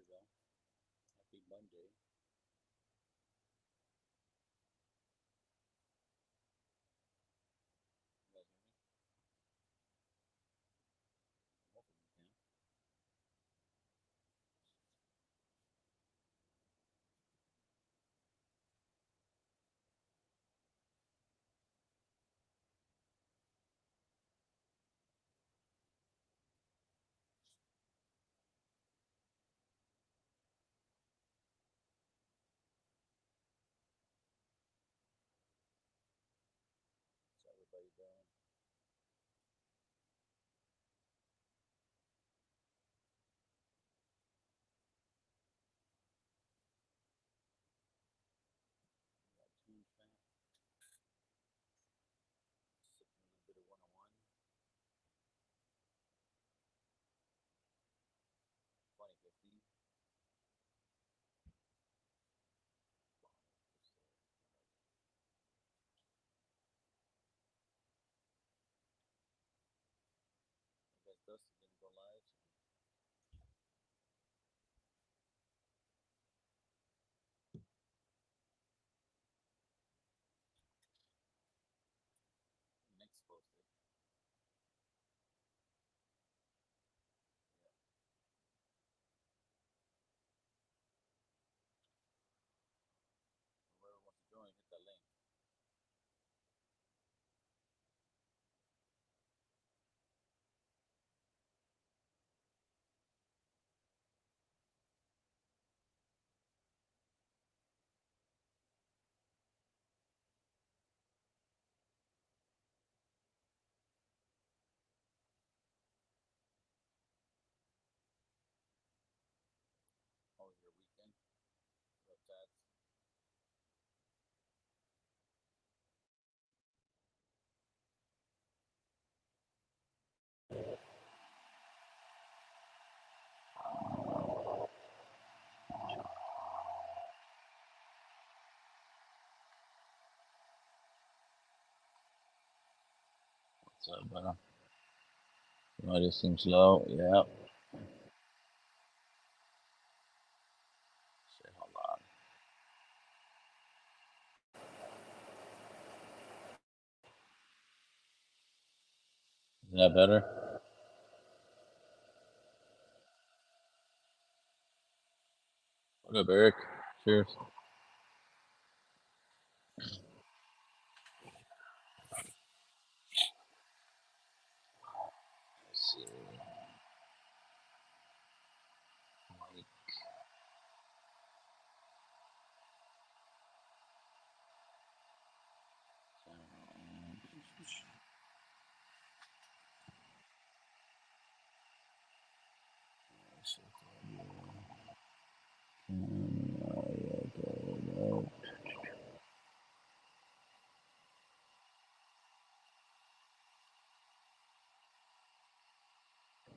go. Happy Monday. You guys hear me? Hopefully you can. How's everybody doing? We got Tunes fan. Sipping a little bit of 101. Funny 15. I guess Dusty didn't go live, so Nick's posted. Yeah. Whoever wants to join, hit that link. How was your weekend? What up, Tats? What's up, brother? Audio seems low. Yeah. Shit, hold on. Is that better? What up, Eric? Cheers. Let's see. Mike.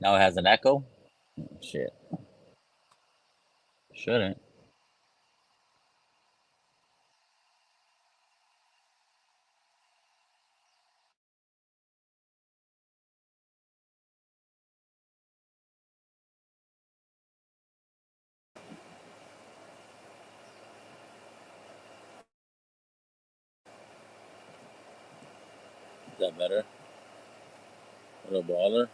Now it has an echo? Shit. Shouldn't. Is that better? What up, baller?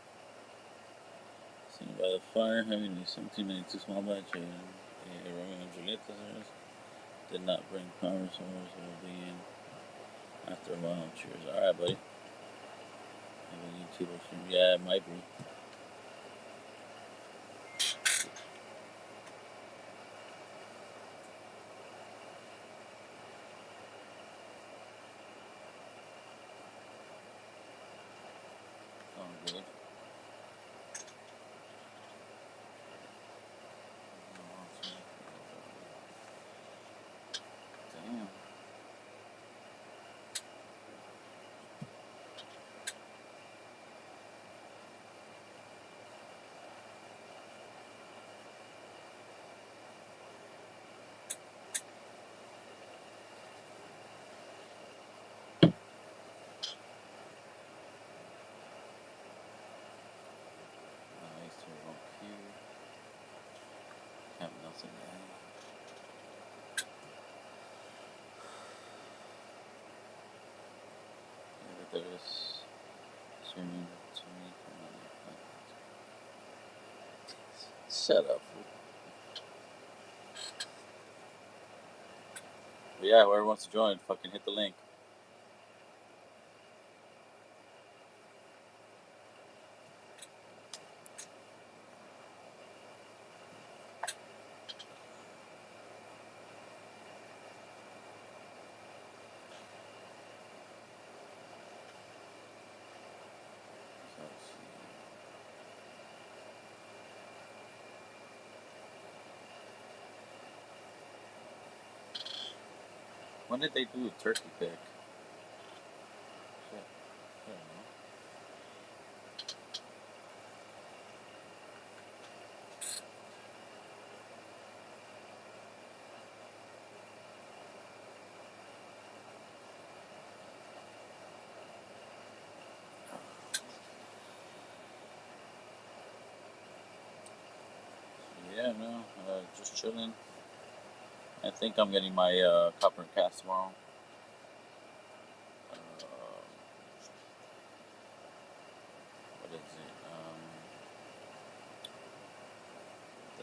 Sitting by the fire, having these 17 minutes too small batch. Romeo and Juliet did not bring power source. Will be in after a while. Cheers. Alright, buddy. Have a YouTuber stream. Yeah, it might be. Sounds good. Damn. this. Shut up. But yeah, whoever wants to join, fucking hit the link. When did they do a turkey pick? Shit. I don't know. Yeah, no, just chilling. I think I'm getting my copper and cast tomorrow. What is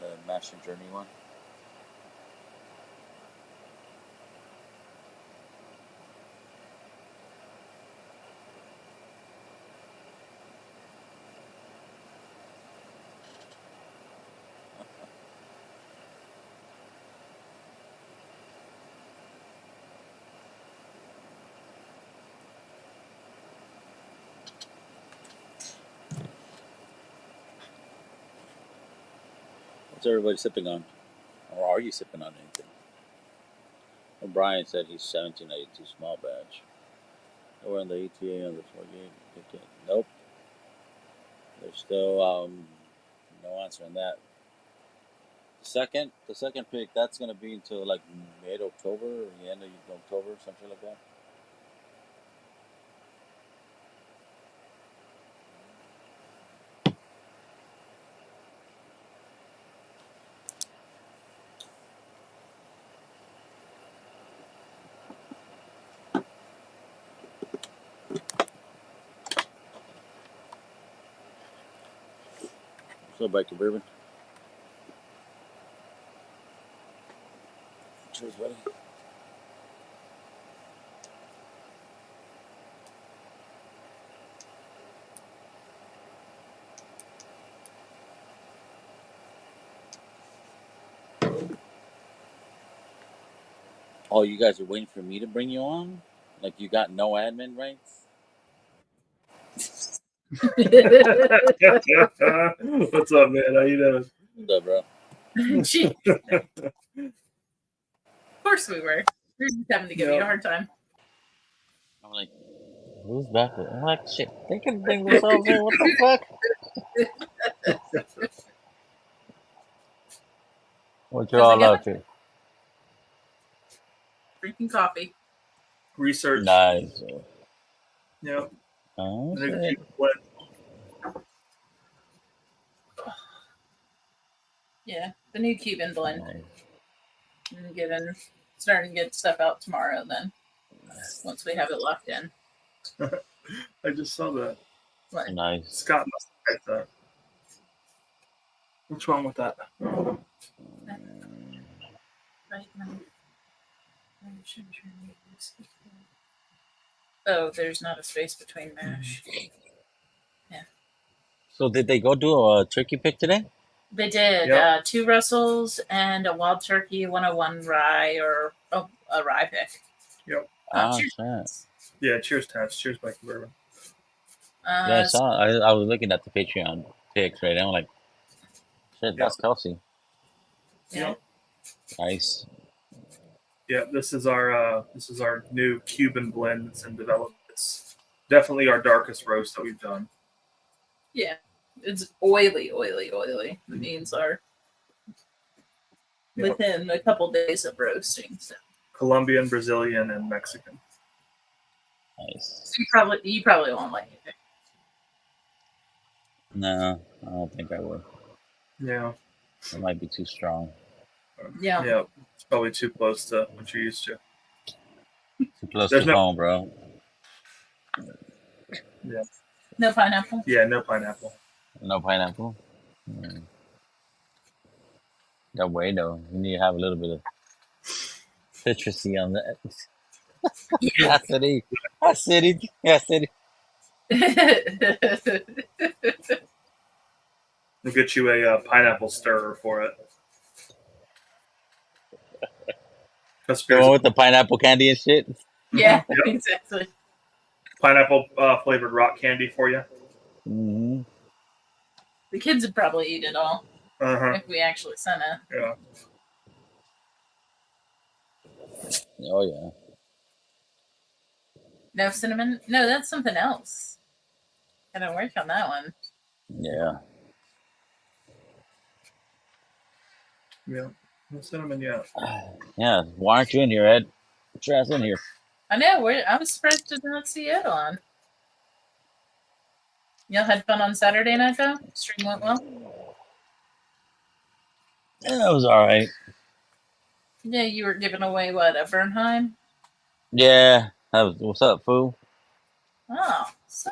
it? The Master Journey one. What's everybody sipping on? Or are you sipping on anything? Well, Brian said he's 1782 small batch. We're in the ETA on the 48. Nope. There's still no answer on that. The second pick, that's gonna be until like mid-October or the end of October, something like that. So back to bourbon. Cheers, buddy. Oh, you guys are waiting for me to bring you on? Like you got no admin rights? What's up, man? How you doing? What's up, bro? Gee. Of course we were. We were just having to give you a hard time. I'm like, who's back? I'm like, shit, they can bring themselves in. What the fuck? What you all up to? Drinking coffee. Research. Nice. Yeah. Oh, shit. Yeah, the new Cuban blend. Starting to get stuff out tomorrow then. Once we have it locked in. I just saw that. What? Nice. Scott must have typed that. What's wrong with that? Right now. Oh, there's not a space between mash. Yeah. So did they go do a turkey pick today? They did. Yep. 2 Russells and a Wild Turkey 101 rye or a rye pick. Yep. Cheers. Shit. Yeah, cheers, Tats. Cheers, Mike Bourbon. Yeah, I saw. I was looking at the Patreon picks right now. I'm like, shit, that's Kelsey. Yeah. Nice. Yeah, this is our new Cuban blend that's in development. It's definitely our darkest roast that we've done. Yeah, it's oily. The beans are within a couple days of roasting. So. Colombian, Brazilian, and Mexican. Nice. So you probably won't like it. No, I don't think I would. Yeah. It might be too strong. Yeah. Yeah, it's probably too close to what you're used to. Too close to home, bro. Yeah. No pineapple. Yeah, no pineapple. No pineapple. No way, no. You need to have a little bit of citrusy on that. Yeah. I said it. We'll get you a pineapple stirrer for it. The one with the pineapple candy and shit. Yeah, Yep. exactly. Pineapple flavored rock candy for you. Mm-hmm. The kids would probably eat it all Uh-huh. if we actually sent it. Yeah. Oh yeah. No cinnamon? No, that's something else. Gotta work on that one. Yeah. Yeah. No cinnamon yet. Yeah. Why aren't you in here, Ed? Get your ass in here. I know. I was surprised to not see it on. Y'all had fun on Saturday night, though? Stream went well? Yeah, it was alright. Yeah, you were giving away, what, a Bernheim? Yeah. What's up, fool? Oh, so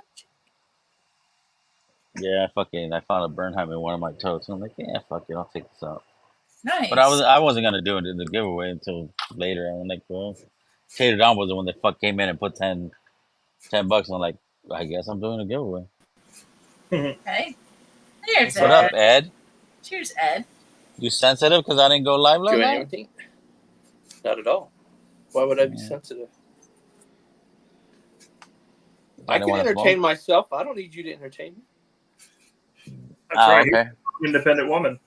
Yeah, I found a Bernheim in one of my totes. And I'm like, yeah, fuck it, I'll take this out. nice. But I wasn't gonna do it in the giveaway until later. I'm like, well, Tater Don was the one that fuck came in and put $10. I'm like, I guess I'm doing a giveaway. Hey. Cheers, What Ed. up, Ed? Cheers, Ed. You sensitive because I didn't go live last Doing night? anything? Not at all. Why would I be Yeah. sensitive? I I didn't can wanna entertain smoke. myself. I don't need you to entertain me. That's Oh, right. okay. Independent woman.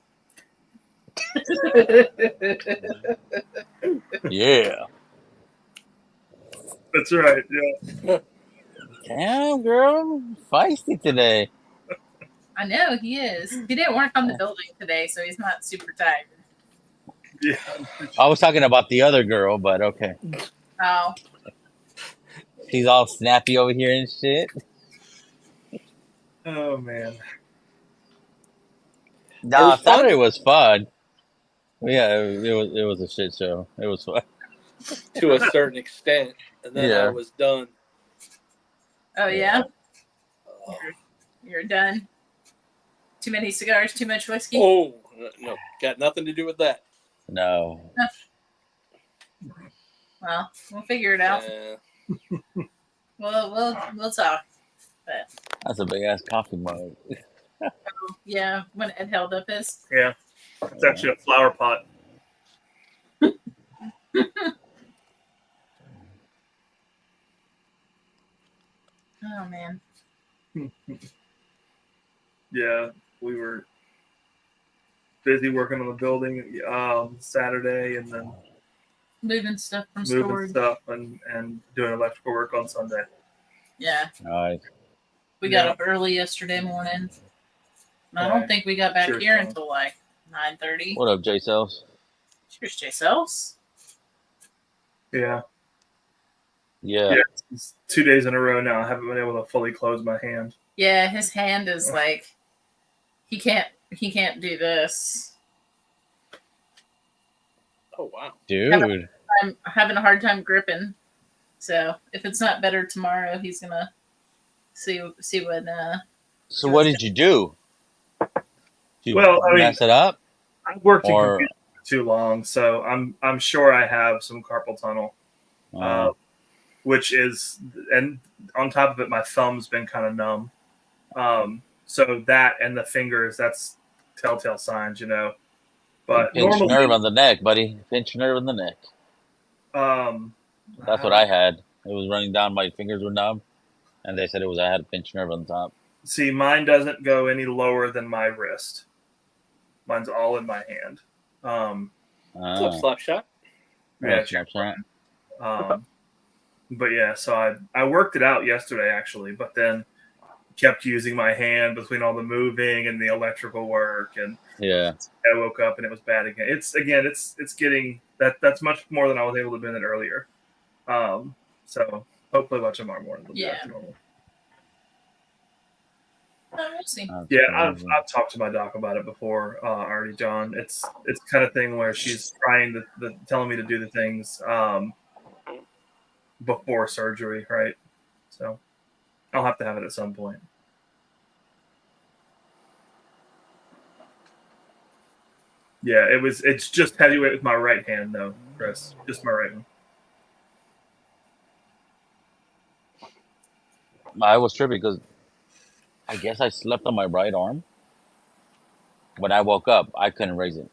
Yeah. That's right. Yeah. Damn, girl, feisty today. I know, he is. He didn't work on the building today, so he's not super tired. Yeah. I was talking about the other girl, but okay. Oh, She's all snappy over here and shit. Oh man. Nah, was fun. Saturday was fun. Yeah, it was a shit show. It was fun. To a certain extent, and then Yeah. I was done. oh yeah? Oh, You're done? Too many cigars, too much whiskey? oh no, got nothing to do with that. No. Well, we'll figure it out. We'll talk. But That's a big ass coffee mug. yeah, when Ed held up his. Yeah. It's actually a flower pot. Oh man. Yeah, we were busy working on the building Saturday, and then Moving stuff from moving storage. stuff and doing electrical work on Sunday. Yeah. Nice. We got up early yesterday morning. And I don't Okay. think we got back Sure here can. until like 9:30. What up, J Cells? Cheers, J-Cells. Yeah. Yeah. Yeah. It's 2 days in a row now. I haven't been able to fully close my hand. Yeah, his hand is like he can't do this. Oh wow. Dude. I'm having a hard time gripping. So if it's not better tomorrow, he's gonna see what So what did you do? Did you Well, I mean- mess it up? I've worked in Or computer for too long, so I'm sure I have some carpal tunnel, which is, and on top of it, my thumb's been kind of numb. So that and the fingers, that's telltale signs, you know. But pinch normally, nerve on the neck, buddy. Pinch nerve on the neck. That's what I had. It was running down. My fingers were numb, and they said it was I had a pinch nerve on top. see. Mine doesn't go any lower than my wrist. Mine's all in my hand. What's up, Slapshot? Yeah, Snapchat. But yeah, so I worked it out yesterday actually, but then kept using my hand between all the moving and the electrical work, and Yeah. I woke up and it was bad again. It's getting that's much more than I was able to do it earlier. So hopefully by tomorrow morning it'll be back to normal. Oh, we'll see. Yeah, I've talked to my doc about it before already, John. It's the kind of thing where she's trying to telling me to do the things before surgery, right? So I'll have to have it at some point. Yeah, it's just heavyweight with my right hand though, Chris. Just my right one. I was tripping because I guess I slept on my right arm. When I woke up, I couldn't raise it.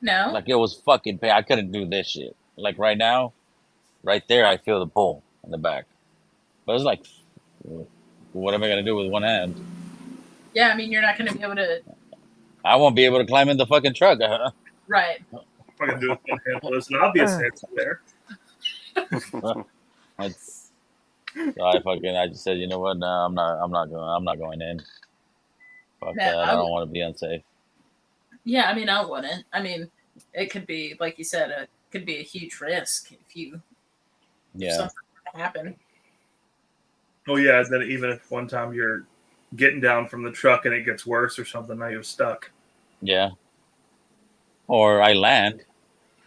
No. Like it was fucking pain. I couldn't do this shit. Like right now, right there, I feel the pull in the back. But it's like, what am I gonna do with one hand? Yeah, I mean you're not going to be able to. I won't be able to climb in the fucking truck. Right. I can do it with one hand. Well, there's an obvious answer there. It's, so I just said, you know what? No, I'm not going in. Fuck Yeah, that. I don't want to be unsafe. Yeah, I mean I wouldn't. I mean, it could be like you said, it could be a huge risk if Yeah. something were to happen. Oh yeah, then even if one time you're getting down from the truck and it gets worse or something, now you're stuck. Yeah. Or I land.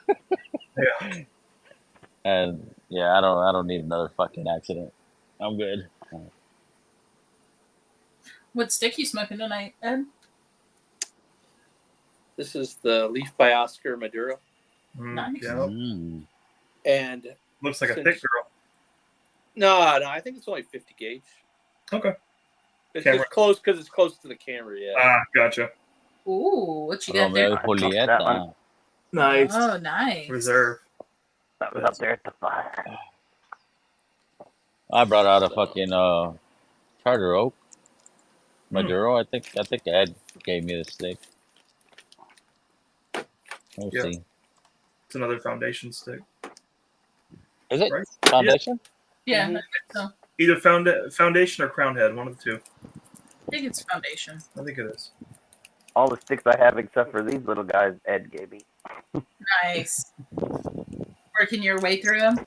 Yeah. And yeah, I don't need another fucking accident. I'm good. What stick you smoking tonight, Ed? This is the Leaf by Oscar Maduro, Nice. Yeah. Mm. and Looks like a thick girl. no, I think it's only 50 gauge. Okay. It's Camera. just close because it's close to the camera. Yeah. Ah, gotcha. Ooh, what you got Romeo there? y Julieta. That one. Nice. Oh, nice. Reserve. That was up there at the fire. I brought out a fucking Charter Oak Maduro. I think Ed gave me the stick. We'll Yeah. see. It's another foundation stick. Is it Right? foundation? Yeah, Mhm. I think so. Either foundation or crown head, one of the two. I think it's foundation. I think it is. All the sticks I have except for these little guys Ed gave me. Nice. Working your way through them.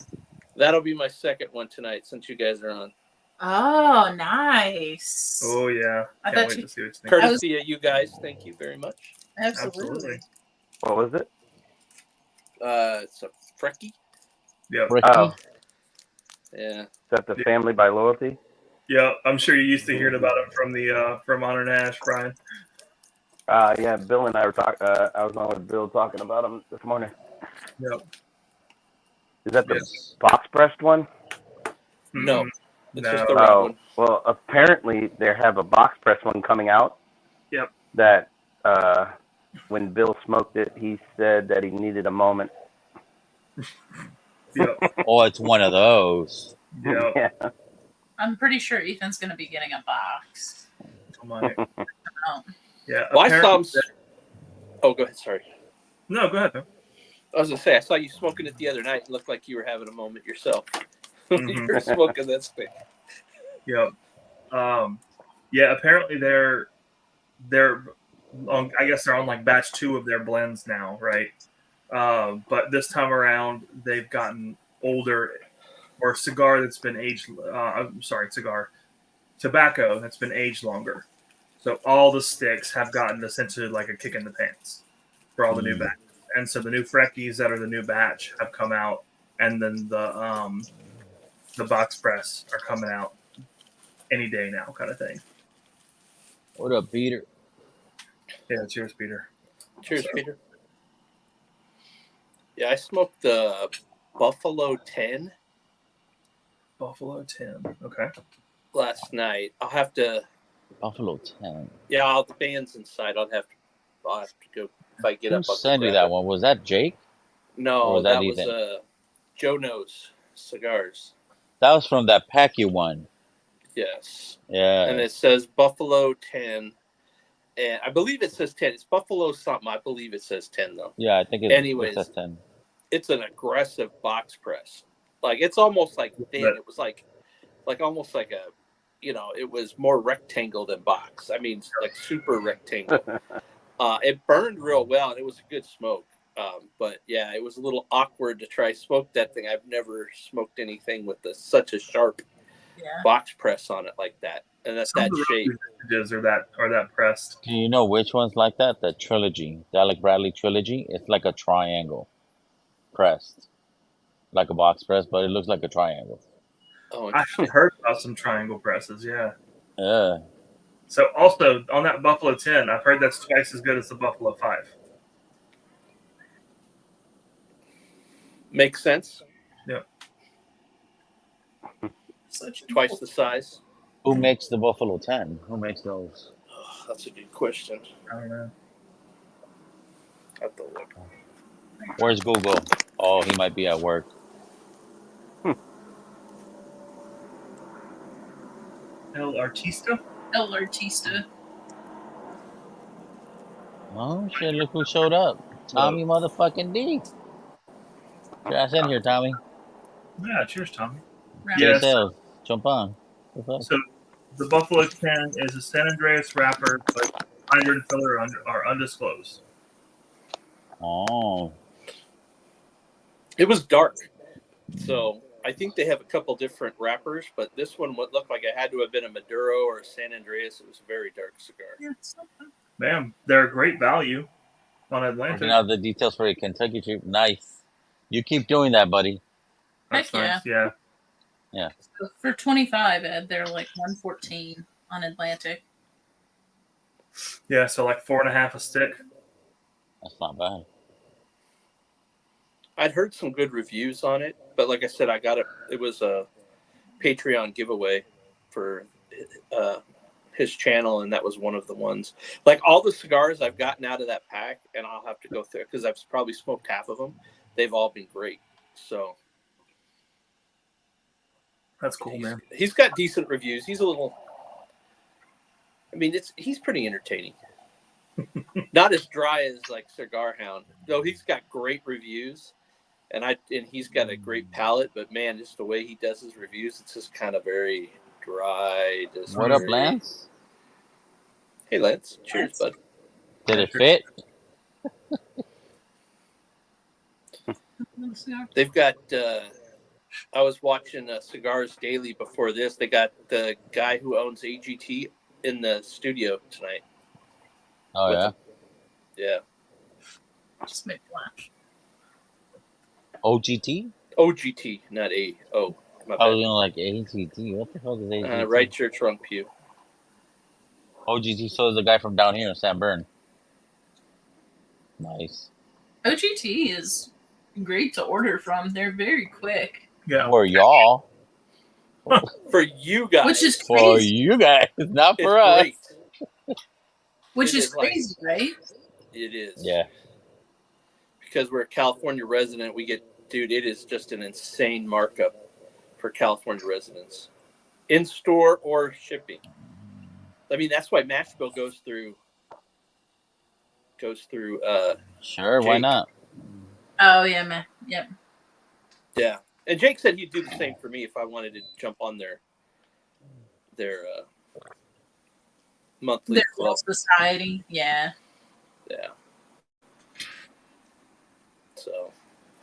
That'll be my second one tonight since you guys are on. Oh, nice. Oh yeah. I Can't bet wait you- to see what you think. Courtesy of you guys. Thank you very much. Absolutely. What was it? It's a Frecky. Yep. Ricky? Oh, Yeah. is that the Family by Loyalty? Yeah, I'm sure you're used to hearing about it from the from Honor Nash, Brian. Yeah, Bill and I were talking. I was on with Bill talking about them this morning. Yep. Is that the Yes. box pressed one? No. Mm, It's No. just the round Oh, one. well, apparently they have a box press one coming out. Yep. That when Bill smoked it, he said that he needed a moment. Yep. Oh, it's one of those. Yep. Yeah. I'm pretty sure Ethan's going to be getting a box. Oh my. Oh. Yeah. Well, I saw him. apparently- Oh, go ahead. Sorry. No, go ahead. Man. I was gonna say I saw you smoking it the other night. It looked like you were having a moment yourself. You Mhm. were smoking that stick. Yep. Yeah. Apparently they're on. I guess they're on like batch 2 of their blends now, right? But this time around they've gotten older, or cigar that's been aged. I'm sorry, tobacco that's been aged longer. So all the sticks have gotten essentially like a kick in the pants for all the new batch. And so the new Freckies that are the new batch have come out, and then the box press are coming out any day now, kind of thing. What up, Peter? Yeah, cheers, Peter. Cheers, Peter. Yeah, I smoked the Buffalo 10 Buffalo 10. Okay. last night. I'll have to. Buffalo 10. Yeah, the band's inside. I'll have to go if I get Who up. I'll sent you grab that it. one? Was that Jake? Or No, was that that was Ethan? Joe Knows Cigars. That was from that Packy one. Yes. Yeah. And it says Buffalo 10. And I believe it says 10. It's Buffalo something. I believe it says 10, though. Yeah, I think Anyways. it says 10. It's an aggressive box press. Like, it's almost like thin. But- It was like almost like a, it was more rectangle than box. I mean, like super rectangle. It burned real well, and it was a good smoke. But yeah, it was a little awkward to try smoke that thing. I've never smoked anything with such a sharp Yeah. box press on it like that, and that's Some that of the shape. vintages are that pressed. Do you know which one's like that? The trilogy. The Alec Bradley trilogy. It's like a triangle. Pressed. Like a box press, but it looks like a triangle. Oh, I interesting. have heard about some triangle presses. Yeah. Yeah. So also on that Buffalo 10, I've heard that's twice as good as the Buffalo 5. Makes sense. Yep. Such Twice the size. Who makes the Buffalo 10? Who makes those? Oh, that's a good question. I don't know. I have to look. Where's Google? Oh, he might be at work. El Artista? El Artista. Oh shit! Look who showed up. Tommy motherfucking D. Your ass in here, Tommy. Yeah, cheers, Tommy. Round Yes. Sales. Jump on. What's up? So the Buffalo 10 is a San Andreas wrapper, but binder and filler are undisclosed. Oh. It was dark, so I think they have a couple different wrappers, but this one would look like it had to have been a Maduro or a San Andreas. It was a very dark cigar. Yeah, it's not bad. Man, they're a great value on Working Atlantic. out the details for your Kentucky trip. Nice. You keep doing that, buddy. That's Heck nice. Yeah. So for 25, Ed, they're like 114 on Atlantic. Yeah, so like 4.5 a stick. That's not bad. I'd heard some good reviews on it, but like I said, I got it. It was a Patreon giveaway for his channel, and that was one of the ones. Like all the cigars I've gotten out of that pack, and I'll have to go through because I've probably smoked half of them. They've all been great. So That's cool, man. he's got decent reviews. He's a little. I mean, he's pretty entertaining. Not as dry as like Cigar Hound, though. He's got great reviews, and he's got a great palate. But man, just the way he does his reviews, it's just kind of very dry. Just What up, very- Lance? Hey, Lance. Cheers, bud. Did it fit? They've got. I was watching Cigars Daily before this. They got the guy who owns AGT in the studio tonight. Oh With yeah. Yeah. Just make flash. OGT? OGT, not A. O. My I was bad. gonna like AGT. What the fuck is AGT? Right church, wrong pew. OGT. So is the guy from down here in San Bern. Nice. OGT is great to order from. They're very quick, Yeah. For y'all. For you guys, which is For crazy. you guys, not it's for us. great. Which It is is like- crazy, right? It is. Yeah. Because we're a California resident, we get, dude, it is just an insane markup for California residents, in store or shipping. I mean, that's why Mashville goes through. Sure, why Jake. not? Oh yeah, man. Yep. Yeah, and Jake said he'd do the same for me if I wanted to jump on their monthly Their club. whole society. Yeah. Yeah. So,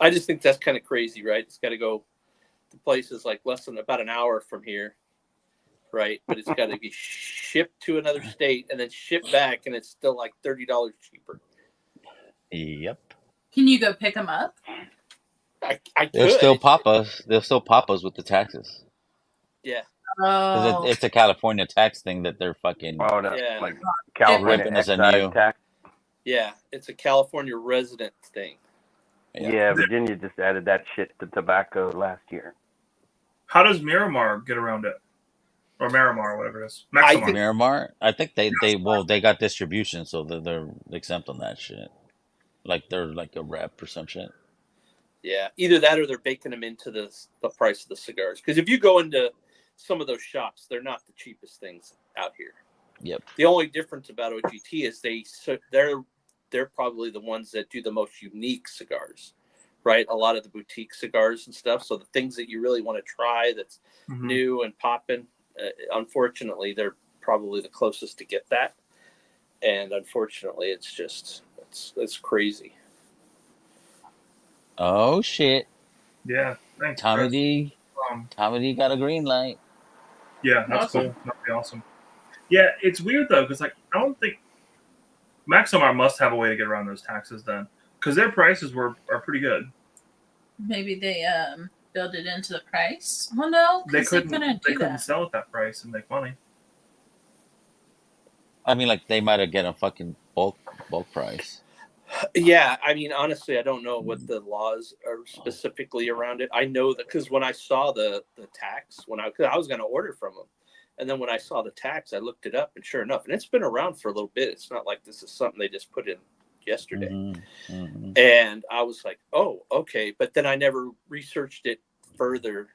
I just think that's kind of crazy, right? It's got to go to places like less than about an hour from here, right? But it's got to be shipped to another state and then shipped back, and it's still like $30 cheaper. Yep. Can you go pick them up? I They'll could. still pop us. They'll still pop us with the taxes. Yeah. Because Oh, it's a California tax thing that they're fucking. Oh, no, Yeah. like California Ripping us a excise new- tax. Yeah. It's a California resident thing. Yeah. Yeah, Virginia just added that shit to tobacco last year. How does Miramar get around it? Or Miramar, whatever it is. I Maximar. think- Miramar, I think they got distribution, so they're exempt on that shit. Like they're like a rep or some shit. Yeah. Either that or they're baking them into the price of the cigars. Because if you go into some of those shops, they're not the cheapest things out here. Yep. The only difference about OGT is they're probably the ones that do the most unique cigars, right? A lot of the boutique cigars and stuff. So the things that you really want to try that's Mhm. new and popping, unfortunately, they're probably the closest to get that. And unfortunately, it's just it's crazy. Oh shit! Yeah. Thanks. Tommy Chris. D. Tommy D got a green light. Yeah, that's Awesome. cool. That'd be awesome. Yeah, it's weird though, because like I don't think Maximar must have a way to get around those taxes then, because their prices are pretty good. maybe they build it into the price. Well, no, They because they couldn't. couldn't They do couldn't that. sell at that price and make money. I mean, like they might have get a fucking bulk price. Yeah, I mean, honestly, I don't know what the laws are specifically around it. I know that because when I saw the tax, cause I was going to order from them, and then when I saw the tax, I looked it up, and sure enough, and it's been around for a little bit. It's not like this is something they just put in yesterday. And I was like, oh, okay, but then I never researched it further.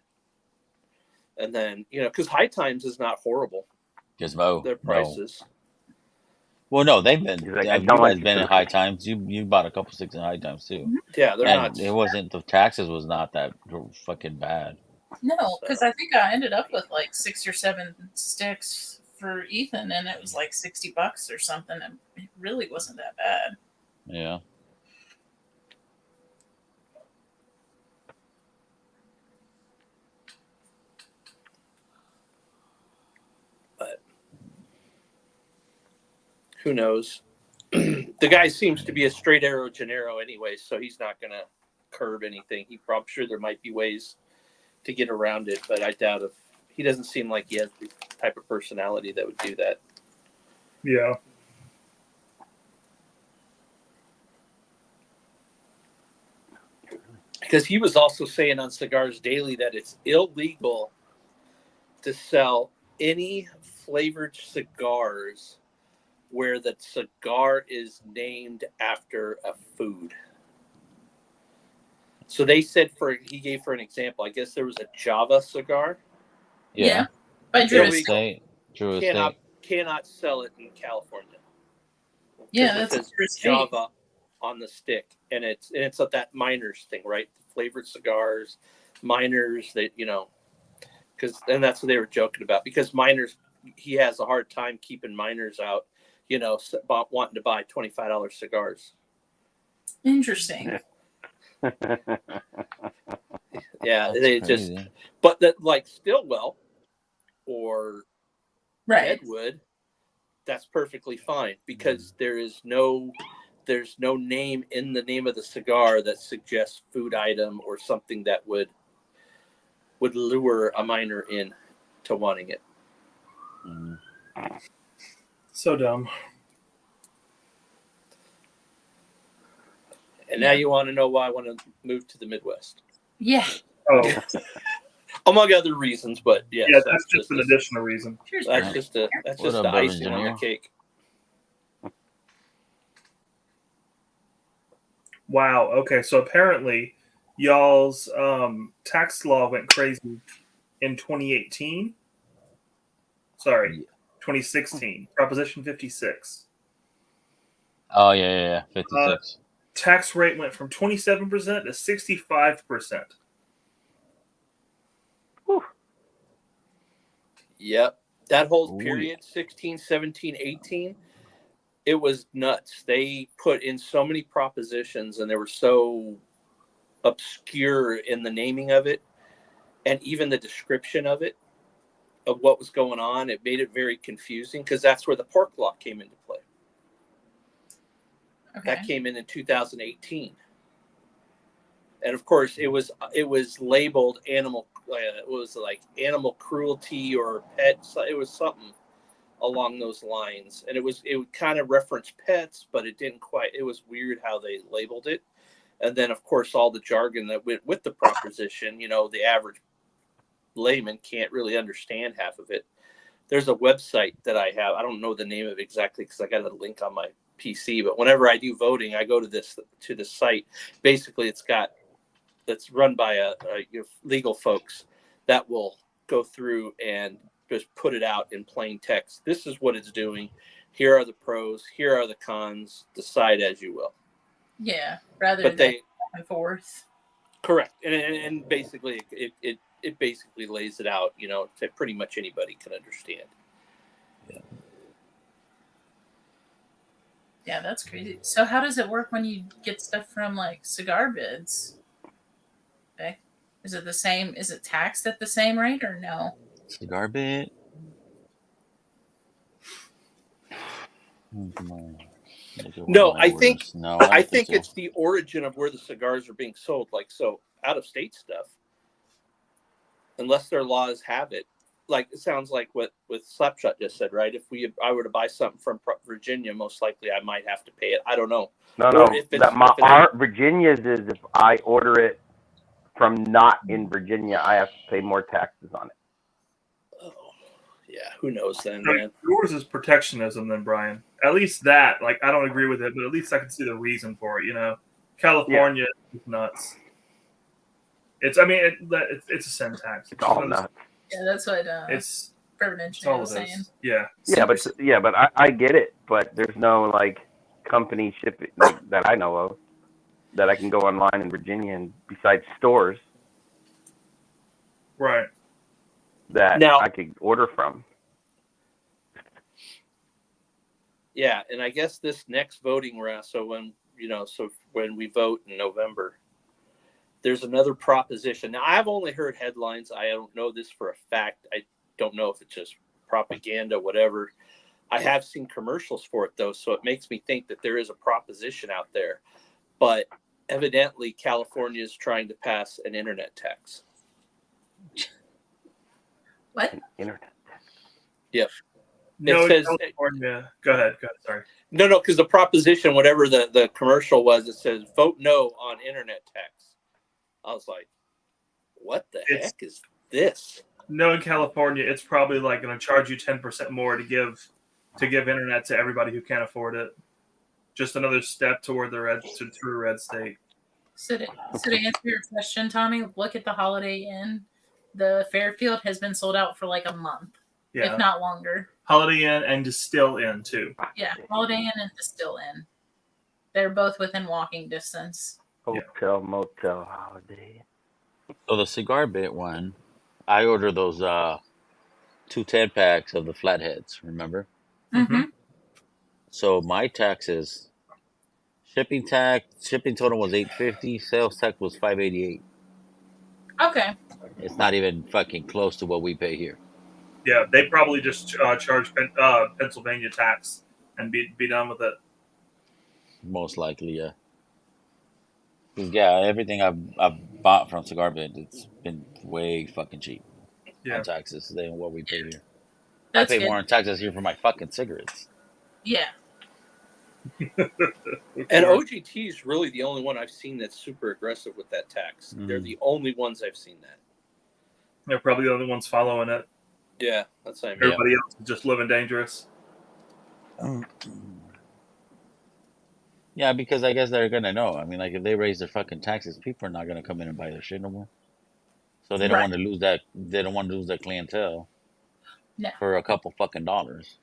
And then because High Times is not horrible. Gizmo. Their prices. No. Well, no, they've been. He's like, You guys been in High Times. You bought a couple sticks in High Times too. Yeah, they're And not. it wasn't, the taxes was not that fucking bad. No, because I think I ended up with like 6 or 7 sticks for Ethan, and it was like $60 or something. And it really wasn't that bad. Yeah. But who knows? The guy seems to be a straight arrow Gennaro anyway, so he's not going to curb anything. I'm sure there might be ways to get around it, but I doubt if he doesn't seem like he has the type of personality that would do that. Yeah. Because he was also saying on Cigars Daily that it's illegal to sell any flavored cigars where the cigar is named after a food. So they said he gave for an example, I guess there was a Java cigar. Yeah. By Drew Illegal. Estate. Cannot sell it in California. Yeah, It that's says Java on the stick, and it's that miners thing, right? Flavored cigars, miners that and that's what they were joking about, because miners, he has a hard time keeping miners out, wanting to buy $25 cigars. Interesting. Yeah, That's they crazy. just, but that like Stillwell or Right. Deadwood, that's perfectly fine, because there's no name in the name of the cigar that suggests food item or something that would lure a miner in to wanting it. So dumb. And now you want to know why I want to move to the Midwest. Yeah. Oh, Among other reasons, but yes, yeah, that's just an additional reason. Cheers, That's Brent. just the up, icing on the Engineer? cake. Wow. Okay, so apparently y'all's tax law went crazy in 2018. Sorry, 2016. Proposition 56. Oh yeah. 56. Tax rate went from 27% to 65%. Yep. That whole Ooh, period, 16, 17, 18, it was nuts. They put in so many propositions, and they were so obscure in the naming of it and even the description of it, of what was going on. It made it very confusing, because that's where the pork law came into play. Okay. That came in 2018. And of course, it was labeled animal. It was like animal cruelty or pets. It was something along those lines, and it would kind of reference pets, but it didn't quite. It was weird how they labeled it. And then, of course, all the jargon that went with the proposition. The average layman can't really understand half of it. There's a website that I have. I don't know the name of it exactly because I got a link on my PC. But whenever I do voting, I go to this site. Basically, it's run by a legal folks that will go through and just put it out in plain text. This is what it's doing. Here are the pros. Here are the cons. Decide as you will. Yeah, rather But than back and forth. Correct, and basically it basically lays it out, that pretty much anybody can understand. Yeah, that's crazy. So how does it work when you get stuff from like cigar bids? Okay. Is it the same? Is it taxed at the same rate or no? Cigar bit. No, I think No, I don't think so. it's the origin of where the cigars are being sold. Like, so out of state stuff, unless their laws have it. Like it sounds like what Slapshot just said, right? If I were to buy something from Virginia, most likely I might have to pay it. I don't know. No, Or if it's, Virginia's is if I order it from not in Virginia, I have to pay more taxes on it. oh, yeah, who knows then, So man? yours is protectionism, then, Brian. At least that, like, I don't agree with it, but at least I can see the reason for it. You know, California is nuts. It's a sin tax. It's all nuts. Yeah, that's what It's Urban it's all Engineer was it saying. is. Yeah. But I get it. But there's no like company shipping that I know of that I can go online in Virginia and besides stores Right. that Now- I could order from. Yeah, and I guess this next voting round. So when we vote in November, there's another proposition. Now I've only heard headlines. I don't know this for a fact. I don't know if it's just propaganda, whatever. I have seen commercials for it though, so it makes me think that there is a proposition out there. But evidently, California is trying to pass an internet tax. What? An internet. Yep. No, It says- California. Go ahead. Sorry. No, because the proposition, whatever the commercial was, it says vote no on internet tax. I was like, what the heck is this? No, in California, it's probably like going to charge you 10% more to give internet to everybody who can't afford it. Just another step toward the true red state. So to answer your question, Tommy, look at the Holiday Inn. The Fairfield has been sold out for like a month, Yeah. if not longer. Holiday Inn and Distill Inn too. Yeah, Holiday Inn and Distill Inn. They're both within walking distance. Hotel, motel, holiday. So the cigar bit one, I ordered those 2 10-packs of the flatheads, remember? Mm-hmm. So my taxes, shipping total was $850, sales tax was $588. Okay. It's not even fucking close to what we pay here. Yeah, they probably just charge Pennsylvania tax and be done with it. Most likely, yeah. 'Cause, yeah, everything I've bought from Cigar Bit, it's been way fucking cheap Yeah. on taxes than what we pay here. That's I pay good. more on taxes here for my fucking cigarettes. Yeah. And OGT is really the only one I've seen that's super aggressive with that tax. Mhm. They're the only ones I've seen that. They're probably the only ones following it. Yeah, that's what I mean. Everybody else is just living dangerous. Yeah, because I guess they're gonna know. I mean, like if they raise their fucking taxes, people are not gonna come in and buy their shit no more. So they don't Right. want to lose that. They don't want to lose their clientele No. for a couple fucking dollars.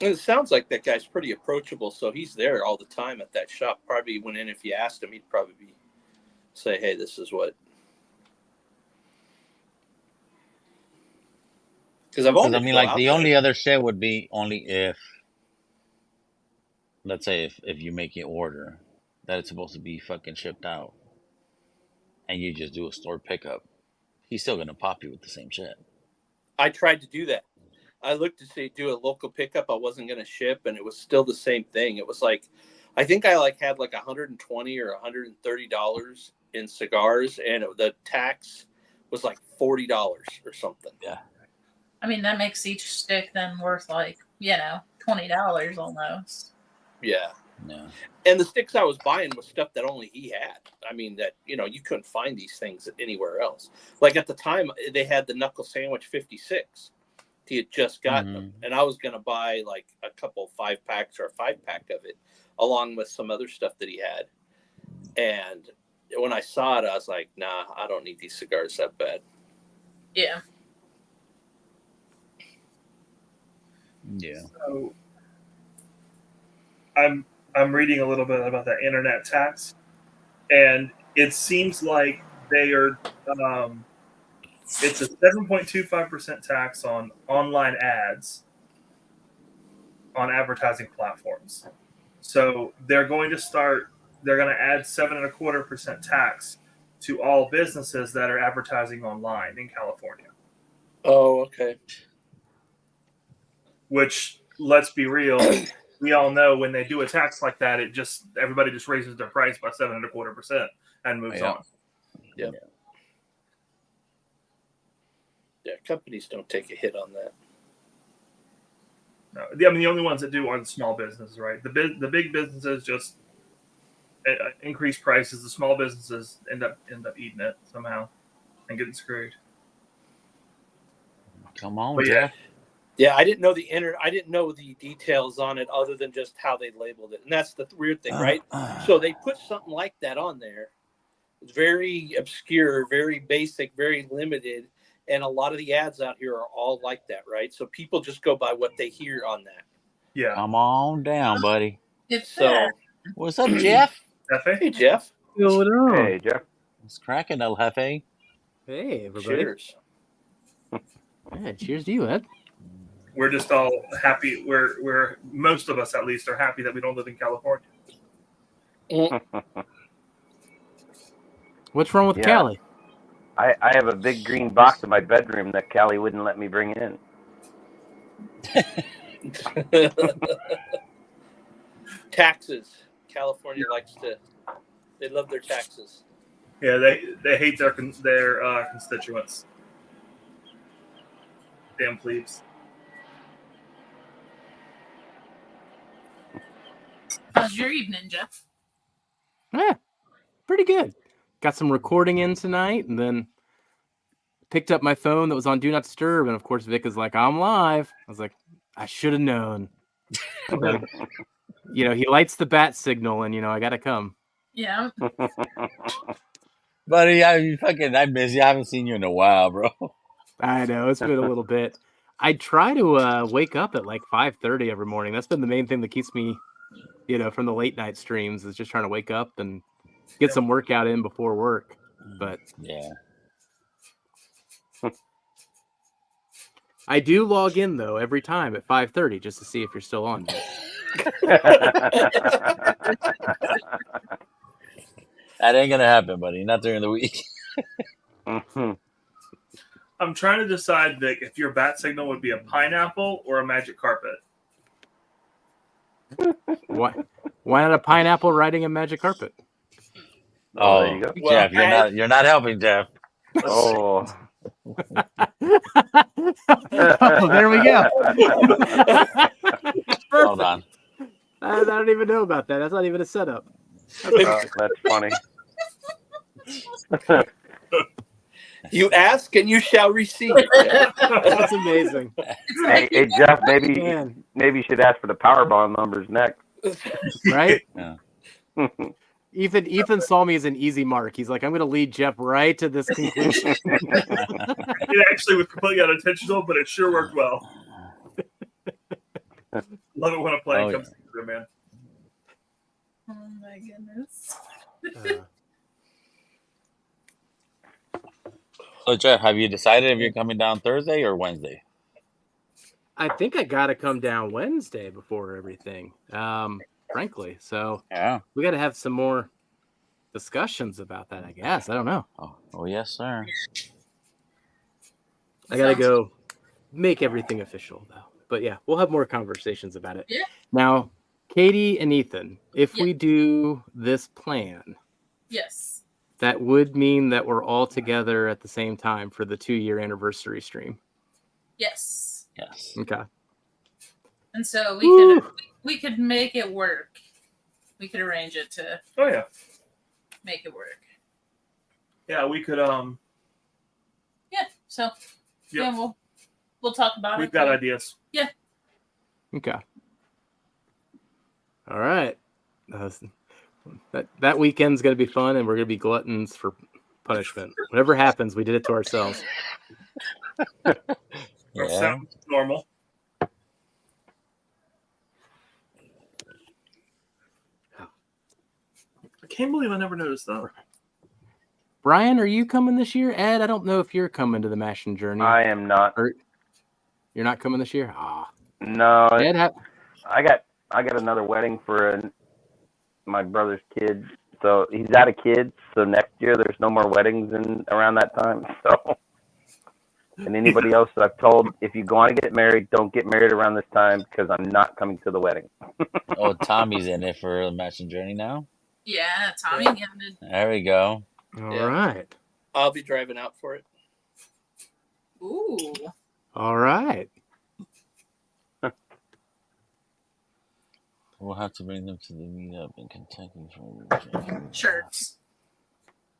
And it sounds like that guy's pretty approachable, so he's there all the time at that shop. Probably went in, if you asked him, he'd probably say, hey, this is what. Because I've 'Cause, always I mean, like the there. only other shit would be only if, let's say, if you make an order that it's supposed to be fucking shipped out, and you just do a store pickup, he's still gonna pop you with the same shit. I tried to do that. I looked to see do a local pickup. I wasn't going to ship, and it was still the same thing. It was like, I think I had like $120 or $130 in cigars, and the tax was like $40 or something. Yeah. I mean, that makes each stick then worth like, $20 almost. Yeah. Yeah. And the sticks I was buying was stuff that only he had. I mean, that, you couldn't find these things anywhere else. Like at the time, they had the Knuckle Sandwich 56. He had just gotten them. And I was going to buy like a couple 5-packs or a 5-pack of it, along with some other stuff that he had. And when I saw it, I was like, nah, I don't need these cigars that bad. Yeah. Yeah. So I'm reading a little bit about that internet tax, and it seems like they are. It's a 7.25% tax on online ads on advertising platforms. So they're going to add 7.25% tax to all businesses that are advertising online in California. Oh, okay. Which, let's be real, we all know when they do a tax like that, everybody just raises their price by 7.25% and moves Yeah. on. Yeah, companies don't take a hit on that. No, I mean, the only ones that do are the small businesses, right? The big businesses just increase prices. The small businesses end up eating it somehow and getting screwed. Come on, But yeah. Jeff. Yeah, I didn't know I didn't know the details on it other than just how they labeled it, and that's the weird thing, right? So they put something like that on there. It's very obscure, very basic, very limited, and a lot of the ads out here are all like that, right? So people just go by what they hear on that. Yeah. Come on down, buddy. It's So, What's up, Jeff? hey, Jeff. Yo, what up? Hey, Jeff. It's cracking, El Jefe. Hey, everybody. Cheers. Yeah, cheers to you, Ed. We're just all happy. We're most of us, at least, are happy that we don't live in California. What's wrong with Yeah. Cali? I have a big green box in my bedroom that Callie wouldn't let me bring in. Taxes. California they love their taxes. Yeah, they hate their constituents. Damn plebes. How's your evening, Jeff? Yeah, pretty good. Got some recording in tonight, and then picked up my phone that was on Do Not Disturb, and of course Vic is like, "I'm live." I was like, "I should have known." So, he lights the bat signal, and I gotta come. Yeah. Buddy, I miss you. I haven't seen you in a while, bro. I know it's been a little bit. I try to wake up at like 5:30 every morning. That's been the main thing that keeps me, from the late night streams, is just trying to wake up and get some workout in before work. But Yeah. I do log in though every time at 5:30 just to see if you're still on. That ain't gonna happen, buddy. Not during the week. I'm trying to decide, Vic, if your bat signal would be a pineapple or a magic carpet. Why not a pineapple riding a magic carpet? Oh, there you go. Jeff, you're not helping, Jeff. Oh. Oh, there we go. Hold on. I don't even know about that. That's not even a setup. That's funny. You ask and you shall receive. That's amazing. Hey, Jeff, Man. maybe you should ask for the Powerball numbers next. Right? Yeah. Ethan saw me as an easy mark. He's like, I'm going to lead Jeff right to this conclusion. It actually was completely unintentional, but it sure worked well. Love it when a plan comes through, man. Oh my goodness. So, Jeff, have you decided if you're coming down Thursday or Wednesday? I think I got to come down Wednesday before everything, frankly. So Yeah. we got to have some more discussions about that, I guess. I don't know. Oh yes, sir. I got to go make everything official, though. But yeah, we'll have more conversations about it. Yeah. Now, Katie and Ethan, if Yeah. we do this plan, Yes. that would mean that we're all together at the same time for the 2-year anniversary stream. Yes. Yes. Okay. And so we could make it work. We could arrange it to Oh yeah, make it work. yeah. We could. Yeah. So yeah, we'll talk about We've it. got ideas. Okay. All right. That weekend's going to be fun, and we're going to be gluttons for punishment. Whatever happens, we did it to ourselves. Or Yeah. sounds normal. I can't believe I never noticed that. Brian, are you coming this year? Ed, I don't know if you're coming to the Mashing Journey. I am not. You're not coming this year? Ah. No, Ed, I got another wedding for my brother's kid. So he's out of kids. So next year there's no more weddings around that time. So And anybody else that I've told, if you want to get married, don't get married around this time because I'm not coming to the wedding. Oh, Tommy's in it for the matching journey now. Yeah, Tommy Gambit. There we go. All Yeah. right. I'll be driving out for it. Ooh. All right. We'll have to bring them to the meetup in Kentucky for Shirts.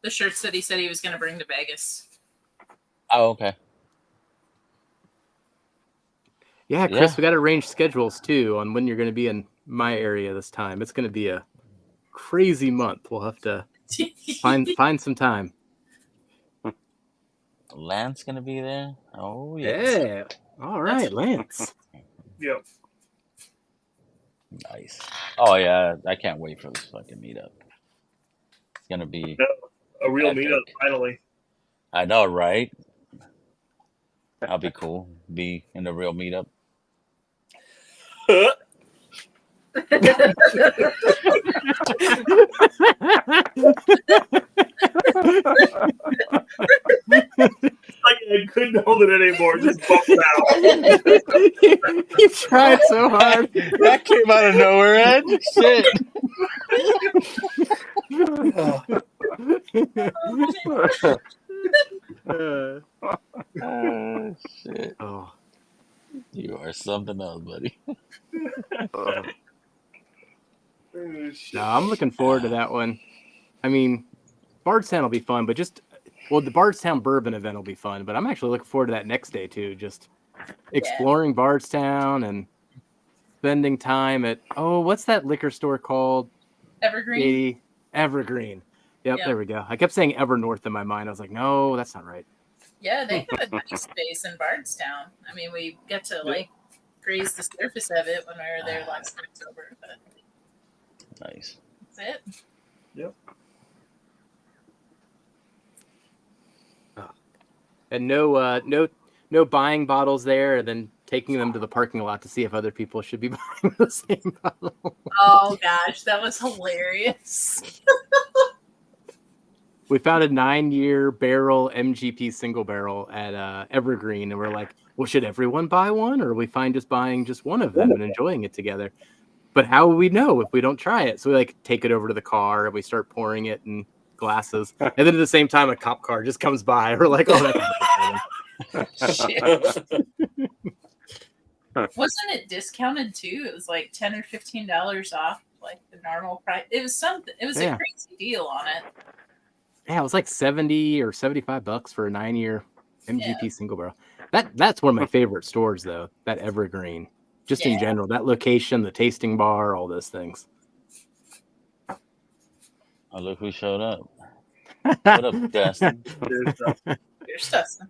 The shirts that he said he was going to bring to Vegas. Oh, okay. Yeah, Chris, Yeah. we got to arrange schedules too on when you're going to be in my area this time. It's going to be a crazy month. We'll have to find some time. Lance gonna be there. Oh yes. Yeah. All right, Lance. Yep. Nice. Oh yeah, I can't wait for this fucking meetup. It's gonna be. A real Epic. meetup finally. I know, right? That'll be cool. Be in the real meetup. Like I couldn't hold it anymore. Just bumped out. You tried so hard. That came out of nowhere, Ed. Shit. Oh shit. Oh, You are something else, buddy. no, I'm looking forward to that one. I mean, Bardstown will be fun, but the Bardstown Bourbon event will be fun, but I'm actually looking forward to that next day too. Just exploring Bardstown and spending time at, what's that liquor store called? Evergreen. Evergreen. Yep, Yeah. there we go. I kept saying Evernorth in my mind. I was like, no, that's not right. Yeah, they have a nice space in Bardstown. I mean, we get to like graze the surface of it when we were there last October, but Nice. that's it. And no buying bottles there, and then taking them to the parking lot to see if other people should be buying the same bottle. Oh gosh, that was hilarious. We found a 9-year barrel MGP single barrel at Evergreen, and we're like, well, should everyone buy one, or are we fine just buying just one of them and enjoying it together? But how will we know if we don't try it? So we like take it over to the car and we start pouring it in glasses, and then at the same time a cop car just comes by. We're like, oh, that's Shit. Wasn't it discounted too? It was like $10 or $15 off, like the normal price. It was something. It was Yeah. a crazy deal on it. yeah, it was like $70 or $75 for a 9-year MGP single barrel. That's one of my favorite stores though. That Evergreen, just in Yeah. general, that location, the tasting bar, all those things. Oh, look who showed up. What up, Dustin? There's, Here's Dustin.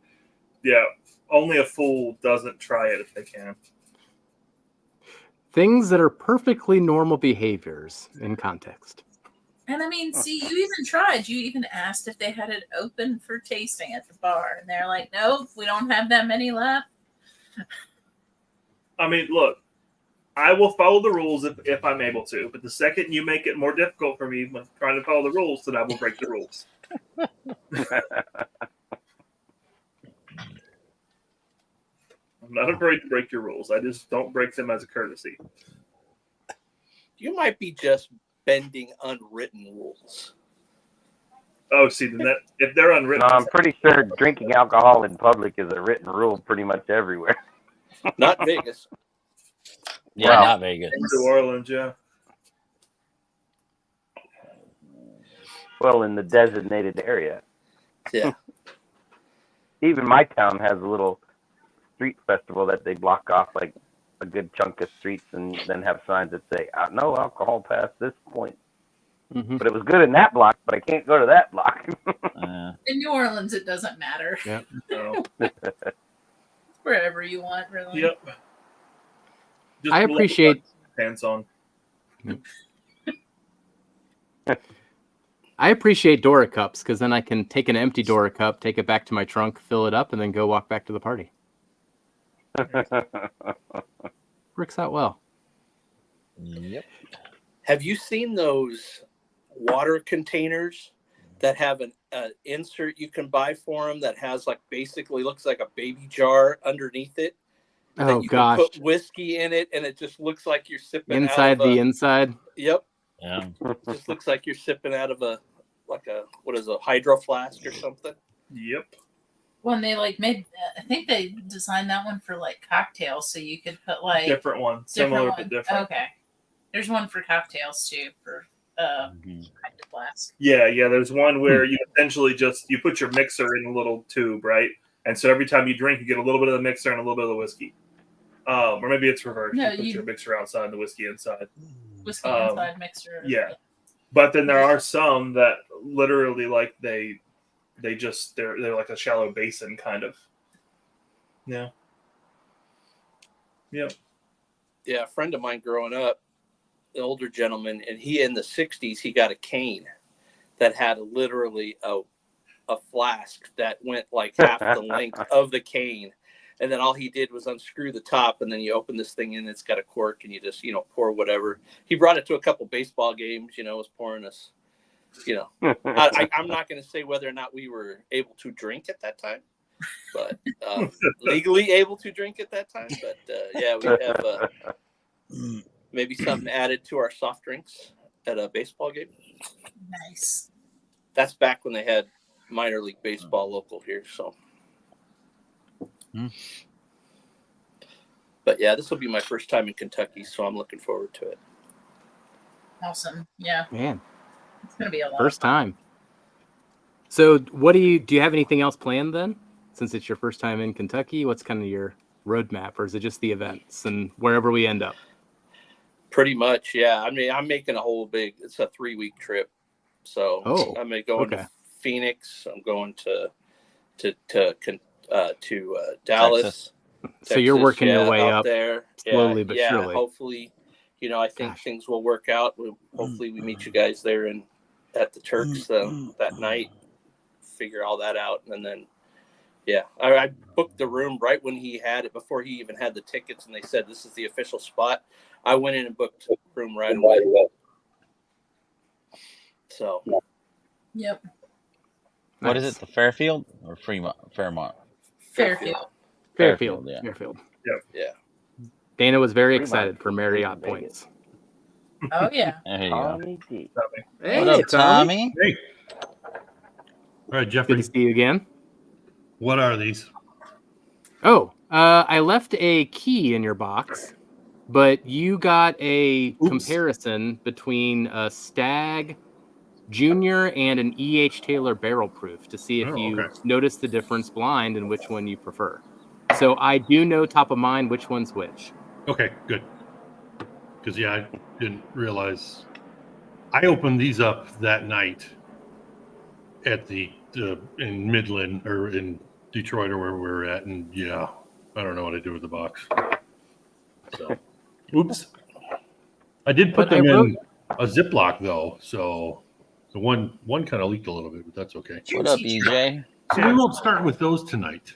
yeah. Only a fool doesn't try it if they can. Things that are perfectly normal behaviors in context. And I mean, see, you even tried. You even asked if they had it open for tasting at the bar, and they're like, "Nope, we don't have that many left." I mean, look, I will follow the rules if I'm able to, but the second you make it more difficult for me when trying to follow the rules, then I will break the rules. I'm not afraid to break your rules. I just don't break them as a courtesy. You might be just bending unwritten rules. Oh, see, then that if they're unwritten, No, I'm pretty sure drinking alcohol in public is a written rule pretty much everywhere. Not Vegas. Yeah, Wow. not Vegas. in New Orleans, yeah. Well, in the designated area. Yeah. Even my town has a little street festival that they block off like a good chunk of streets and then have signs that say, no alcohol past this point. Mm-hmm. But it was good in that block, but I can't go to that block. In New Orleans, it doesn't matter. Yeah. So, Wherever you want, really. yep. Just I pull up appreciate the pants on. I appreciate Dora cups because then I can take an empty Dora cup, take it back to my trunk, fill it up, and then go walk back to the party. Works out well. Yep. Have you seen those water containers that have an insert you can buy for them that has like basically looks like a baby jar underneath it. Oh that you gosh. can put whiskey in it, and it just looks like you're sipping Inside out of the a, inside. Yep, Yeah. it just looks like you're sipping out of a what is a hydro flask or something. Yep. When they like made, I think they designed that one for like cocktails, so you could put like Different one. Similar one. but different. Okay, there's one for cocktails too for Mhm. kind of flask. Yeah, there's one where you essentially just you put your mixer in a little tube, right? And so every time you drink, you get a little bit of the mixer and a little bit of the whiskey. Or maybe it's reversed. No, you put you- your mixer outside and the whiskey inside. Whiskey Um, inside mixer. Yeah. But then there are some that literally like they're like a shallow basin kind of. Yeah. Yep. Yeah, a friend of mine growing up, an older gentleman, and he in the 60s, he got a cane that had literally a flask that went like half the length of the cane. And then all he did was unscrew the top, and then you open this thing and it's got a cork, and you just, pour whatever. He brought it to a couple baseball games, was pouring us, I'm not going to say whether or not we were able to drink at that time, but legally able to drink at that time. But yeah, we have maybe something added to our soft drinks at a baseball game. Nice. That's back when they had minor league baseball local here. So, but yeah, this will be my first time in Kentucky, so I'm looking forward to it. Awesome. Yeah, Man, it's gonna be a lot. first time. So what do you have anything else planned then? Since it's your first time in Kentucky, what's kind of your roadmap, or is it just the events and wherever we end up? Pretty much, yeah. I mean, I'm making it's a 3-week trip. So I'm going to Phoenix. I'm going to Dallas. Texas. So you're working your way up there slowly but surely. Hopefully, I think things will work out. Hopefully we meet you guys there and at the Turks that night, figure all that out. And then, I booked the room right when he had it, before he even had the tickets. And they said, this is the official spot. I went in and booked the room right away. So, Yep. What is it? The Fairfield or Fairmont? Fairfield. Fairfield. Yeah. Fairfield. yeah. Dana was very Fremont. excited for Marriott points. Oh yeah. There you go. Tommy G. What up, Tommy? Hey. All right, Good Jeffrey. to see you again. What are these? Oh, I left a key in your box, but you got a comparison between a Stag Junior and an E.H. Taylor barrel proof to see if you notice the difference blind and which one you prefer. So I do know top of mind which one's which. Okay, good. Because I didn't realize. I opened these up that night at in Midland or in Detroit or where we were at, and I don't know what I did with the box. So, oops. I did put them in a Ziploc though, so the one kind of leaked a little bit, but that's okay. What up, EJ? So we won't start with those tonight.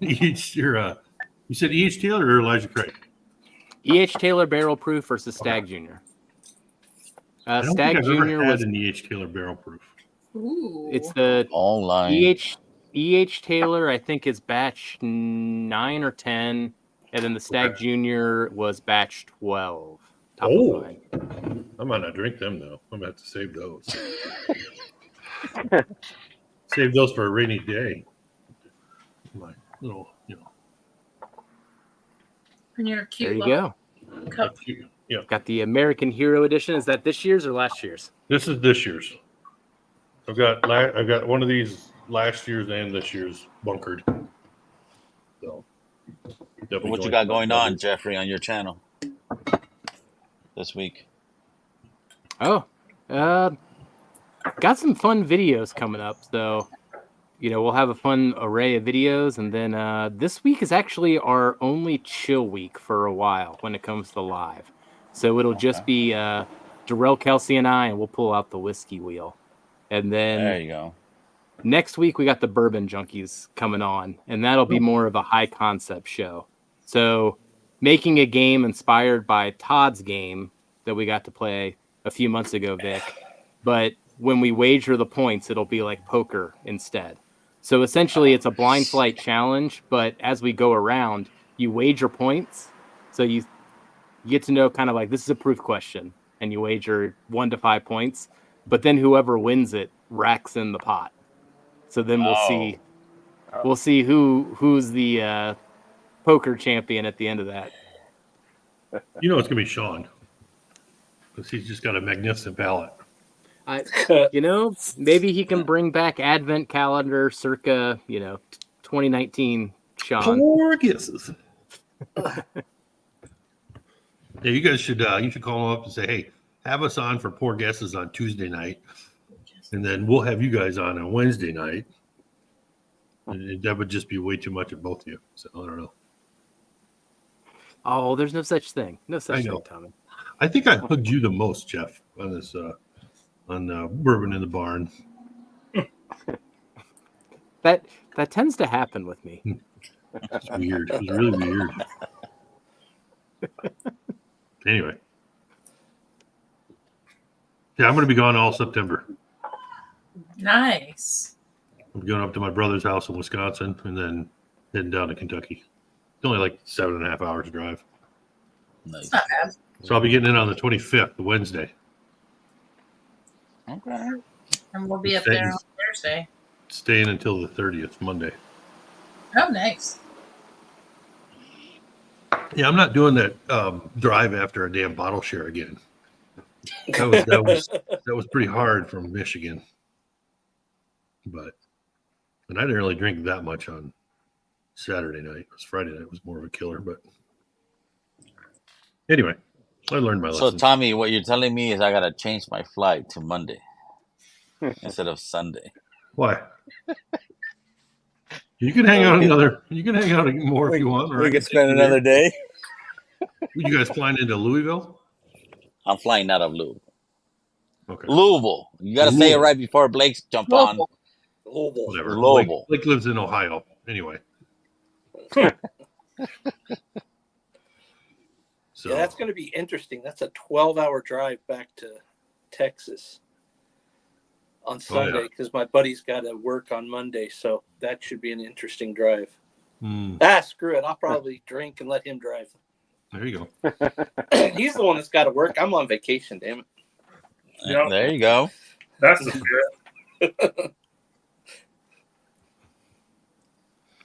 You said E.H. Taylor or Elijah Craig? E.H. Taylor barrel proof versus Stag Junior. I don't Stag think I've Junior ever had was an E.H. Taylor barrel proof. Ooh. it's the Online. E.H. Taylor, I think, is batch 9 or 10, and then the Stag Junior was batch 12. Top of line. I might not drink them though. I'm gonna have to save those. Save those for a rainy day. My little, And you're There cute. you little go. cup. Yeah. Got the American Hero Edition. Is that this year's or last year's? This is this year's. I've got one of these last year's and this year's bunkered. So, definitely What you going got to going bunker. on, Jeffrey, on your channel this week? Oh, got some fun videos coming up. So, we'll have a fun array of videos. And then this week is actually our only chill week for a while when it comes to live. So it'll just be Darrell Kelsey and I, and we'll pull out the whiskey wheel. And then There you go. next week we got the Bourbon Junkies coming on, and that'll be more of a high concept show. So making a game inspired by Todd's game that we got to play a few months ago, Vic, but when we wager the points, it'll be like poker instead. So essentially, it's a blind flight challenge, but as we go around, you wager points. So you get to know kind of like this is a proof question, and you wager 1 to 5 points. But then whoever wins it racks in the pot. So then we'll see who's the poker champion at the end of that. You know it's gonna be Sean, because he's just got a magnificent palate. Maybe he can bring back Advent calendar circa 2019 Sean. Poor guesses. Yeah, you guys should call him up and say, hey, have us on for poor guesses on Tuesday night, and then we'll have you guys on Wednesday night. And that would just be way too much of both of you. So I don't know. Oh, there's no such thing. No I such know. thing, Tommy. I think I hugged you the most, Jeff, on this on Bourbon in the Barn. That tends to happen with me. It's weird. It was really weird. Anyway. Yeah, I'm going to be gone all September. Nice. I'm going up to my brother's house in Wisconsin and then heading down to Kentucky. It's only like 7.5 hours drive. Nice. It's not bad. So I'll be getting in on the 25th, the Wednesday. Okay. And we'll be up there on Thursday. Staying until the 30th, Monday. Oh, nice. Yeah, I'm not doing that drive after a damn bottle share again. That was pretty hard from Michigan. And I didn't really drink that much on Saturday night. It was Friday night was more of a killer, but anyway, I learned my lesson. So Tommy, what you're telling me is I gotta change my flight to Monday instead of Sunday. Why? You can hang out You can hang out more if you want. We could spend another day. You guys flying into Louisville? I'm flying out of Louisville. Okay. Louisville. You gotta say it right before Blake's jump on. Whatever. Louisville. Blake lives in Ohio. Anyway. So Yeah, that's going to be interesting. That's a 12-hour drive back to Texas on Sunday because my buddy's got to work on Monday, so that should be an interesting drive. Screw it. I'll probably drink and let him drive. There you go. He's the one that's got to work. I'm on vacation, damn it. Yep. There you go. That's the spirit.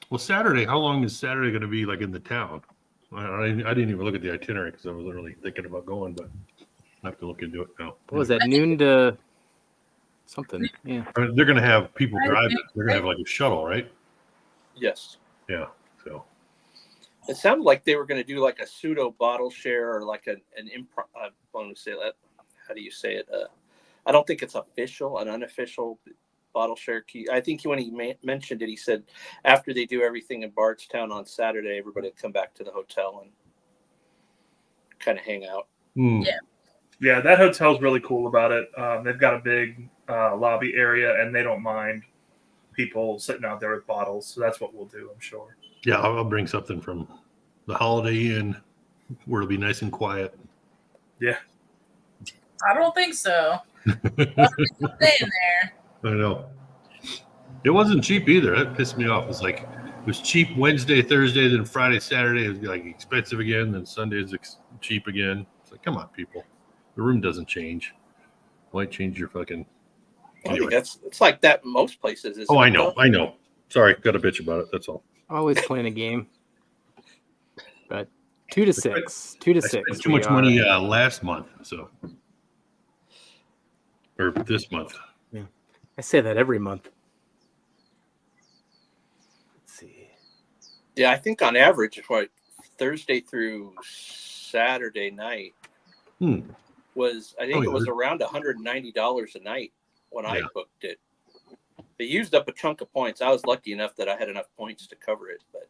Well, Saturday, how long is Saturday going to be like in the town? I didn't even look at the itinerary because I wasn't really thinking about going, but I have to look into it now. What was that, noon to something? Yeah. I mean, they're going to have people driving. They're going to have like a shuttle, right? Yes. Yeah. So it sounded like they were going to do like a pseudo bottle share or like an improv. I want to say that. How do you say it? I don't think it's official, an unofficial bottle share key. I think when he mentioned it, he said after they do everything in Bardstown on Saturday, everybody will come back to the hotel and kind of hang out. Yeah, that hotel's really cool about it. They've got a big lobby area, and they don't mind people sitting out there with bottles. So that's what we'll do, I'm sure. Yeah, I'll bring something from the Holiday Inn where it'll be nice and quiet. Yeah. I don't think so. Staying there. I know. It wasn't cheap either. That pissed me off. It was cheap Wednesday, Thursday, then Friday, Saturday. It was like expensive again. Then Sunday is cheap again. It's like, come on, people. The room doesn't change. Why change your fucking? Anyway. It's like that in most places. Isn't I know. Sorry, got a bitch about it. That's all. Always playing a game. But 2 to 6. 2 to 6. I spent too much money last month, or this month. Yeah. I say that every month. Let's see. Yeah, I think on average, Thursday through Saturday night was, I think it was around $190 a night when I booked it. They used up a chunk of points. I was lucky enough that I had enough points to cover it, but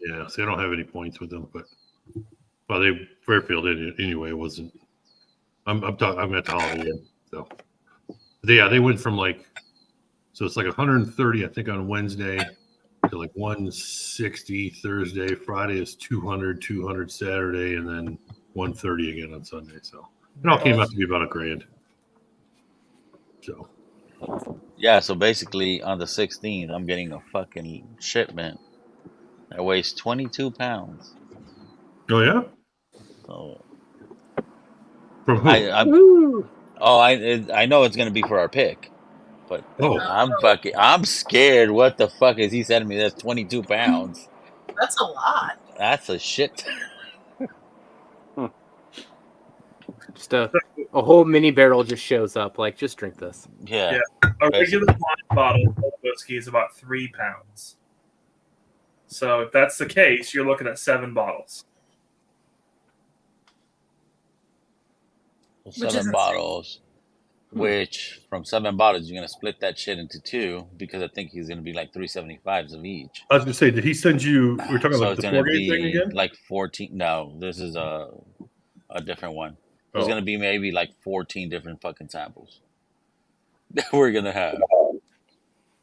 yeah, so I don't have any points with them, but Fairfield anyway wasn't. I'm at the Holiday Inn, so. Yeah, they went from so it's like 130, I think, on Wednesday to like 160 Thursday. Friday is 200 Saturday, and then 130 again on Sunday. So it all came out to be about $1,000. So Yeah, so basically on the 16th, I'm getting a fucking shipment that weighs 22 pounds. Oh yeah, So from who? I'm Woo! I know it's gonna be for our pick, but Oh, I'm scared. What the fuck is he sending me? That's 22 pounds. That's a lot. That's a shit. Just a whole mini barrel just shows up. Like, just drink this. Yeah. Yeah. A Basically. regular wine bottle of whiskey is about 3 pounds. So if that's the case, you're looking at 7 bottles. Which is 7 insane. bottles. Which from 7 bottles, you're gonna split that shit into 2 because I think he's gonna be like 375s of each. I was gonna say, did he send you? We're talking So about it's the gonna 4 gauge thing be again. like 14. No, this is a different one. There's Oh. gonna be maybe like 14 different fucking samples that we're gonna have.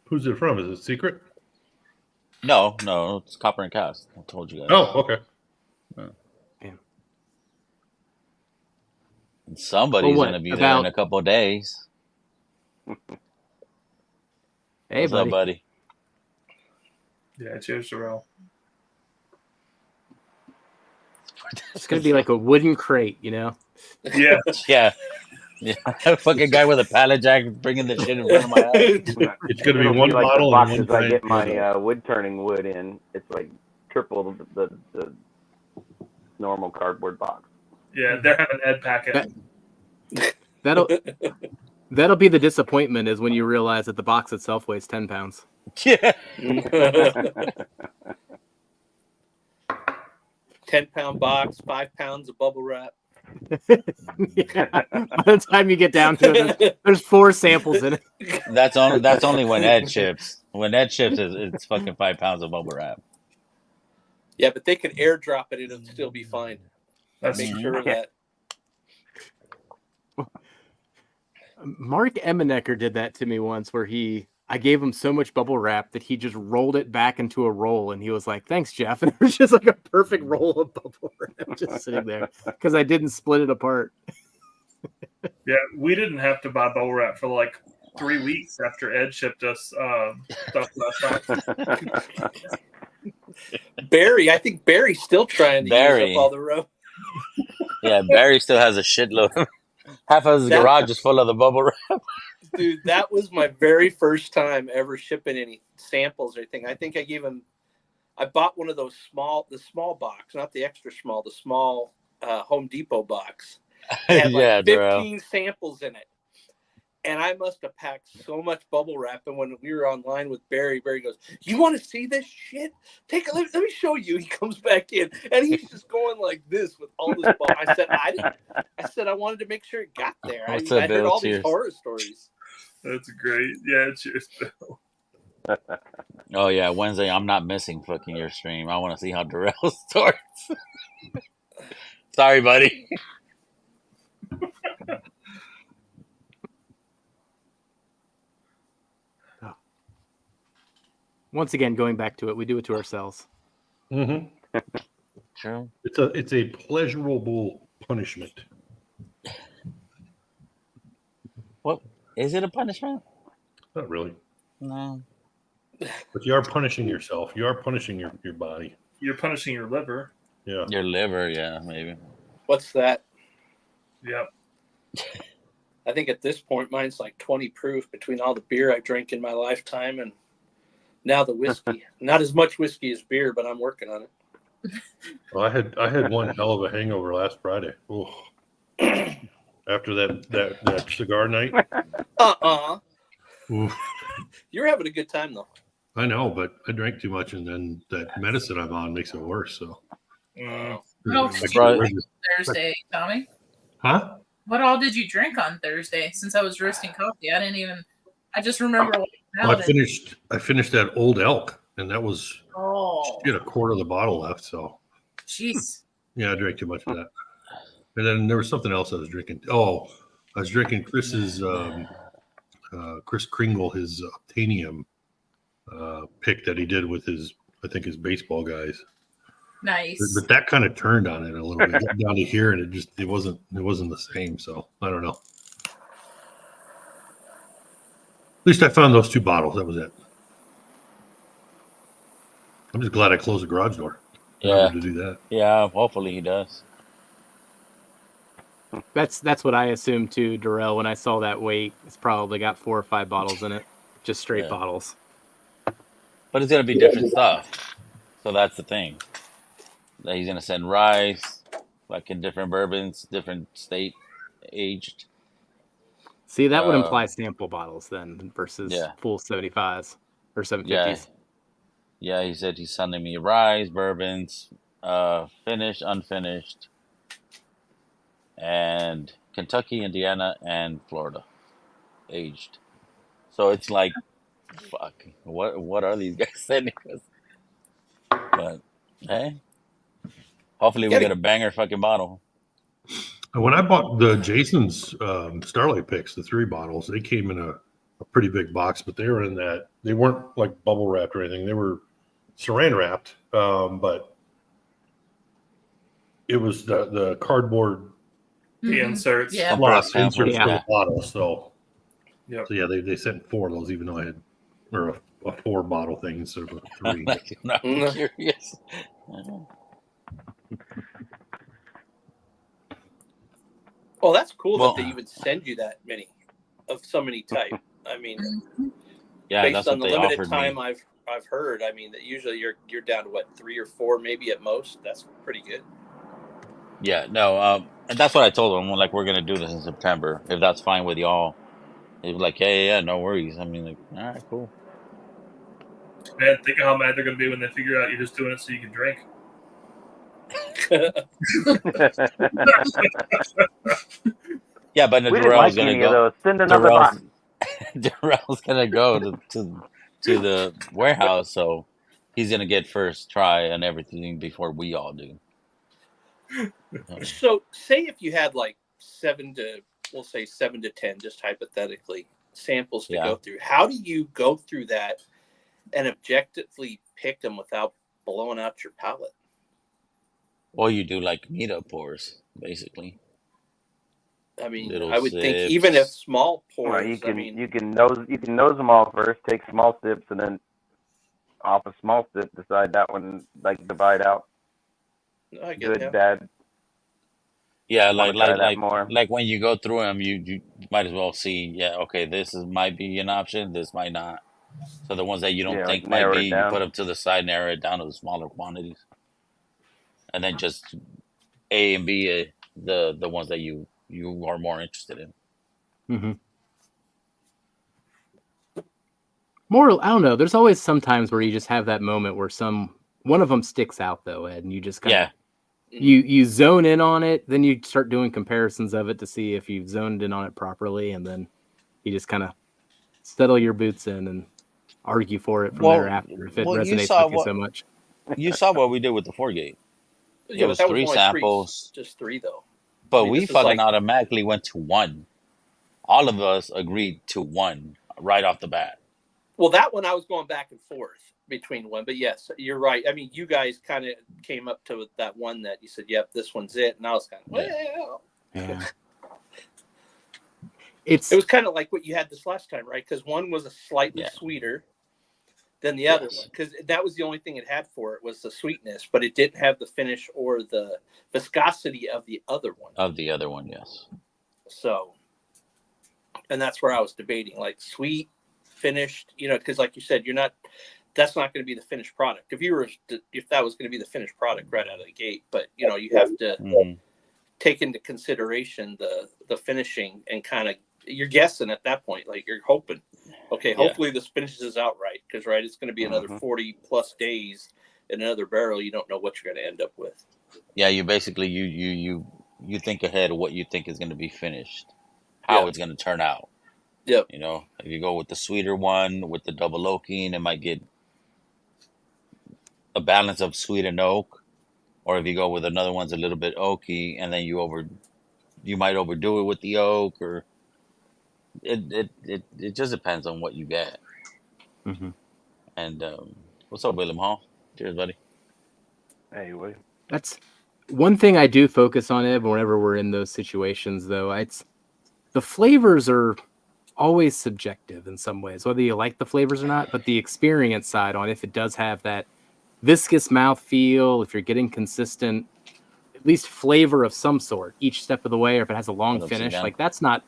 Who's it from? Is it secret? No, it's Copper and Cast. I told you guys. Oh, okay. And somebody's Well, what, gonna be there in about- a couple of days. Hey, What's buddy. up, buddy? Yeah, cheers, Jarrell. It's gonna be like a wooden crate, you know. Yeah. Yeah. A fucking guy with a pallet jack bringing the shit in front of my house. It's gonna be It'll one like bottle the and boxes one I get pint. my wood turning wood in. It's like triple the normal cardboard box. Yeah, they're having Ed packet. That'll be the disappointment is when you realize that the box itself weighs 10 pounds. Yeah. 10-pound box, 5 pounds of bubble wrap. Yeah. By the time you get down to it, there's 4 samples in it. That's only when Ed ships. When Ed ships, it's fucking 5 pounds of bubble wrap. Yeah, but they can airdrop it; it'll still be fine. That's Make true. sure of that. Mark Emenecker did that to me once where I gave him so much bubble wrap that he just rolled it back into a roll and he was like, "Thanks, Jeff." And it was just like a perfect roll of bubble wrap just sitting there because I didn't split it apart. Yeah, we didn't have to buy bubble wrap for like 3 weeks after Ed shipped us stuff last time. Barry, I think Barry's still trying to Barry. use up all the rope. Yeah, Barry still has a shitload. Half of his garage is full of the bubble wrap. Dude, that was my very first time ever shipping any samples or anything. I think I bought one of those the small box, not the extra small, the small Home Depot box. It had like Yeah, 15 samples in it. And I must have packed so much bubble wrap. And when we were online with Barry, Barry goes, "You want to see this shit? Let me show you." He comes back in and he's just going like this with all this bubble. I said I wanted to make sure it got there. What's I up, heard Bill? all Cheers. these horror stories. That's great. Yeah, cheers, Bill. Oh yeah, Wednesday I'm not missing fucking your stream. I want to see how Darrell starts. Sorry, buddy. Once again, going back to it, we do it to ourselves. Mm-hmm. True. It's a pleasurable punishment. What is it a punishment? Not really, No. but you are punishing yourself. You are punishing your body. You're punishing your liver. Yeah. Your liver, yeah, maybe. What's that? Yep. I think at this point, mine's like 20 proof between all the beer I drank in my lifetime and now the whiskey. Not as much whiskey as beer, but I'm working on it. Well, I had one hell of a hangover last Friday. Oh. After that cigar night. Oof. You're having a good time though. I know, but I drank too much, and then that medicine I'm on makes it worse. So. Mm. Oh, I can't right. wait to- Thursday, Tommy. Huh? What all did you drink on Thursday? Since I was roasting coffee, I just remember what Well, I finished that Old Elk, and that was Oh, a quarter of the bottle left. So jeez. yeah, I drank too much of that. And then there was something else I was drinking. Oh, I was drinking Chris's Chris Kringle, his Obtanium pick that he did with his baseball guys. Nice. But that kind of turned on it a little bit. Got down to here, and it wasn't the same. So I don't know. least I found those 2 bottles. That was it. I'm just glad I closed the garage door. Yeah, To do that. yeah. Hopefully he does. That's what I assumed too, Darrell. When I saw that weight, it's probably got 4 or 5 bottles in it, just straight Yeah. bottles. But it's gonna be different stuff. So that's the thing. That he's gonna send rice, like in different bourbons, different state aged. See, that would imply sample bottles then versus Yeah. full 75s or Yeah. 750s. Yeah, he said he's sending me rye, bourbons, finished, unfinished, and Kentucky, Indiana, and Florida, aged. So it's like, fuck, what are these guys sending us? But hey, hopefully we Yeah, get a banger fucking bottle. And when I bought the Jason's Starlight picks, the 3 bottles, they came in a pretty big box, but they were in that. They weren't like bubble wrapped or anything. They were saran wrapped, but it was the cardboard The inserts. Yeah. lots Sample, inserts for yeah. the bottle. So, Yep. so yeah, they sent 4 of those, even though I had or a 4 bottle thing instead of a 3. I'm Mm. curious. Well, that's cool Well- that they even send you that many of so many type. I mean, Yeah, based that's on what the they limited offered time me. I've heard, I mean that usually you're down to what 3 or 4 maybe at most. That's pretty good. Yeah, no, and that's what I told them. Like, we're gonna do this in September, if that's fine with y'all. He was like, yeah, no worries. I mean, like, all right, cool. Man, think of how mad they're going to be when they figure out you're just doing it so you can drink. Yeah, but We didn't Darrell's like gonna any of go. those. Send another box. Darrell's gonna go to the warehouse, so he's gonna get first try and everything before we all do. So, say if you had like 7 to 10, just hypothetically, samples to Yeah. go through. How do you go through that and objectively pick them without blowing out your palate? Or you do like meetup pours, basically. I mean, Little I would think sips. even if small pours. Well, you I can mean, you can nose them all first. Take small sips, and then off a small sip, decide that one, like divide out I get good, that. bad. Yeah, Wanna try that more. like when you go through them, you might as well see. Yeah, okay, might be an option. This might not. So the ones that you don't Yeah, like think might narrow be, it you down. put them to the side, narrow it down to the smaller quantities, and then just A and B, the ones that you are more interested in. Mm-hmm. More, I don't know. There's always some times where you just have that moment where one of them sticks out though, Ed, and you just kind of Yeah, you zone in on it. Then you start doing comparisons of it to see if you've zoned in on it properly, and then you just kind of settle your boots in and argue for it from there after if it well, you resonates saw with you what so much. you saw what we did with the 4-gate, Yeah, was but that 3 only samples. just 3 though. but I mean, we this is fucking like- automatically went to 1. All of us agreed to 1 right off the bat. Well, that one I was going back and forth between one, but yes, you're right. I mean, you guys kind of came up to that one that you said, "Yep, this one's it," and I was kind of, well, Yeah. it was kind of like what you had this last time, right? Because one was a slightly Yeah. sweeter than the other Yes. one, because that was the only thing it had for it was the sweetness, but it didn't have the finish or the viscosity of the other one. Of the other one, yes. So, and that's where I was debating, like sweet, finished, because like you said, that's not going to be the finished product. If that was going to be the finished product right out of the gate, but you have to Mhm. take into consideration the finishing and kind of you're guessing at that point, like you're hoping, okay, Yeah. hopefully this finishes out right, because it's going to be another Mhm. 40 plus days in another barrel. You don't know what you're going to end up with. Yeah, you basically you think ahead of what you think is going to be finished, how Yeah. it's going to turn out. Yep. If you go with the sweeter one with the double oaking, it might get a balance of sweet and oak, or if you go with another one's a little bit oaky, and then you might overdo it with the oak, or it just depends on what you get. Mm-hmm. And what's up, William Hall? Cheers, buddy. Anyway, That's one thing I do focus on, Ed, whenever we're in those situations, though. It's the flavors are always subjective in some ways, whether you like the flavors or not. But the experience side on if it does have that viscous mouth feel, if you're getting consistent, at least flavor of some sort each step of the way, or if it has a long Looks finish, again. like that's not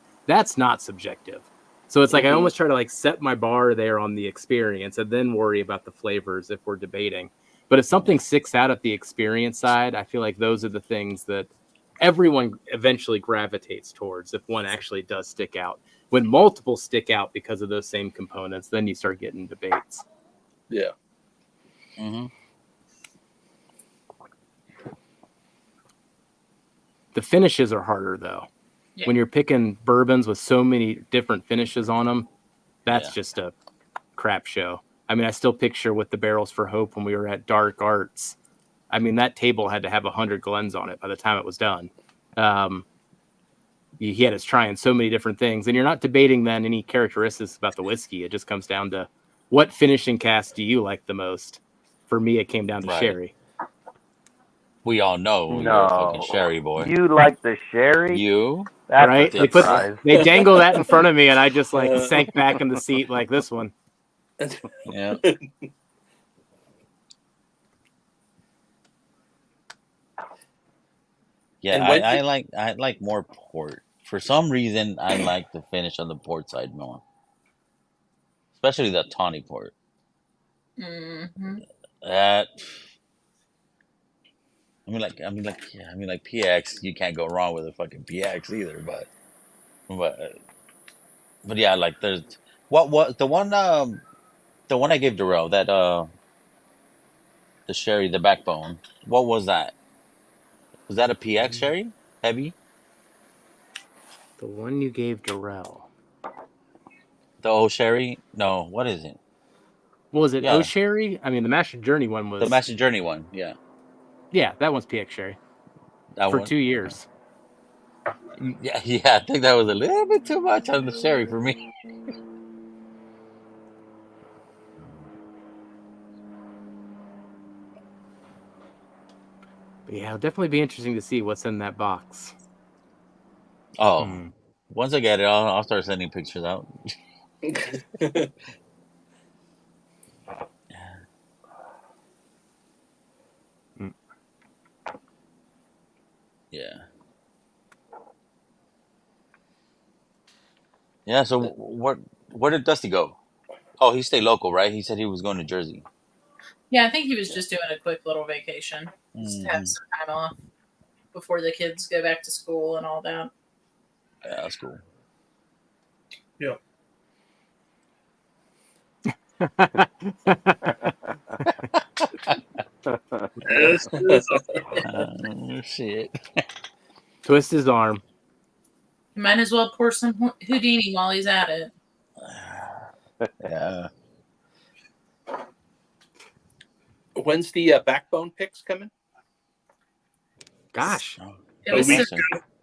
subjective. So it's like I almost try to like set my bar there on the experience and then worry about the flavors if we're debating. But if something sticks out at the experience side, I feel like those are the things that everyone eventually gravitates towards if one actually does stick out. When multiple stick out because of those same components, then you start getting debates. Yeah. Mm-hmm. The finishes are harder though. Yeah. When you're picking bourbons with so many different finishes on them, that's Yeah. just a crap show. I mean, I still picture with the Barrels for Hope when we were at Dark Arts. I mean, that table had to have 100 Glens on it by the time it was done. He had us trying so many different things, and you're not debating then any characteristics about the whiskey. It just comes down to what finishing cast do you like the most. For me, it came down to Right. sherry. We all know you're a No. fucking sherry boy. You like the sherry? You? That's Right? a surprise. They dangle that in front of me, and I just like sank back in the seat like this one. Yeah. Yeah, And when I like more port. For some reason, I like the finish on the port side more, especially the tawny port. Mm-hmm. That I mean, like PX. You can't go wrong with a fucking PX either. But yeah, like there's what the one I gave Darrell that the sherry, the backbone. What was that? Was that a PX sherry? Heavy? The one you gave Darrell. The old sherry? No, what is it? What was it? Yeah. O'Sherry? I mean, the Master Journey one was. The Master Journey one. Yeah, Yeah, that one's PX Sherry that for one. 2 years. Yeah, I think that was a little bit too much on the sherry for me. But yeah, it'll definitely be interesting to see what's in that box. Oh, Hmm. once I get it, I'll start sending pictures out. Yeah. Yeah. So where did Dusty go? Oh, he stayed local, right? He said he was going to Jersey. Yeah, I think he was just doing a quick little vacation, just to have Mhm. some time off before the kids go back to school and all that. Yeah, that's cool. Shit. Twist his arm. You might as well pour some Houdini while he's at it. Yeah. When's the backbone picks coming? Gosh, It was, week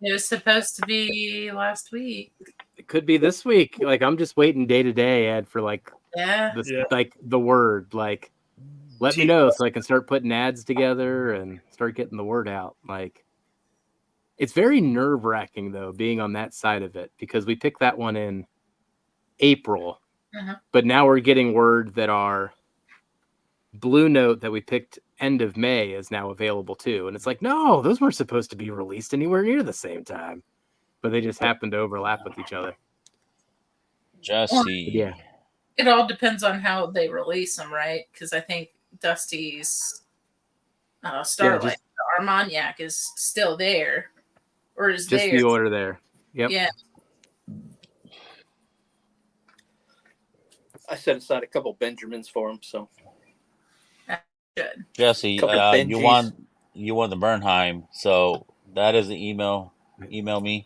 it was supposed to be last week. it could be this week. Like I'm just waiting day to day, Ed, for like Yeah. this, Yeah. like the word. Like, let me know so I can start putting ads together and start getting the word out. Like, it's very nerve wracking though, being on that side of it because we picked that one in April, but now we're getting word that our Blue Note that we picked end of May is now available too. And it's like, no, those weren't supposed to be released anywhere near the same time, but they just happened to overlap with each other. Jesse. Yeah. It all depends on how they release them, right? Because I think Dusty's Starlight, the Armagnac, is still there. Or is Just there. the order there. Yep. Yeah. I set aside a couple Benjamins for him, so Good. Jesse, Couple you Benjis. want the Bernheim, so that is the email. Email me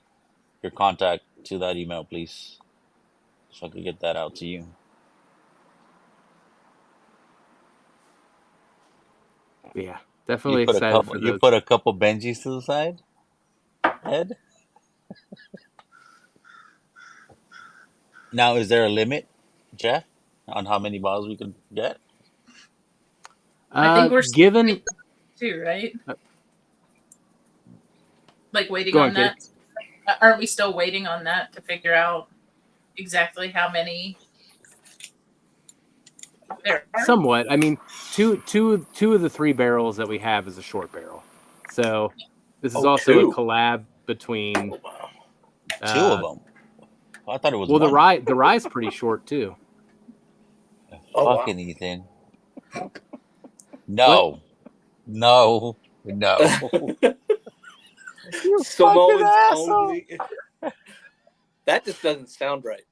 your contact to that email, please, so I could get that out to you. Yeah. Definitely You put excited for you those. put a couple Benjis to the side, Ed. Now, is there a limit, Jeff, on how many bottles we could get? I think we're given. too, right? Like waiting Go on on, that. Aren't we still waiting on that to figure out exactly how many there are? Somewhat. I mean, two of the 3 barrels that we have is a short barrel. So this is Oh, also two. a collab between. Two of them. I thought it was Well, one. the rye's pretty short too. Oh, wow. Fucking Ethan. No. No. No. You Samoans fucking asshole. only. That just doesn't sound right.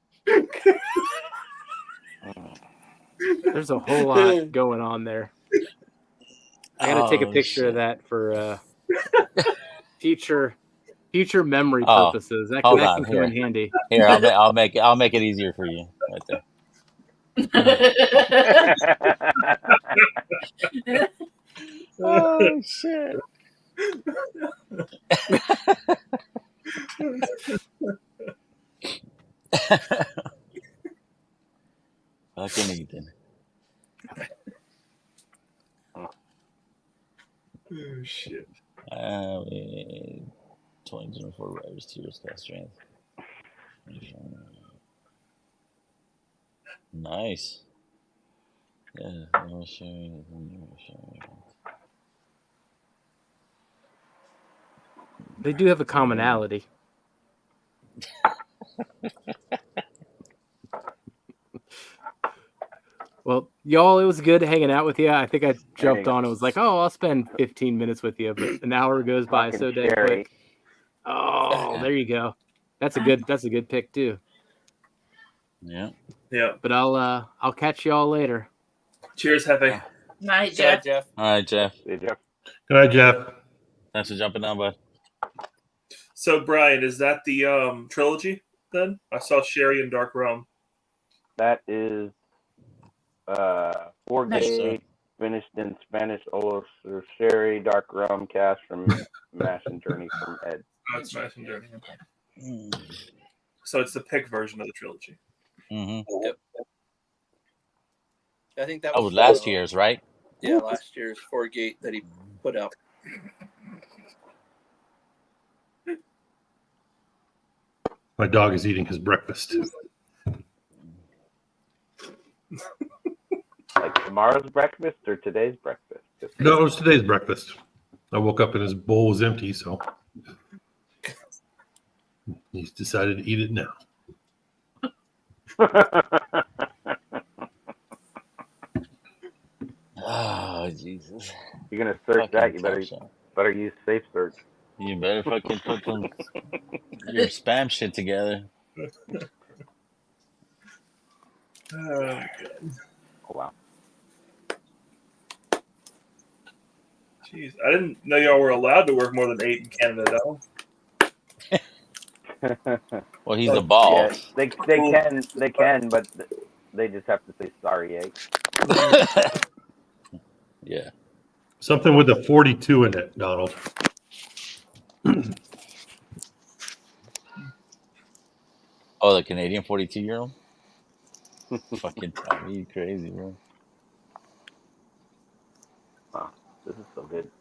There's a whole lot going on there. I gotta take a Oh, picture shit. of that for future memory Oh, purposes. That hold can on, come here. in handy. Here, I'll make it easier for you right there. Oh shit. Fucking Ethan. Oh shit. 2024 riders, tiers, class strength. Nice. Yeah, no sharing. They do have a commonality. Well, y'all, it was good hanging out with you. I think I jumped on and was like, "Oh, I'll spend 15 minutes with you," but an hour goes by so damn quick. Oh, there you go. That's a good pick too. Yeah. Yeah. But I'll catch y'all later. Cheers, Hefe. Night, Good night, Jeff. Jeff. All right, Jeff. Hey, Jeff. Good night, Jeff. Thanks for jumping on, bud. So, Brian, is that the trilogy then? I saw Sherry and Dark Rum. That is Four Nice. Gate, finished in Spanish Olos or Sherry, Dark Rum, Cash from Mash and Journey from Ed. Oh, it's Mash and Journey. Mm. So it's the pick version of the trilogy. Mm-hmm. I think that That was was last year's, right? Yeah, last year's 4-gate that he put out. My dog is eating his breakfast. Like tomorrow's breakfast or today's breakfast? No, it was today's breakfast. I woke up and his bowl was empty, so he's decided to eat it now. Oh, Jesus. You're gonna search that, you better use Safe Search. You better fucking put your spam shit together. Oh, God. Oh wow. Jeez, I didn't know y'all were allowed to work more than 8 in Canada, though. Well, he's a ball. Yeah, they can, but they just have to say sorry, eh? Yeah. Something with a 42 in it, Donald. Oh, the Canadian 42-year-old? Fucking tell me, you crazy, bro. Wow, this is so good.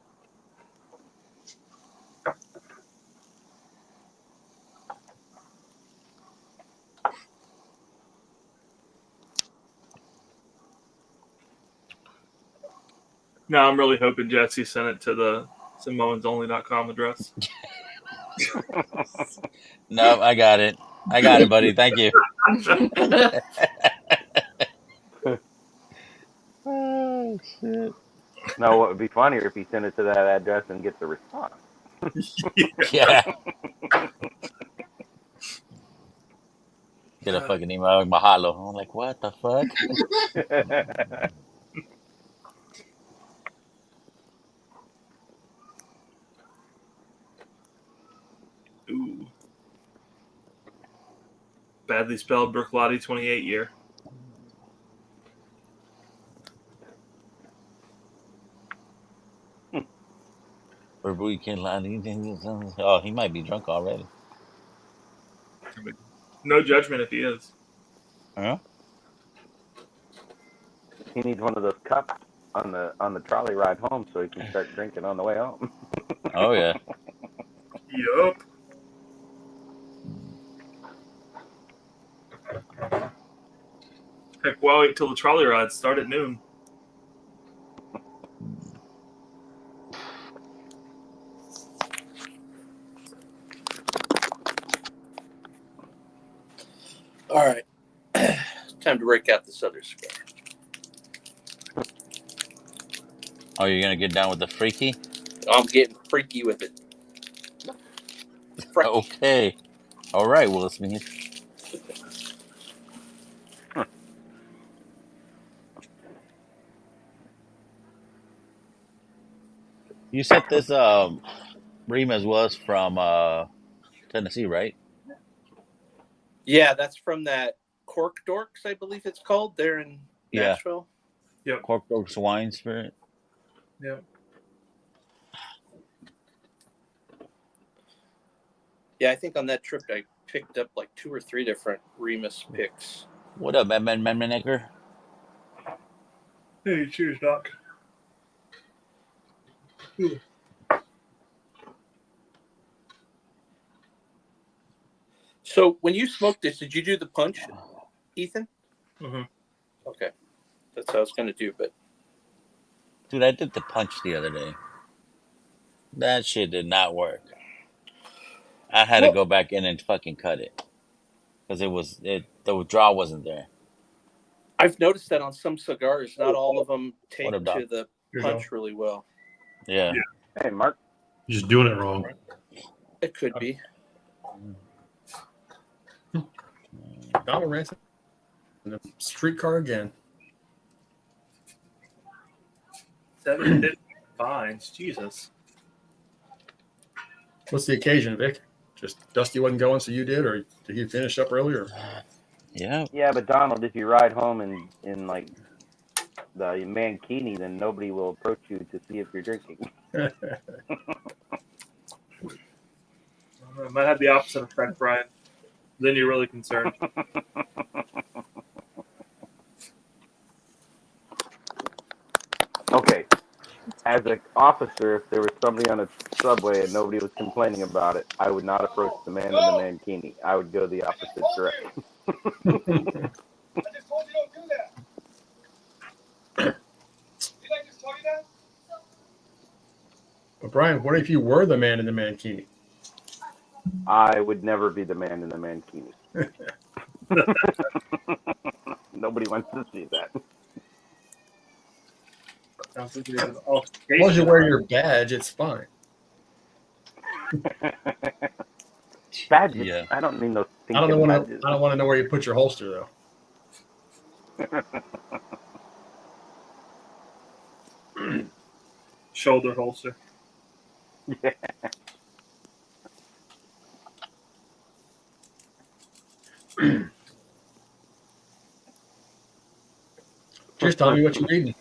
No, I'm really hoping Jesse sent it to the SamoansOnly.com address. No, I got it. I got it, buddy. Thank you. Oh, shit. No, what would be funnier if he sent it to that address and gets a response. Yeah. Get a fucking email like mahalo. I'm like, what the fuck? Ooh. Badly spelled Berklotti 28 year. Or weekend line. Oh, he might be drunk already. No judgment if he is. Huh? He needs one of those cups on the trolley ride home so he can start drinking on the way home. Oh, yeah. Yup. Heck, well, wait till the trolley rides start at noon. All right. Time to break out this other cigar. Oh, you're gonna get down with the freaky? I'm getting freaky with it. Freaky. Okay. All right, Will Smith. You said this Remus was from Tennessee, right? Yeah, that's from that Cork Dorks, I believe it's called. They're in Yeah. Nashville. Cork Oaks Wine Spirit. Yeah. Yeah, I think on that trip I picked up like 2 or 3 different Remus picks. What up, Manmaker? Hey, cheers, Doc. So when you smoked this, did you do the punch, Ethan? Mm-hmm. Okay. That's what I was going to do, but Dude, I did the punch the other day. That shit did not work. I had to go back in and fucking cut it. Because the draw wasn't there. I've noticed that on some cigars, not all of them take What up, Doc? to the punch really well. Yeah. Hey, Mark. You're just doing it wrong. It could be. Donald Ransom. The streetcar again. 750 fines. Jesus. What's the occasion, Vic? Just Dusty wasn't going, so you did, or did he finish up earlier? Yeah. Yeah, but Donald, if you ride home in like the Mankini, then nobody will approach you to see if you're drinking. It might have the opposite effect, Brian. Then you're really concerned. Okay. As an officer, if there was somebody on a subway and nobody was complaining about it, I would not approach the man in the Mankini. I would go the opposite direction. I just told you don't do that. Did I just tell you that? But Brian, what if you were the man in the Mankini? I would never be the man in the Mankini. Nobody wants to see that. Sounds like it is an As long as you wear your badge, it's fine. Badges? Yeah. I don't need no I don't stinking want badges. to know where you put your holster though. shoulder holster. Yeah. Just tell me what you're reading.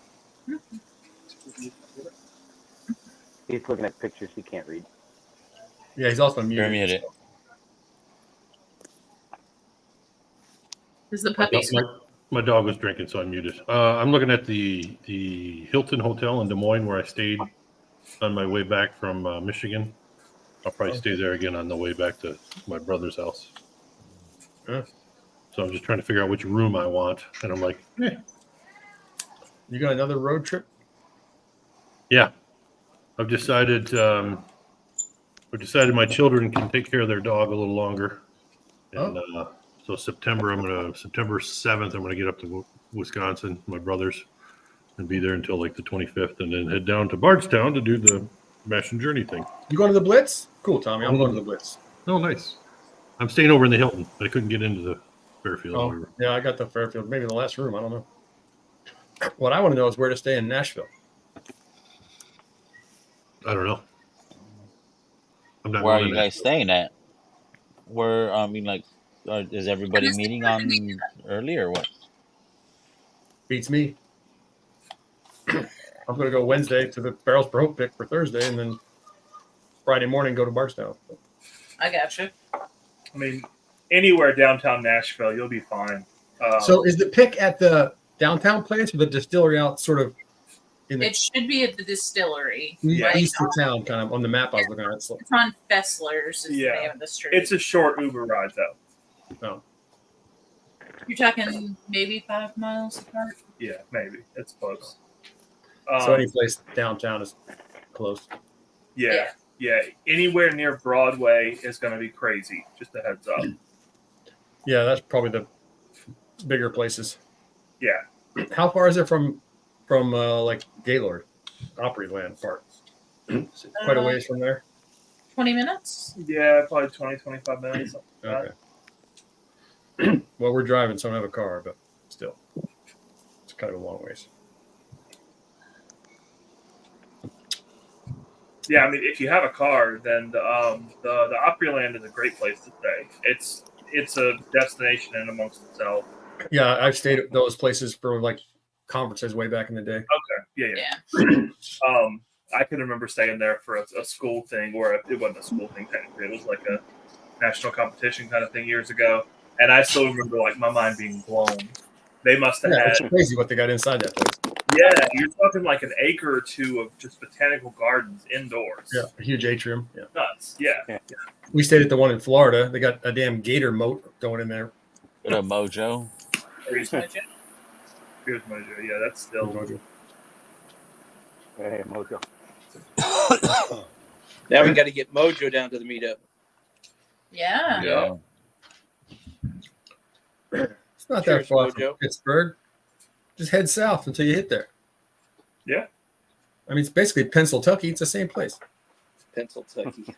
He's looking at pictures he can't read. Yeah, he's also You're muted. muted. Is the puppy My dog was drinking, so I muted. I'm looking at the Hilton Hotel in Des Moines where I stayed on my way back from Michigan. I'll probably stay there again on the way back to my brother's house. Yeah. So I'm just trying to figure out which room I want, and I'm like, You got another road trip? yeah. I've decided my children can take care of their dog a little longer, and so September 7th, I'm gonna get up to Wisconsin, my brothers, and be there until like the 25th, and then head down to Bardstown to do the Mash and Journey thing. You going to the Blitz? Cool, Tommy. I'm going to the Blitz. Oh, nice. I'm staying over in the Hilton. I couldn't get into the Fairfield. Oh, yeah, I got the Fairfield. Maybe the last room. I don't know. What I want to know is where to stay in Nashville. I don't know. I'm not Where are going you to guys staying at? Where is everybody meeting on early or what? Beats me. I'm going to go Wednesday to the Barrels per Hope pick for Thursday, and then Friday morning go to Bardstown. I got you. I mean, anywhere downtown Nashville, you'll be fine. So is the pick at the downtown place or the distillery out sort of in the It should be at the distillery. Yeah. east of town, kind of on the map I was looking at? So, It's on Fessler's is Yeah. the name of the street. It's a short Uber ride, though. oh. You're talking maybe 5 miles apart. Yeah, maybe it's close. So any place downtown is close. Yeah. Anywhere near Broadway is going to be crazy. Just a heads up. Yeah, that's probably the bigger places. Yeah. How far is it from like Gaylord, Opryland Park? Is it quite a ways from there? 20 minutes. Yeah, probably 20, 25 minutes. Something like Okay. Well, we're driving, so I don't have a car, but still, it's kind of a long ways. Yeah, I mean, if you have a car, then the Opryland is a great place to stay. It's a destination in amongst itself. Yeah, I've stayed at those places for like conferences way back in the day. Okay, yeah. I can remember staying there for a school thing, or it wasn't a school thing technically. It was like a national competition kind of thing years ago, and I still remember like my mind being blown. They must have Yeah, had. it's crazy what they got inside that place. Yeah, you're talking like an acre or two of just botanical gardens indoors. Yeah, a huge atrium. Yeah, Nuts. Yeah. we stayed at the one in Florida. They got a damn gator moat going in there. What up, Mojo? Here's Mojo. Yeah, that's still. Hey, Mojo. Now we got to get Mojo down to the meetup. Yeah. Yeah. It's not Cheers, that far Mojo. from Pittsburgh. Just head south until you hit there. Yeah. I mean, it's basically Pennsylvania. It's the same place. Pennsylvania.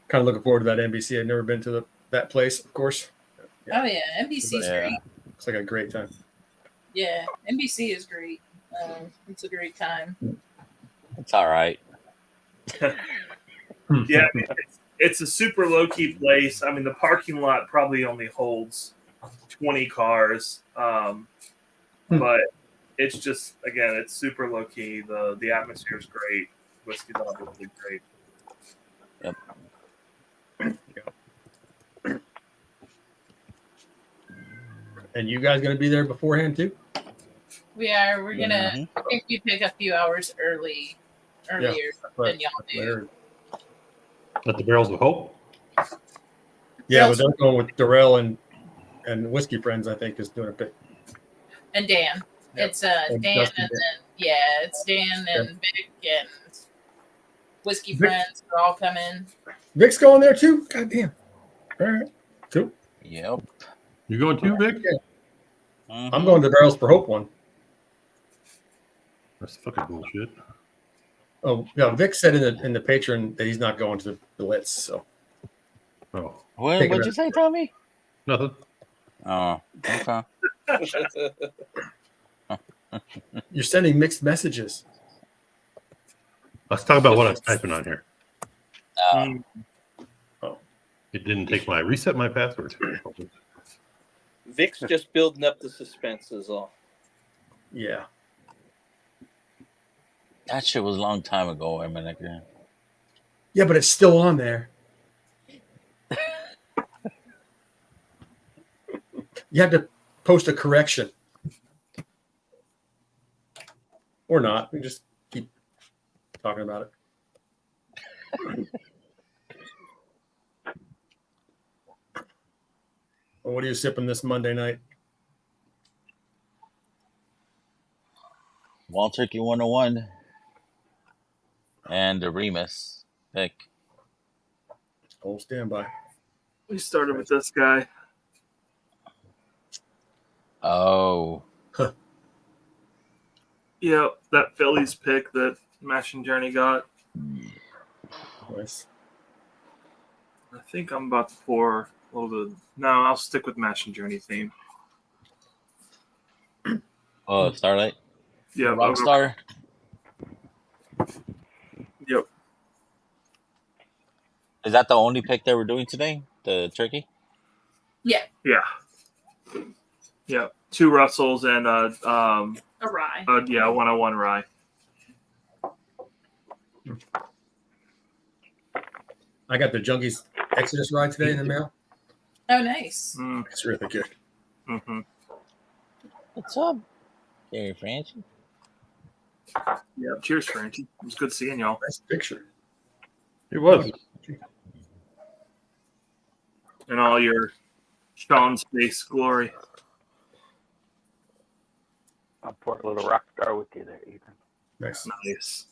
Kind of looking forward to that NBC. I've never been to that place, of course. Oh yeah, NBC's Yeah. great. It's like a great time. Yeah, NBC is great. It's a great time. It's all right. Yeah, it's a super low key place. I mean, the parking lot probably only holds 20 cars, but it's just again, it's super low key. The atmosphere is great. Whiskey's obviously great. Yep. And you guys going to be there beforehand too? We are. We're gonna. I think we pick a few hours earlier than y'all do. At the Barrels of Hope. Yeah, but they're going with Darrell and Whiskey Friends. I think is doing a pick. And Dan. Yep. It's And Dan Dustin and Dan. then it's Dan and Vic and Whiskey Vic. Friends are all coming. Vic's going there too. God damn. All right. Cool. Yep. You going too, Vic? I'm going to Barrels for Hope one. That's fucking bullshit. Oh yeah, Vic said in the Patreon that he's not going to the Blitz. So Oh, What'd you say, Tommy? nothing. Oh, okay. you're sending mixed messages. Let's talk about what I was typing on here. Oh, It didn't take my reset my password. Vic's just building up the suspense is all. yeah. That shit was a long time ago. I mean, Yeah, but it's still on there. You have to post a correction. Or not. We just keep talking about it. Well, what are you sipping this Monday night? Wild Turkey 101 and the Remus pick. Hold standby. We started with this guy. Oh, Yeah, that Phillies pick that Mash and Journey got. Nice. I think I'm about to pour a little bit. No, I'll stick with Mash and Journey theme. oh, Starlight, Yeah, Rockstar. Yep. Is that the only pick that we're doing today? The turkey? Yeah. 2 Russells and A rye. 101 rye. I got the Junkies Exodus ride today in the mail. Oh, nice. It's really good. Mm-hmm. What's up, Gary Franchi? Yeah. Cheers, Frankie. It was good seeing y'all. Nice picture. It was. In all your Sean Space glory. I'll pour a little rock star with you there, Ethan. Nice. Nice.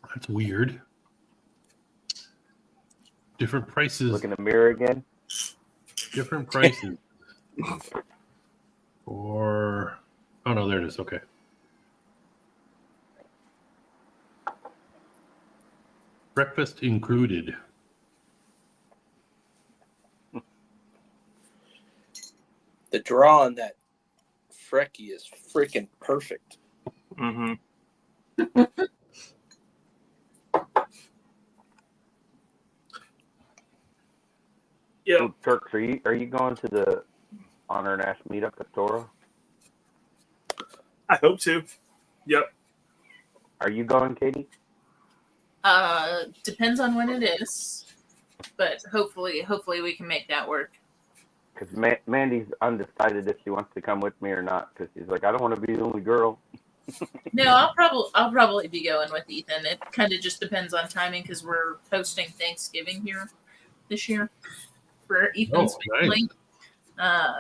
That's weird. Different prices. Look in the mirror again. Different prices. For oh no, there it is. Okay. Breakfast included. The draw on that Frecky is freaking perfect. Mm-hmm. Yeah. So, Turks, are you going to the Honor and Ash meetup at Toro? I hope to. Yep. Are you going, Katie? Depends on when it is, but hopefully we can make that work. Because Mandy's undecided if she wants to come with me or not. Because she's like, I don't want to be the only girl. No, I'll probably be going with Ethan. It kind of just depends on timing because we're hosting Thanksgiving here this year for Ethan's family.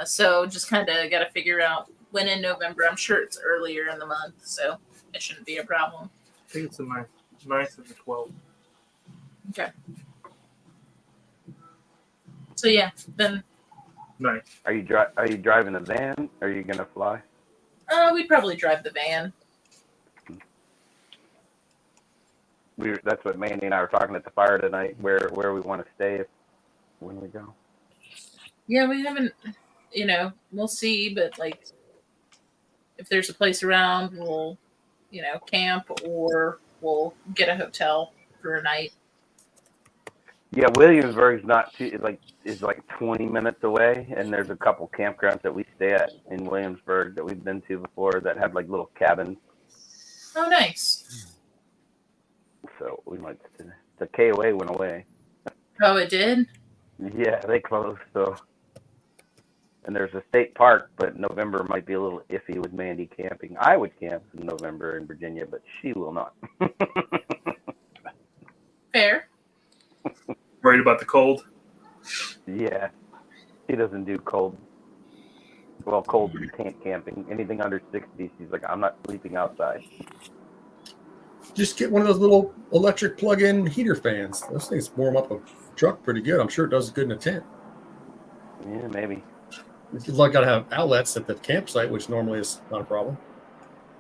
So just kind of got to figure out when in November. I'm sure it's earlier in the month, so it shouldn't be a problem. I think it's the 9th and the 12th. Okay. So yeah, then. Nice. Are you driving a van? Or are you gonna fly? We'd probably drive the van. That's what Mandy and I were talking at the fire tonight. Where we want to stay when we go. Yeah, we haven't. We'll see. But like, if there's a place around, we'll, camp or we'll get a hotel for a night. Yeah, Williamsburg's not too is like 20 minutes away, and there's a couple campgrounds that we stay at in Williamsburg that we've been to before that have like little cabins. Oh, nice. So we might. The KOA went away. Oh, it did? Yeah, they closed. So, and there's a state park, but November might be a little iffy with Mandy camping. I would camp in November in Virginia, but she will not. Fair. Worried about the cold? Yeah, she doesn't do cold. Well, cold camping. Anything under 60, she's like, I'm not sleeping outside. Just get one of those little electric plug-in heater fans. Those things warm up a truck pretty good. I'm sure it does good in a tent. Yeah, maybe. You've got to have outlets at the campsite, which normally is not a problem.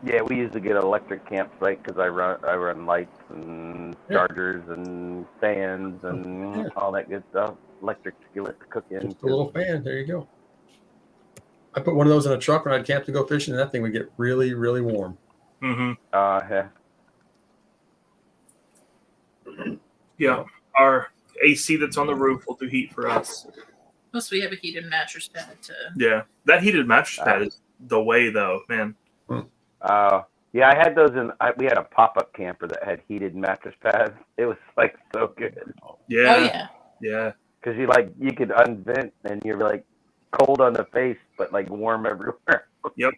Yeah, we usually get an electric campsite because I run lights and chargers and fans and all that good stuff. Electric skillet to cook in. Just a little fan. There you go. I put one of those in a truck when I'd camp to go fishing, and that thing would get really, really warm. Mm-hmm. Yeah. Yeah. Our AC that's on the roof will do heat for us. Plus, we have a heated mattress pad to. Yeah, that heated mattress pad is the way, though, man. Yeah, I had those we had a pop-up camper that had heated mattress pads. It was like so good. Yeah. Oh yeah. Yeah. Because you could unvent and you're like cold on the face, but like warm everywhere. Yep.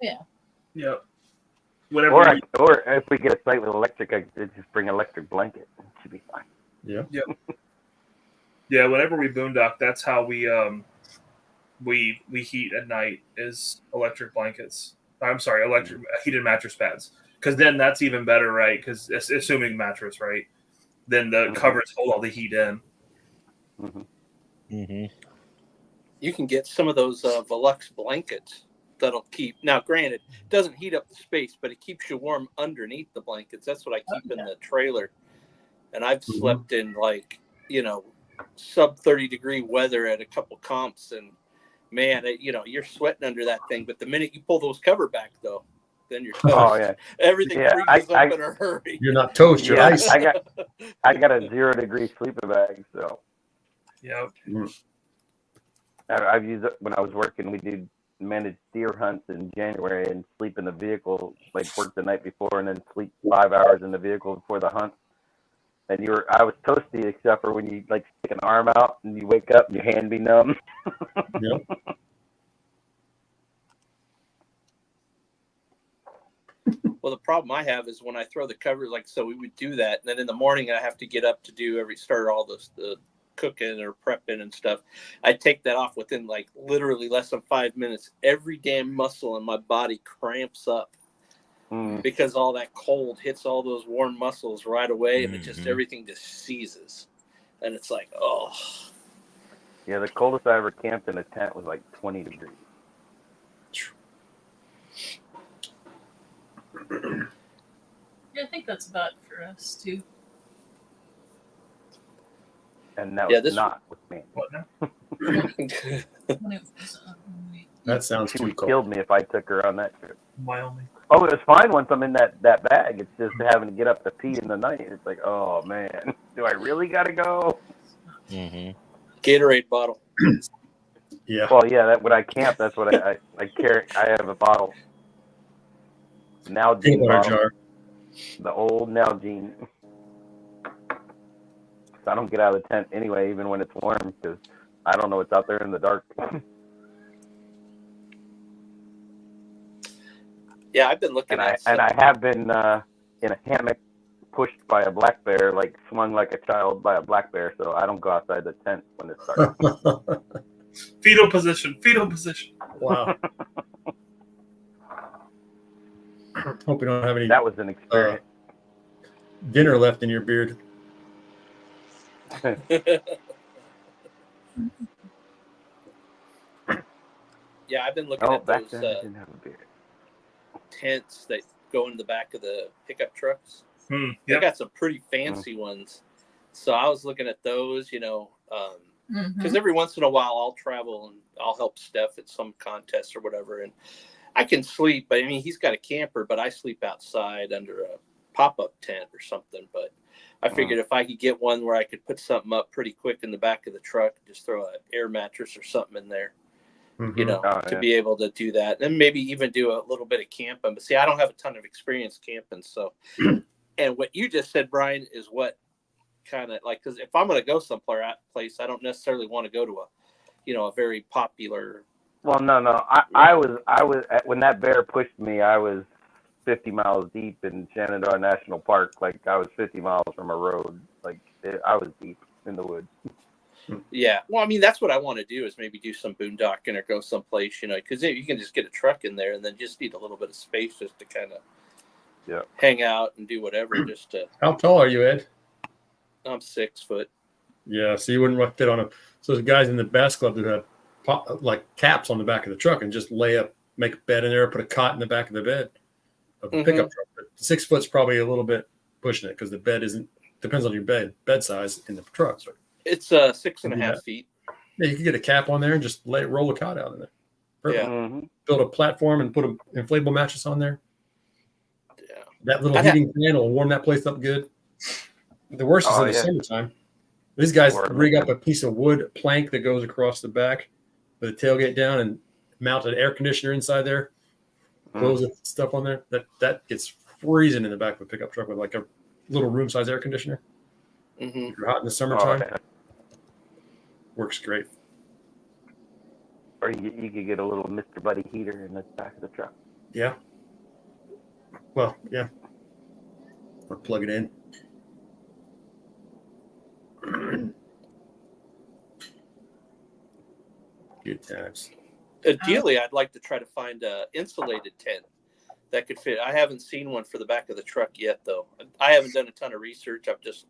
Yeah. Yep. Whatever. Or if we get a site with electric, I could just bring an electric blanket. It should be fine. Yeah. Yep. Yeah. Whenever we boondock, that's how we heat at night is electric blankets. I'm sorry, electric heated mattress pads. Because then that's even better, right? Because assuming mattress, right? Then the covers hold all the heat in. Mm-hmm. Mm-hmm. You can get some of those Velux blankets that'll keep. Now, granted, it doesn't heat up the space, but it keeps you warm underneath the blankets. That's what I keep in the trailer. And I've slept in sub 30-degree weather at a couple comps, and man, you're sweating under that thing. But the minute you pull those cover back, though, then you're toast. Oh yeah, everything freezes up in a hurry. You're not toast, you're ice. I got a 0-degree sleeping bag, so. Yep. I've used it when I was working. We did manage deer hunts in January and sleep in the vehicle, like work the night before and then sleep 5 hours in the vehicle before the hunt. and I was toasty except for when you like stick an arm out and you wake up and your hand be numb. Yep. Well, the problem I have is when I throw the covers, like, so we would do that. And then in the morning, I have to get up to start all the cooking or prepping and stuff. I take that off within like literally less than 5 minutes. Every damn muscle in my body cramps up because all that cold hits all those warm muscles right away. And it just, everything just seizes. And it's like, oh. Yeah, the coldest I ever camped in a tent was like 20 degrees. Yeah, I think that's about it for us too. And that was not with me. What now? That sounds She too would cold. kill me if I took her on that trip. Wyoming. Oh, it was fine once I'm in that bag. It's just having to get up to pee in the night. It's like, oh man, do I really gotta go? Gatorade bottle. Yeah. Well, yeah, when I camp, that's what I carry. I have a bottle. Nalgene Peanut butter bottle. jar. The old Nalgene. I don't get out of the tent anyway, even when it's warm, because I don't know what's out there in the dark. Yeah, I've been looking I have been in a hammock pushed by a black bear, like swung like a child by a black bear, so I don't go outside the tent when it's dark. Fetal position. Fetal position. Wow. Hope you don't have any That was an experience. dinner left in your beard. Yeah, I've been looking Oh, at back those then I didn't have a beard. tents that go in the back of the pickup trucks. They Yep. got some pretty fancy ones. So I was looking at those, you know, because every once in a while I'll travel and I'll help Steph at some contest or whatever. And I can sleep, but I mean, he's got a camper, but I sleep outside under a pop-up tent or something. But I figured if I could get one where I could put something up pretty quick in the back of the truck, just throw an air mattress or something in there, you know, to be able to do that. And maybe even do a little bit of camping. But see, I don't have a ton of experience camping. So, and what you just said, Brian, is what kind of like, because if I'm going to go someplace, I don't necessarily want to go to a very popular. Well, no. I was when that bear pushed me, I was 50 miles deep in Shenandoah National Park. Like I was 50 miles from a road. Like I was deep in the woods. Yeah. Well, I mean, that's what I want to do is maybe do some boondocking or go someplace, because you can just get a truck in there and then just need a little bit of space just to kind of hang out and do whatever. Just to. How tall are you, Ed? I'm 6 foot. Yeah, so you wouldn't fit on a. So the guys in the bass club that have like caps on the back of the truck and just lay up, make a bed in there, put a cot in the back of the bed of the pickup truck. But 6 foot's probably a little bit pushing it because the bed depends on your bed size in the truck. So it's 6.5 feet. Yeah, you can get a cap on there and just roll a cot out in there. Perfect. Yeah. Build a platform and put an inflatable mattress on there. Yeah. That little heating fan will warm that place up good. The worst is in the summertime. These guys rig up a piece of wood plank that goes across the back with a tailgate down and mount an air conditioner inside there. Close the stuff on there. That gets freezing in the back of a pickup truck with like a little room size air conditioner. If you're hot in the summertime, works great. Or you could get a little Mr. Buddy heater in the back of the truck. Yeah. Well, yeah. Or plug it in. Good times. Ideally, I'd like to try to find an insulated tent that could fit. I haven't seen one for the back of the truck yet, though. I haven't done a ton of research. I've just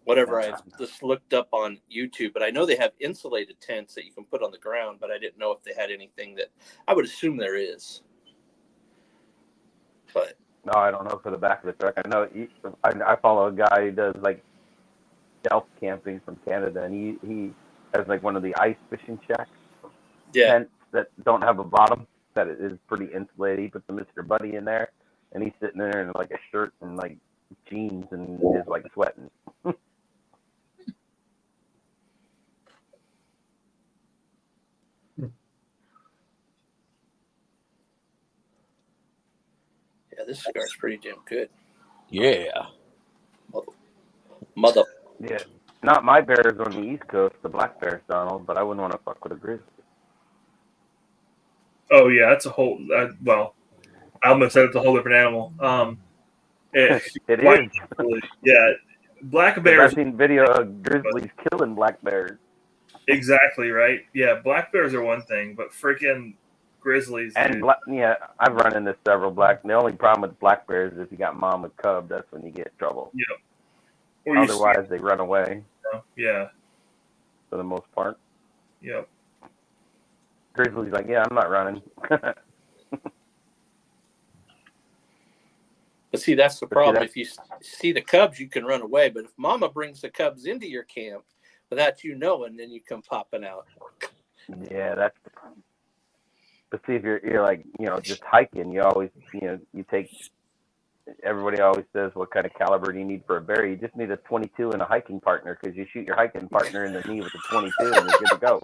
I've just looked up on YouTube, but I know they have insulated tents that you can put on the ground, but I didn't know if they had anything that I would assume there is. But no, I don't know for the back of the truck. I know I follow a guy who does like stealth camping from Canada, and he has like one of the ice fishing shacks tents that don't have a bottom, that it is pretty insulated. He puts the Mr. Buddy in there, and he's sitting there in like a shirt and like jeans and is like sweating. Yeah, this cigar's pretty damn good. Yeah. Mother. Yeah. Not my bears on the East Coast, the black bears, Donald, but I wouldn't want to fuck with a grizzly. Oh yeah, that's a whole. Well, I almost said it's a whole different animal. It white, is. Yeah, black I've bears. seen video of grizzlies killing black bears. Exactly right. Yeah, black bears are one thing, but freaking grizzlies. And yeah, I've run into several black. The only problem with black bears is if you got mom with cub, that's when you get in trouble. Yeah. Or otherwise, they run away. Yeah. For the most part. Yep. Grizzly's like, yeah, I'm not running. But see, that's the problem. If you see the cubs, you can run away. But if mama brings the cubs into your camp without you knowing, then you come popping out. Yeah, that's the problem. But see, if you're like, just hiking, you always, you take, everybody always says, what kind of caliber do you need for a bear? You just need a 22 and a hiking partner, because you shoot your hiking partner in the knee with a 22 and you're good to go.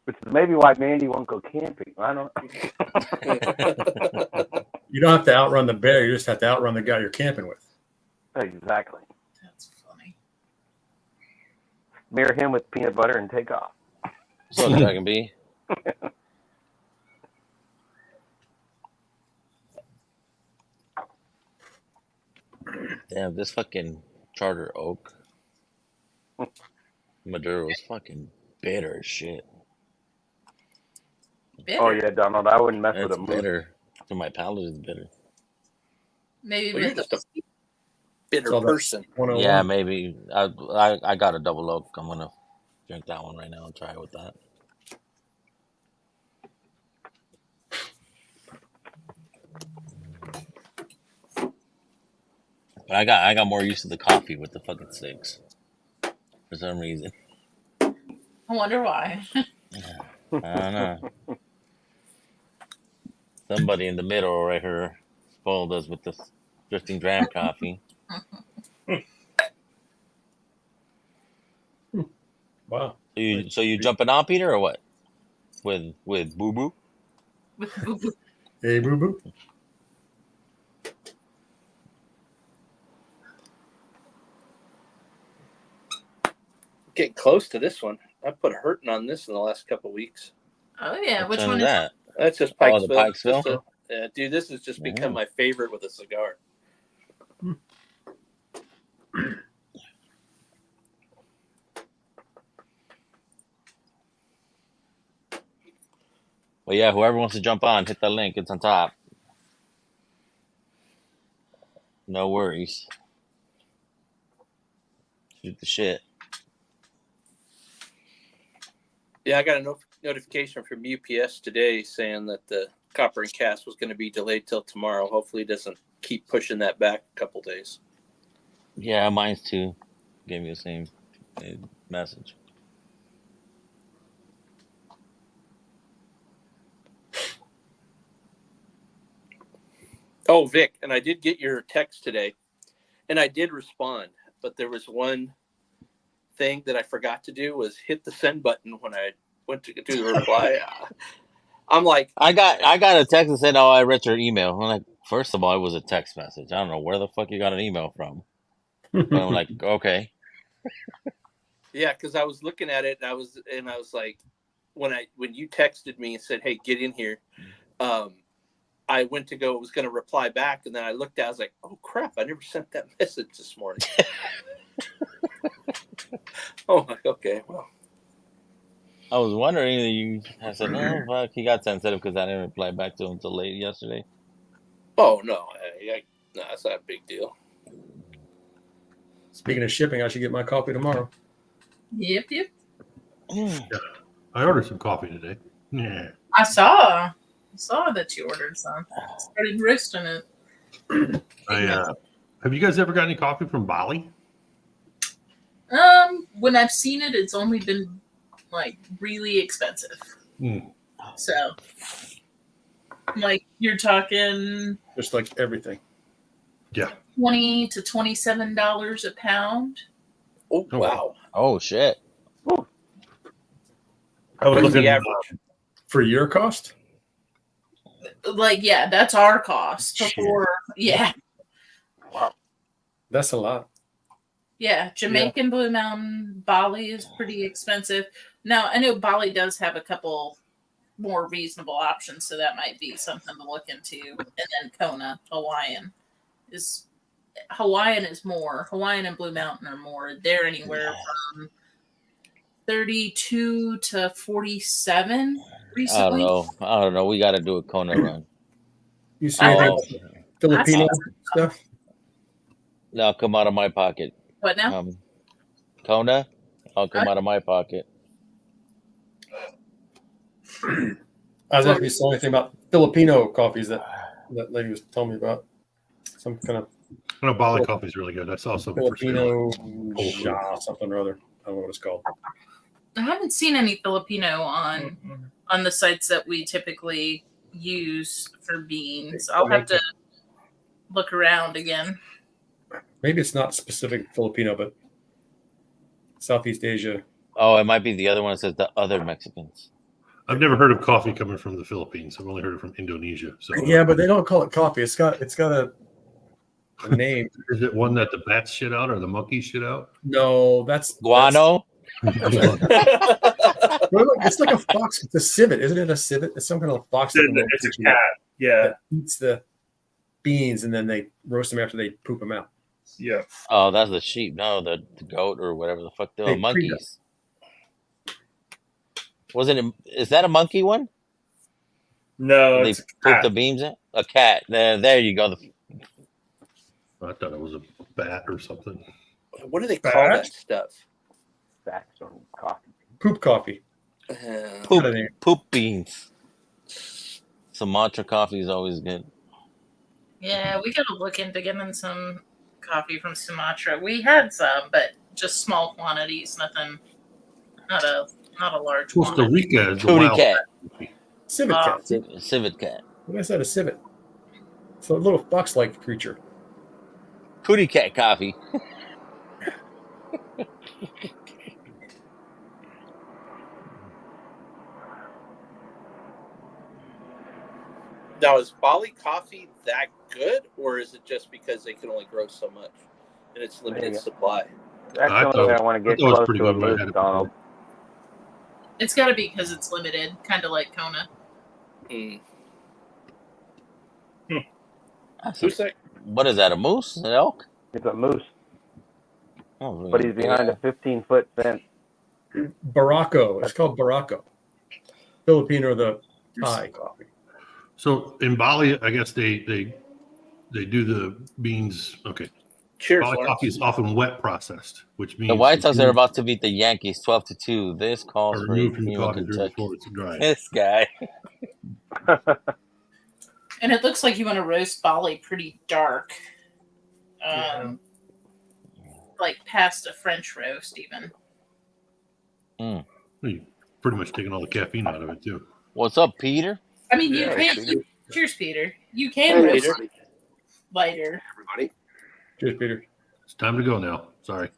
Which is maybe why Mandy won't go camping. I don't know. You don't have to outrun the bear. You just have to outrun the guy you're camping with. Exactly. That's funny. Smear him with peanut butter and take off. So Dragon B. Damn, this fucking Charter Oak Maduro is fucking bitter as shit. Bitter. Oh yeah, Donald, I wouldn't mess with It's a moose. bitter. To my palate, it's bitter. Maybe Well, you're with just a bitter So that's person. 101. Yeah, maybe. I got a double oak. I'm gonna drink that one right now and try it with that. But I got more used to the coffee with the fucking six for some reason. I wonder why. I don't know. Somebody in the middle right here spoiled us with this drifting dram coffee. Wow. So you jumping on, Peter, or what? With Boo Boo? Hey, boo boo. Getting close to this one. I put a hurting on this in the last couple of weeks. Oh yeah, which one one is that? That's just Oh, Pikesville. the Pikesville? Yeah, dude, this has just become my favorite with a cigar. Well, yeah, whoever wants to jump on, hit the link. It's on top. No worries. Shoot the shit. Yeah, I got a notification from UPS today saying that the Copper and Cast was going to be delayed till tomorrow. Hopefully it doesn't keep pushing that back a couple days. Yeah, mine's too. Gave me the same message. Oh, Vic, and I did get your text today, and I did respond, but there was one thing that I forgot to do was hit the send button when I went to do the reply. I'm like, I got a text that said, "Oh, I read your email." I'm like, first of all, it was a text message. I don't know where the fuck you got an email from. But I'm like, okay. Yeah, because I was looking at it, and I was like, when you texted me and said, "Hey, get in here," I went to was going to reply back, and then I looked at, I was like, "Oh crap! I never sent that message this morning." Oh, okay. Well, I was wondering. I said, "No, fuck." He got sensitive because I didn't reply back to him until late yesterday. Oh no, no, that's not a big deal. Speaking of shipping, I should get my coffee tomorrow. Yep. I ordered some coffee today. Yeah. I saw that you ordered some. Started roasting it. Have you guys ever got any coffee from Bali? When I've seen it, it's only been like really expensive. So, like you're talking Just like everything. Yeah. $20 to $27 a pound. Oh wow! Oh shit! I was What's the looking average? For your cost? Like, yeah, that's our cost before. Yeah. Wow. That's a lot. Yeah, Jamaican Blue Mountain, Bali is pretty expensive. Now, I know Bali does have a couple more reasonable options, so that might be something to look into. And then Kona, Hawaiian is more. Hawaiian and Blue Mountain are more. They're anywhere from 32 to 47 recently. I don't know. We got to do a Kona run. You see anything about Filipino stuff? No, come out of my pocket. What now? Kona, I'll come out of my pocket. I was wondering if you saw anything about Filipino coffees that lady was telling me about. Some kind of. I know Bali coffee is really good. I saw something Filipino something or other. I don't know what it's called. I haven't seen any Filipino on the sites that we typically use for beans. I'll have to look around again. Maybe it's not specific Filipino, but Southeast Asia. Oh, it might be the other one that says the other Mexicans. I've never heard of coffee coming from the Philippines. I've only heard it from Indonesia. So yeah, but they don't call it coffee. It's got a name. Is it one that the bats shit out or the monkeys shit out? No, that's guano. It's like a fox. It's a civet, isn't it? A civet? It's some kind of fox. It's a cat. Yeah, that eats the beans and then they roast them after they poop them out. Yeah. Oh, that's the sheep. No, the goat or whatever the fuck. They're monkeys. Is that a monkey one? No, they it's put the beams in. A cat. There you go. I thought it was a bat or something. What do they call that stuff? Bats or coffee. Poop coffee. Poop beans. Sumatra coffee is always good. Yeah, we gotta look into getting some coffee from Sumatra. We had some, but just small quantities. Nothing. Not a large Costa quantity. Rica is the Cootie wild cat. Civet cat. Civet cat. What I said, a civet. It's a little fox-like creature. Cootie cat coffee. Now, is Bali coffee that good, or is it just because they can only grow so much and it's limited supply? That's the only way I want to get close to a moose, Donald. It's got to be because it's limited, kind of like Kona. What is that? A moose? An elk? It's a moose. Oh, really? But he's behind a 15-foot fence. Barako. It's called Barako. Filipino or the Thai coffee. So in Bali, I guess they do the beans. Okay. Cheers. Bali coffee is often wet processed, which means the White Sox are about to beat the Yankees 12-2. This calls for removed from the Primo coffee Kentucky. before it's dry. This guy. And it looks like you want to roast Bali pretty dark. Like past a French roast, even. You're pretty much taking all the caffeine out of it too. What's up, Peter? I mean, you can. Cheers, Peter. You can roast it lighter. Everybody. Cheers, Peter. It's time to go now. Sorry.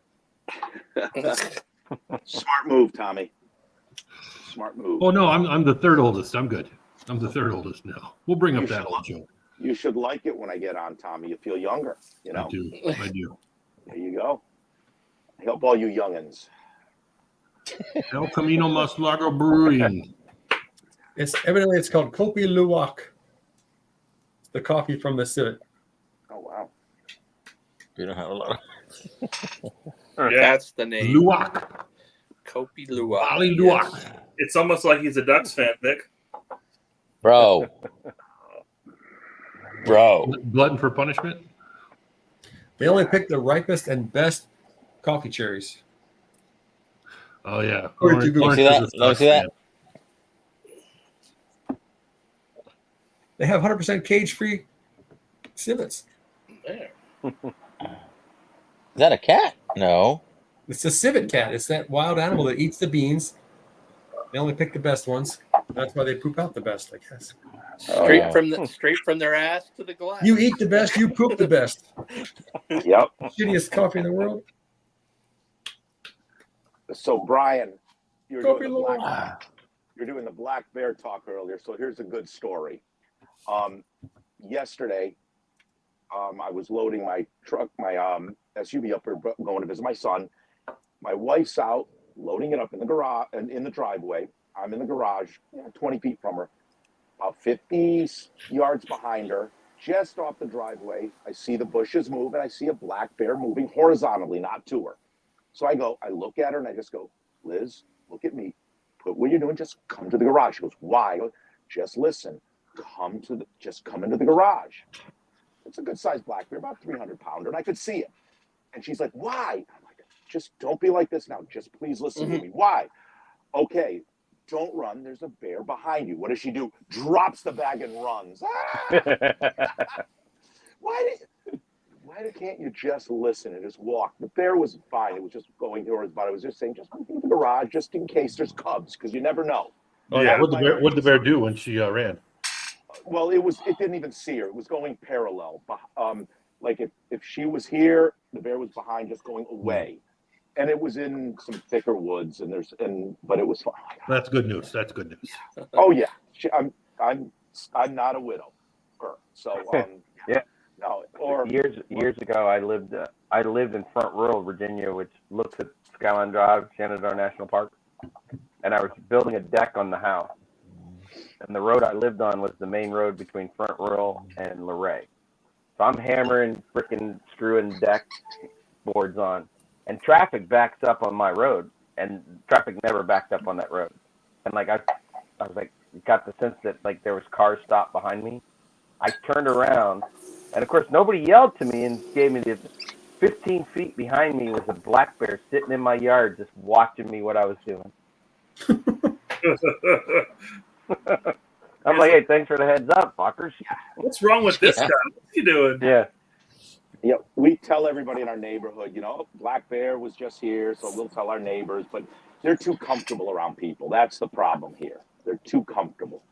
Smart move, Tommy. Smart move. Oh no, I'm the third oldest. I'm good. I'm the third oldest now. We'll bring up that old joke. You should like it when I get on, Tommy. You feel younger, you know. I do. There you go. Help all you youngins. El Camino Mas Largo Brewing. Evidently it's called Kopi Luwak. It's the coffee from the civet. Oh wow. You don't have a lot of. That's the name. Luwak. Kopi Luwak. Bali Luwak. Yes. It's almost like he's a Ducks fan, Vic. Bro. Glutton for punishment? They only pick the ripest and best coffee cherries. Oh yeah. Let me see that. Let me see that. They have 100% cage-free civets. There. Is that a cat? No. It's a civet cat. It's that wild animal that eats the beans. They only pick the best ones. That's why they poop out the best, I guess. Straight from their ass to the glass. You eat the best, you poop the best. Yep. Shittiest coffee in the world. So Brian, you're Kopi doing Luwak. the black bear talk earlier. So here's a good story. Yesterday, I was loading my truck, my SUV up here, going to visit my son. My wife's out loading it up in the garage and in the driveway. I'm in the garage, 20 feet from her, about 50 yards behind her, just off the driveway. I see the bushes move, and I see a black bear moving horizontally, not to her. So I look at her, and I just go, Liz, look at me. Put what you're doing. Just come to the garage. She goes, why? I go, just listen. Just come into the garage. It's a good sized black bear, about 300 pounder, and I could see it. And she's like, why? I'm like, just don't be like this now. Just please listen to me. Why? Okay, don't run. There's a bear behind you. What does she do? Drops the bag and runs. Why can't you just listen and just walk? The bear was fine. It was just going towards, but I was just saying, just come to the garage just in case there's cubs, because you never know. Oh yeah, what did the bear do when she ran? Well, it didn't even see her. It was going parallel. Like if she was here, the bear was behind, just going away. And it was in some thicker woods, but it was fine. That's good news. That's good news. Oh yeah, I'm not a widow. So yeah. No. Or years ago, I lived in Front Rural, Virginia, which looks at Skyline Drive, Shenandoah National Park, and I was building a deck on the house. And the road I lived on was the main road between Front Rural and Luray. So I'm hammering, freaking screwing deck boards on, and traffic backs up on my road, and traffic never backed up on that road. And like I was like, got the sense that like there was cars stopped behind me. I turned around, and of course nobody yelled to me and gave me the 15 feet behind me was a black bear sitting in my yard just watching me what I was doing. I'm like, hey, thanks for the heads up, fuckers. What's wrong with this guy? What's he doing? Yeah. Yeah, we tell everybody in our neighborhood, black bear was just here, so we'll tell our neighbors, but they're too comfortable around people. That's the problem here. They're too comfortable.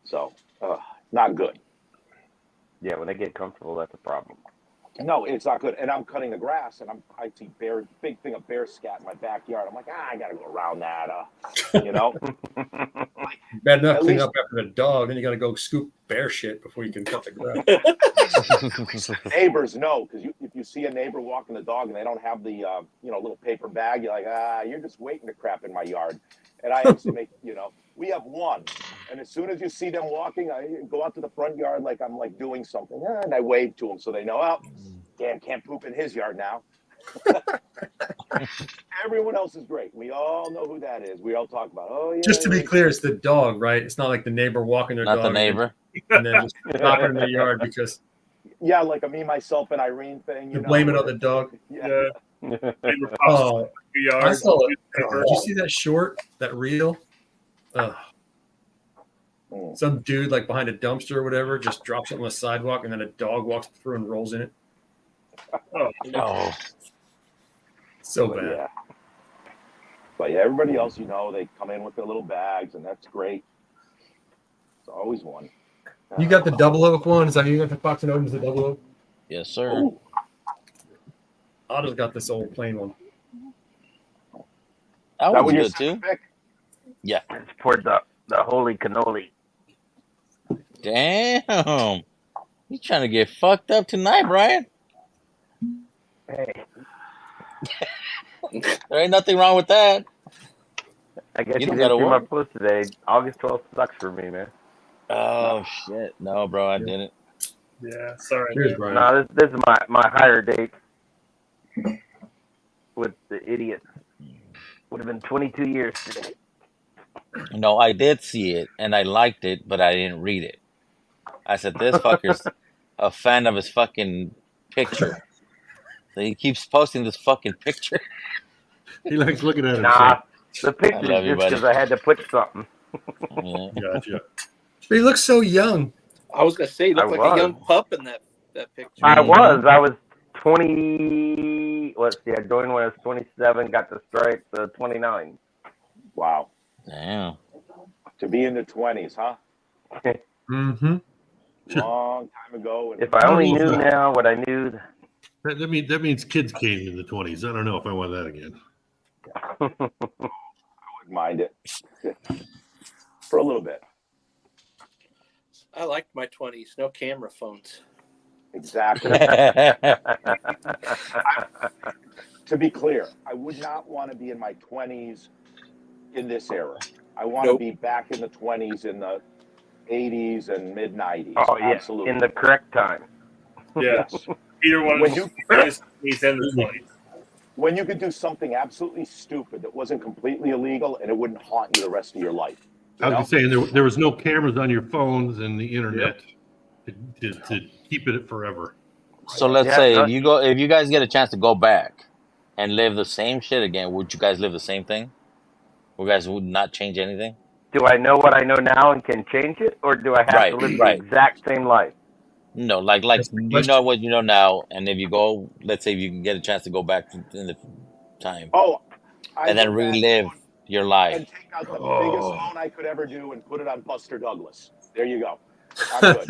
So, not good. Yeah, when they get comfortable, that's a problem. No, it's not good. And I'm cutting the grass, and I see big thing of bear scat in my backyard. I'm like, I got to go around that, Bad enough clean up after the dog, then you got to go scoop bear shit before you can cut the grass. Neighbors know, because if you see a neighbor walking the dog and they don't have the little paper bag, you're like, you're just waiting to crap in my yard. And I actually make, we have one. And as soon as you see them walking, I go out to the front yard like I'm like doing something, and I wave to them so they know, Dan can't poop in his yard now. Everyone else is great. We all know who that is. We all talk about, Just to be clear, it's the dog, right? It's not like the neighbor walking their dog. Not the neighbor. And then just stopping in the yard because... Yeah, like a me, myself, and Irene thing. You blame it on the dog. Yeah. Oh, I saw it. Did you see that short, that reel? Some dude like behind a dumpster or whatever just drops it on the sidewalk, and then a dog walks through and rolls in it. Oh no! So bad. Yeah. But yeah, everybody else, they come in with their little bags, and that's great. It's always one. You got the double oak one? Is that you got the Fox and Odin's the double oak? Yes, sir. Ooh. Otto's got this old plain one. That was good too. Yeah. It's poured the holy cannoli. Damn. You trying to get fucked up tonight, Brian? Hey. There ain't nothing wrong with that. I guess You you don't didn't gotta do my work. post today. August 12th sucks for me, man. Oh shit. No, bro, I didn't. Yeah, sorry. Cheers, Brian. No, this is my higher date with the idiot. Would have been 22 years today. No, I did see it and I liked it, but I didn't read it. I said, this fucker's a fan of his fucking picture. So he keeps posting this fucking picture. He likes looking at it. Nah, the I picture's love you, just because buddy. I had to put something. Yeah. Gotcha. But he looks so young. I was gonna say, you look I like was. a young pup in that picture. I was 20. Let's see, I joined when I was 27, got the stripes, 29. Wow. Damn. To be in the 20s, huh? Mm-hmm. Long time ago. And If I only knew now what I knew. That means kids came in the 20s. I don't know if I want that again. I wouldn't mind it for a little bit. I liked my 20s. No camera phones. Exactly. To be clear, I would not want to be in my 20s in this era. I want to be back in the 20s in the 80s and mid 90s. Oh yeah, absolutely. in the correct time. Yeah. Yes. Peter When wanted you- he's in the 20s. When you could do something absolutely stupid that wasn't completely illegal and it wouldn't haunt you the rest of your life. I was saying there was no cameras on your phones and the internet to keep it forever. So let's say if you guys get a chance to go back and live the same shit again, would you guys live the same thing? You guys would not change anything? Do I know what I know now and can change it, or do I have to live the exact same life? No, like you know what you know now, and if you go, let's say if you can get a chance to go back in the time, and then relive your life, and take out the biggest loan I could ever do and put it on Buster Douglas. There you go. I'm good.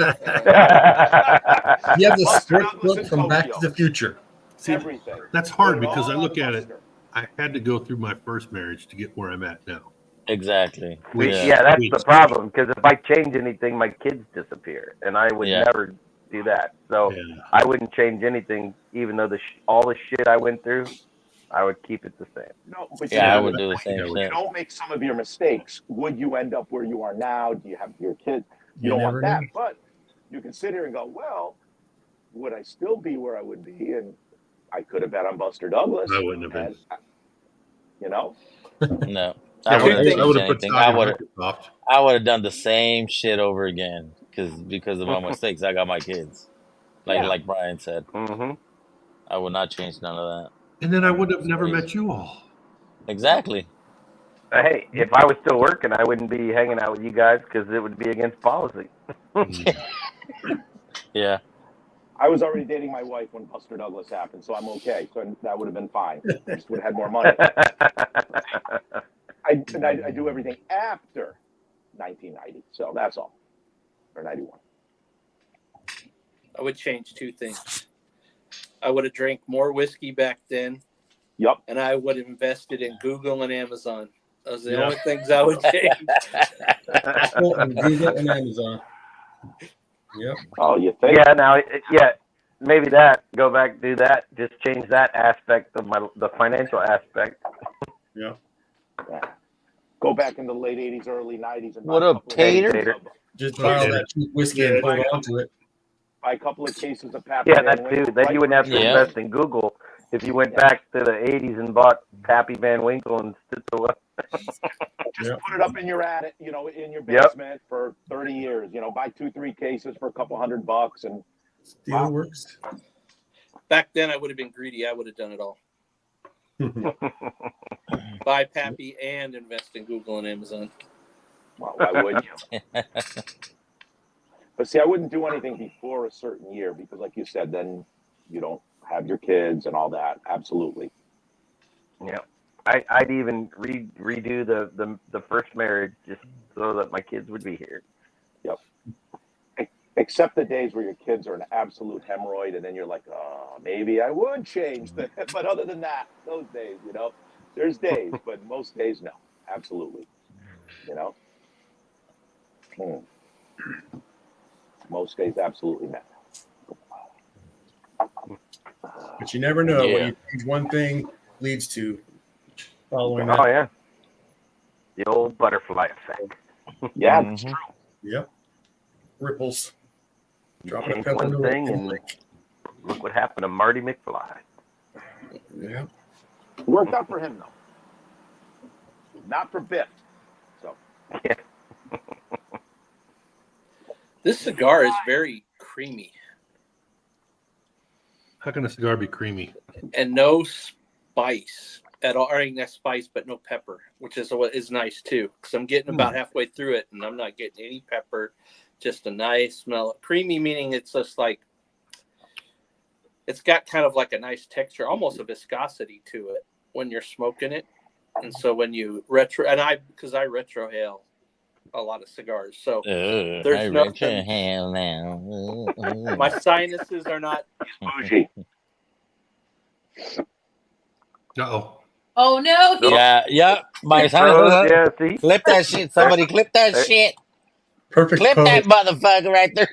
You have the sports book from Back to the Future. See, everything. That's hard because I look at it. I had to go through my first marriage to get where I'm at now. Exactly. Yeah, that's the problem. Because if I change anything, my kids disappear, and I would never do that. So I wouldn't change anything, even though all the shit I went through, I would keep it the same. No, but I would do the same You shit. don't make some of your mistakes. Would you end up where you are now? Do you have your kids? You don't never want that. know. But you can sit here and go, well, would I still be where I would be? And I could have bet on Buster Douglas. I wouldn't have been. You know? No. I wouldn't have changed anything. I would Microsoft. have done the same shit over again because of my mistakes. I got my kids, like Brian said. Mm-hmm. I would not change none of that. And then I would have never met you all. Exactly. Hey, if I was still working, I wouldn't be hanging out with you guys because it would be against policy. Yeah. I was already dating my wife when Buster Douglas happened, so I'm okay. So that would have been fine. I just would have had more money. I do everything after 1990, so that's all. Or 91. I would change two things. I would have drank more whiskey back then. Yep. And I would have invested in Google and Amazon. Those are the only things I would change. Apple and Google and Amazon. Yep. Oh, you think? Yeah, now, maybe that. Go back, do that. Just change that aspect of the financial aspect. Yeah. Go back in the late 80s, early 90s. And What up, Tater? Just buy all that cheap whiskey and hold on to it. Buy a couple of cases of Pappy Yeah, Van that Winkle. too. Then you wouldn't have to invest in Google if you went back to the 80s and bought Pappy Van Winkle and Just put it up in your attic, in your basement for 30 years. Buy 2-3 cases for a couple $100 and Still works. Back then, I would have been greedy. I would have done it all. Buy Pappy and invest in Google and Amazon. Well, why wouldn't you? But see, I wouldn't do anything before a certain year because, like you said, then you don't have your kids and all that. Absolutely. Yeah. I'd even redo the first marriage just so that my kids would be here. Yep. Except the days where your kids are an absolute hemorrhoid, and then you're like, oh, maybe I would change that. But other than that, those days, there's days, but most days, no, absolutely. Most days, absolutely not. But you never know what you change one thing leads to following that. Oh, yeah. The old butterfly effect. Yeah, it's true. Yep. Ripples. Dropping a Change pebble in one the thing and look what happened to Marty McFly. Yeah. Worked out for him, though. Not for Biff. So. Yeah. This cigar is very creamy. How can a cigar be creamy? And no spice at all. I mean, that's spice, but no pepper, which is what is nice too. Because I'm getting about halfway through it, and I'm not getting any pepper. Just a nice smell. Creamy meaning it's just like it's got kind of like a nice texture, almost a viscosity to it when you're smoking it. And so when you because I retrohale a lot of cigars, so there's nothing. My sinuses are not bougie. Uh-oh. Oh no! Yeah. My son. Yeah, see? Clip that shit. Somebody clip that shit. Perfect Clip pose. that motherfucker right there.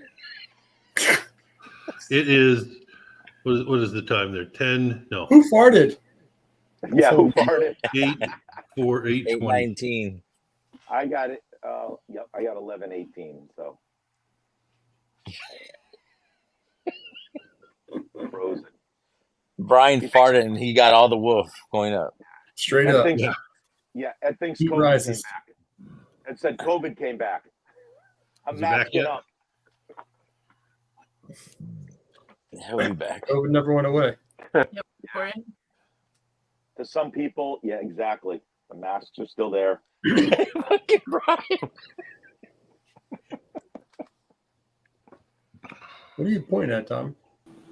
It is. What is the time there? 10? No. Who farted? Yeah, who farted? 8:20. 8:19. I got it. Yep, I got 11:18. So frozen. Brian farted and he got all the wolf going up. Straight Ed up. thinks, Ed thinks Heat COVID rises. came back. Ed said COVID came back. I'm Is he back masking yet? up. He'll be back. COVID never went away. Brian? To some people, yeah, exactly. The masks are still there. Fucking Brian. What are you pointing at, Tom?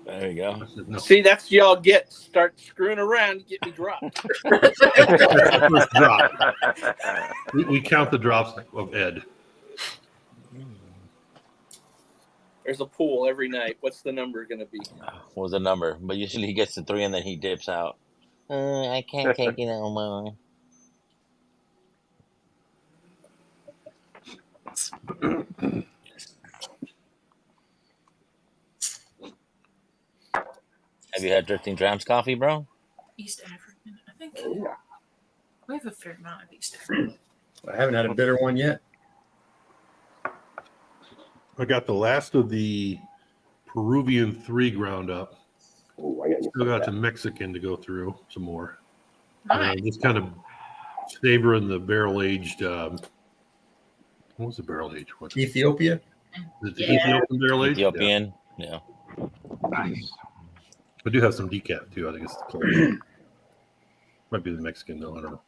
There you go. No. See, that's what y'all get. Start screwing around and get me dropped. That's the first drop. We count the drops of Ed. There's a pool every night. What's the number going to be? What was the number? But usually he gets to 3 and then he dips out. I can't take it no more. Have you had Drifting Drams coffee, bro? East African, I think. Yeah. We have a fair amount of East African. I haven't had a bitter one yet. I got the last of the Peruvian 3 ground up. Ooh, I got you. Still got some Mexican to go through some more. Nice. Just kind of savoring the barrel aged. What was the barrel aged one? Ethiopia. Is it the Yeah. Ethiopian barrel aged? Ethiopian. Yeah. Nice. I do have some decaf too. I think it's the close. Might be the Mexican though. I don't know.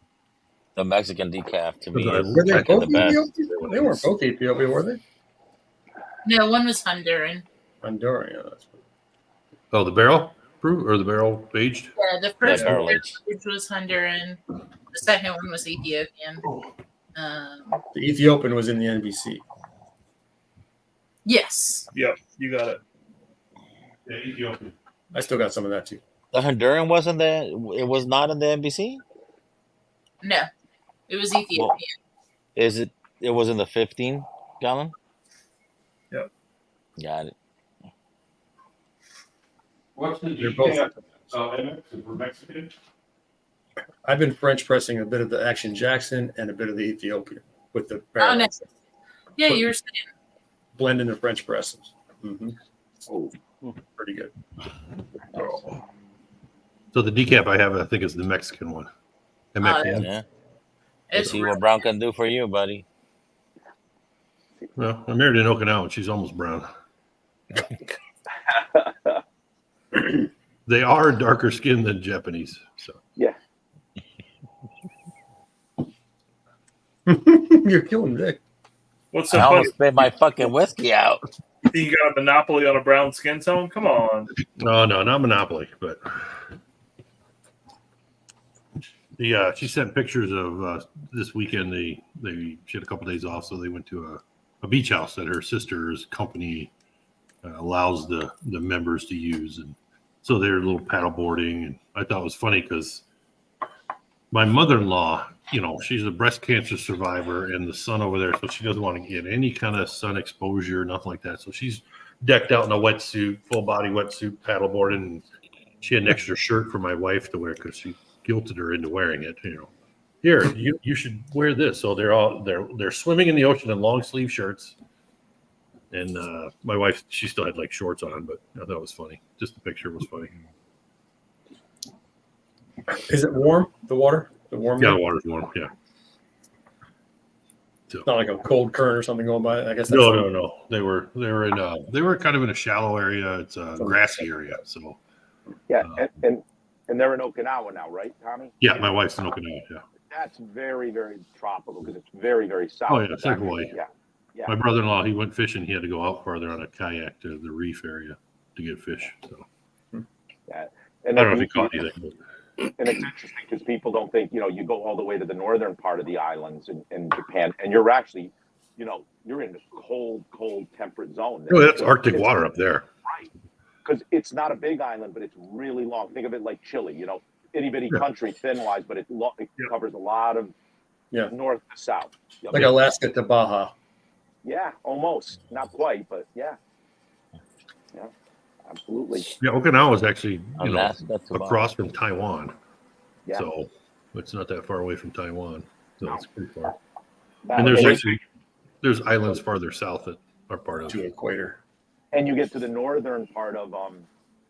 The Mexican decaf to me Were is Were they fucking the both best. Ethiopia? They weren't both Ethiopia, were they? No, one was Honduran. Honduran. Yeah, that's Oh, the barrel brew or the barrel aged? Yeah, the first barrel one aged. which was Honduran. The second one was Ethiopian. the Ethiopian was in the NBC. Yes. Yep, you got it. Yeah, Ethiopian. I still got some of that too. The Honduran wasn't there. It was not in the NBC. No, it was Ethiopian. Is it? It was in the 15 gallon. Yep. Got it. What's the They're both- MX for Mexican? I've been French pressing a bit of the Action Jackson and a bit of the Ethiopian with the Oh, barrel. nice. Yeah, you were saying. Blend in the French presses. Oh, Pretty good. So the decaf I have, I think, is the Mexican one. MX. Yeah. It's See what Brown can do for you, buddy. Well, I married in Okinawa. She's almost brown. They are darker skinned than Japanese. So yeah. You're killing Vic. What's so I funny? almost spit my fucking whiskey out. You got a monopoly on a brown skin tone? Come on. no, not Monopoly, but the she sent pictures of this weekend. She had a couple days off, so they went to a beach house that her sister's company allows the members to use, and so they're a little paddle boarding. And I thought it was funny because my mother-in-law, she's a breast cancer survivor, and the sun over there, so she doesn't want to get any kind of sun exposure, nothing like that. So she's decked out in a wetsuit, full body wetsuit, paddleboarding. And she had an extra shirt for my wife to wear because she guilted her into wearing it. Here, you should wear this. So they're swimming in the ocean in long sleeve shirts. And my wife, she still had like shorts on, but I thought it was funny. Just the picture was funny. Is it warm? The water? The warm? Yeah, one? the water's warm. Yeah. It's not like a cold current or something going by. I guess. That's No. They were kind of in a shallow area. It's a grassy area. So Yeah, and they're in Okinawa now, right, Tommy? yeah, my wife's in Okinawa. Yeah. That's very, very tropical because it's very, very south. Oh, yeah, it's like Hawaii. Yeah. Yeah. My brother-in-law, he went fishing. He had to go out farther on a kayak to the reef area to get fish. So Yeah. I And don't know if he caught anything. But And it's interesting because people don't think, you go all the way to the northern part of the islands in Japan, and you're actually, you're in the cold, temperate zone. oh, that's Arctic water up there. Right. Because it's not a big island, but it's really long. Think of it like Chile, itty bitty country, thin wise, but it covers a lot of north to south. Yep. like Alaska to Baja. Yeah, almost. Not quite, but yeah. Yeah, absolutely. Yeah, Okinawa is actually Alaska to across from Taiwan. Yeah. So it's not that far away from Taiwan. So it's pretty far. That- And there's and- actually islands farther south that are part of To the equator. and you get to the northern part of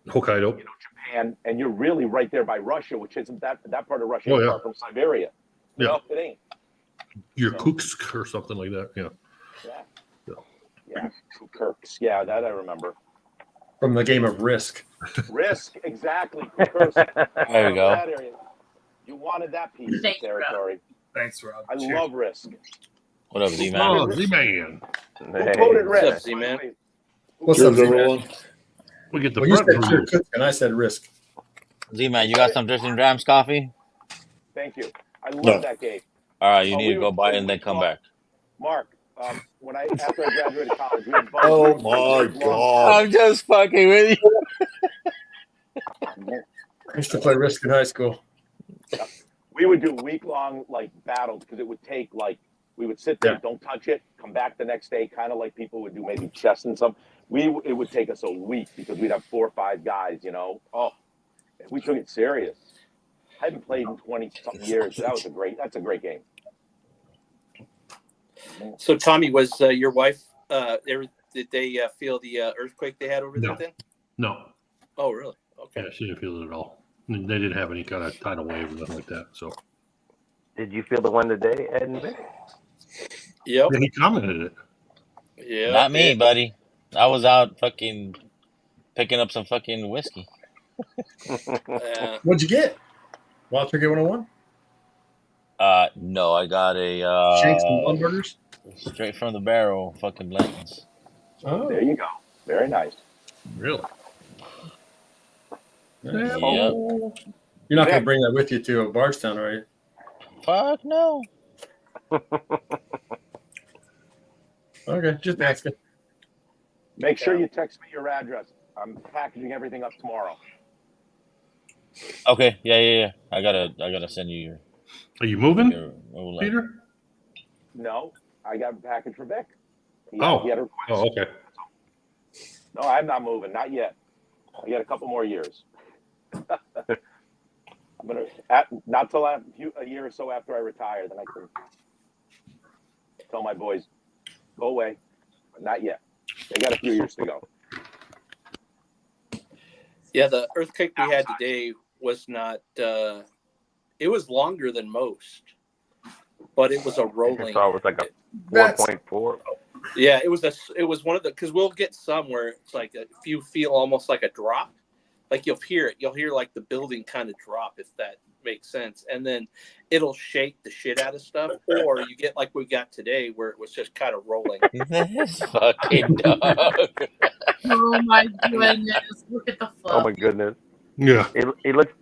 Hokkaido. Japan, and you're really right there by Russia, which isn't that part of Russia Oh, ain't yeah. far from Siberia. You Yeah. know, it ain't. Yakutsk or something like that. Yeah. Yeah. Yeah. Kirks. Yeah, that I remember. From the game of Risk. Risk, exactly. Kirks. There we go. That area. You wanted that piece of Thanks, Rob. territory. Thanks, Rob. I Cheers. love Risk. What up, Z-Man? Oh, Z-Man. Who voted What's up, Risk? Z-Man? What's up, Cheers, Z-Man? everyone. We get the Well, you front said row. Kirkutsk and I said Risk. Z-Man, you got some Drifting Drams coffee? Thank you. I love No. that game. All right, you Oh, need we to were go buy it playing and then come football. back. Mark, after I graduated college, we had bugs. Oh We my played long- God. I'm just fucking with you. I used to play Risk in high school. We would do week-long like battles because it would take like we would sit there, Yeah. don't touch it, come back the next day, kind of like people would do maybe chess and some. It would take us a week because we'd have 4 or 5 guys, you know. Oh, we took it serious. I haven't played in 20-something years. That's a great game. So, Tommy, was your wife? Did they feel the earthquake they had over there? No. Then? No. Oh, really? Okay. Yeah, she didn't feel it at all. They didn't have any kind of tidal wave or nothing like that. So Did you feel the one today, Ed and Vic? Yep. yeah, he commented it. Yeah. Not me, buddy. I was out fucking picking up some fucking whiskey. What'd you get? Wild Turkey 101? No, I got a Shanks and Lumbergers? straight from the barrel fucking blends. Oh, There you go. Very nice. Really? Yep. You're not going to bring that with you to Bardstown, are you? Fuck no. Okay, just asking. Make sure you text me your address. I'm packaging everything up tomorrow. Okay, yeah. I gotta send you your. Are you moving, your Peter? No, I got a package for Vic. He Oh. had a request. Oh, okay. No, I'm not moving. Not yet. I got a couple more years. I'm gonna not till a year or so after I retire, then I can tell my boys, go away. But not yet. They got a few years to go. Yeah, the earthquake we had today was not. It was longer than most, but it was a rolling. So it was like a 4.4. Yeah, it was one of the, because we'll get some where it's like if you feel almost like a drop, like you'll hear like the building kind of drop, if that makes sense, and then it'll shake the shit out of stuff, or you get like we got today where it was just kind of rolling. This fucking dog. Oh my goodness! Look at the Oh fluff. my goodness. Yeah. He looks.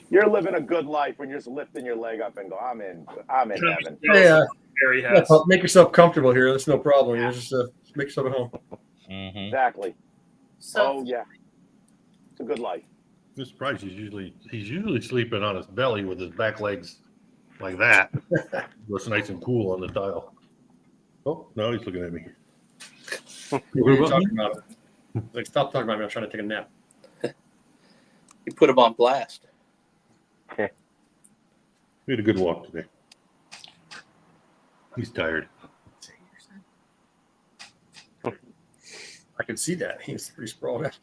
You're living a good life when you're just lifting your leg up and go, I'm in heaven. Hey, Very has. make yourself comfortable here. That's no problem. You just make yourself at home. Mm-hmm. Exactly. So Oh yeah. It's a good life. I'm surprised he's usually sleeping on his belly with his back legs like that. Looks nice and cool on the tile. Oh, no, he's looking at me. What are you talking about? Like, stop talking about me. I'm trying to take a nap. You put him on blast. We had a good walk today. He's tired. I can see that. He's pretty sprawled out.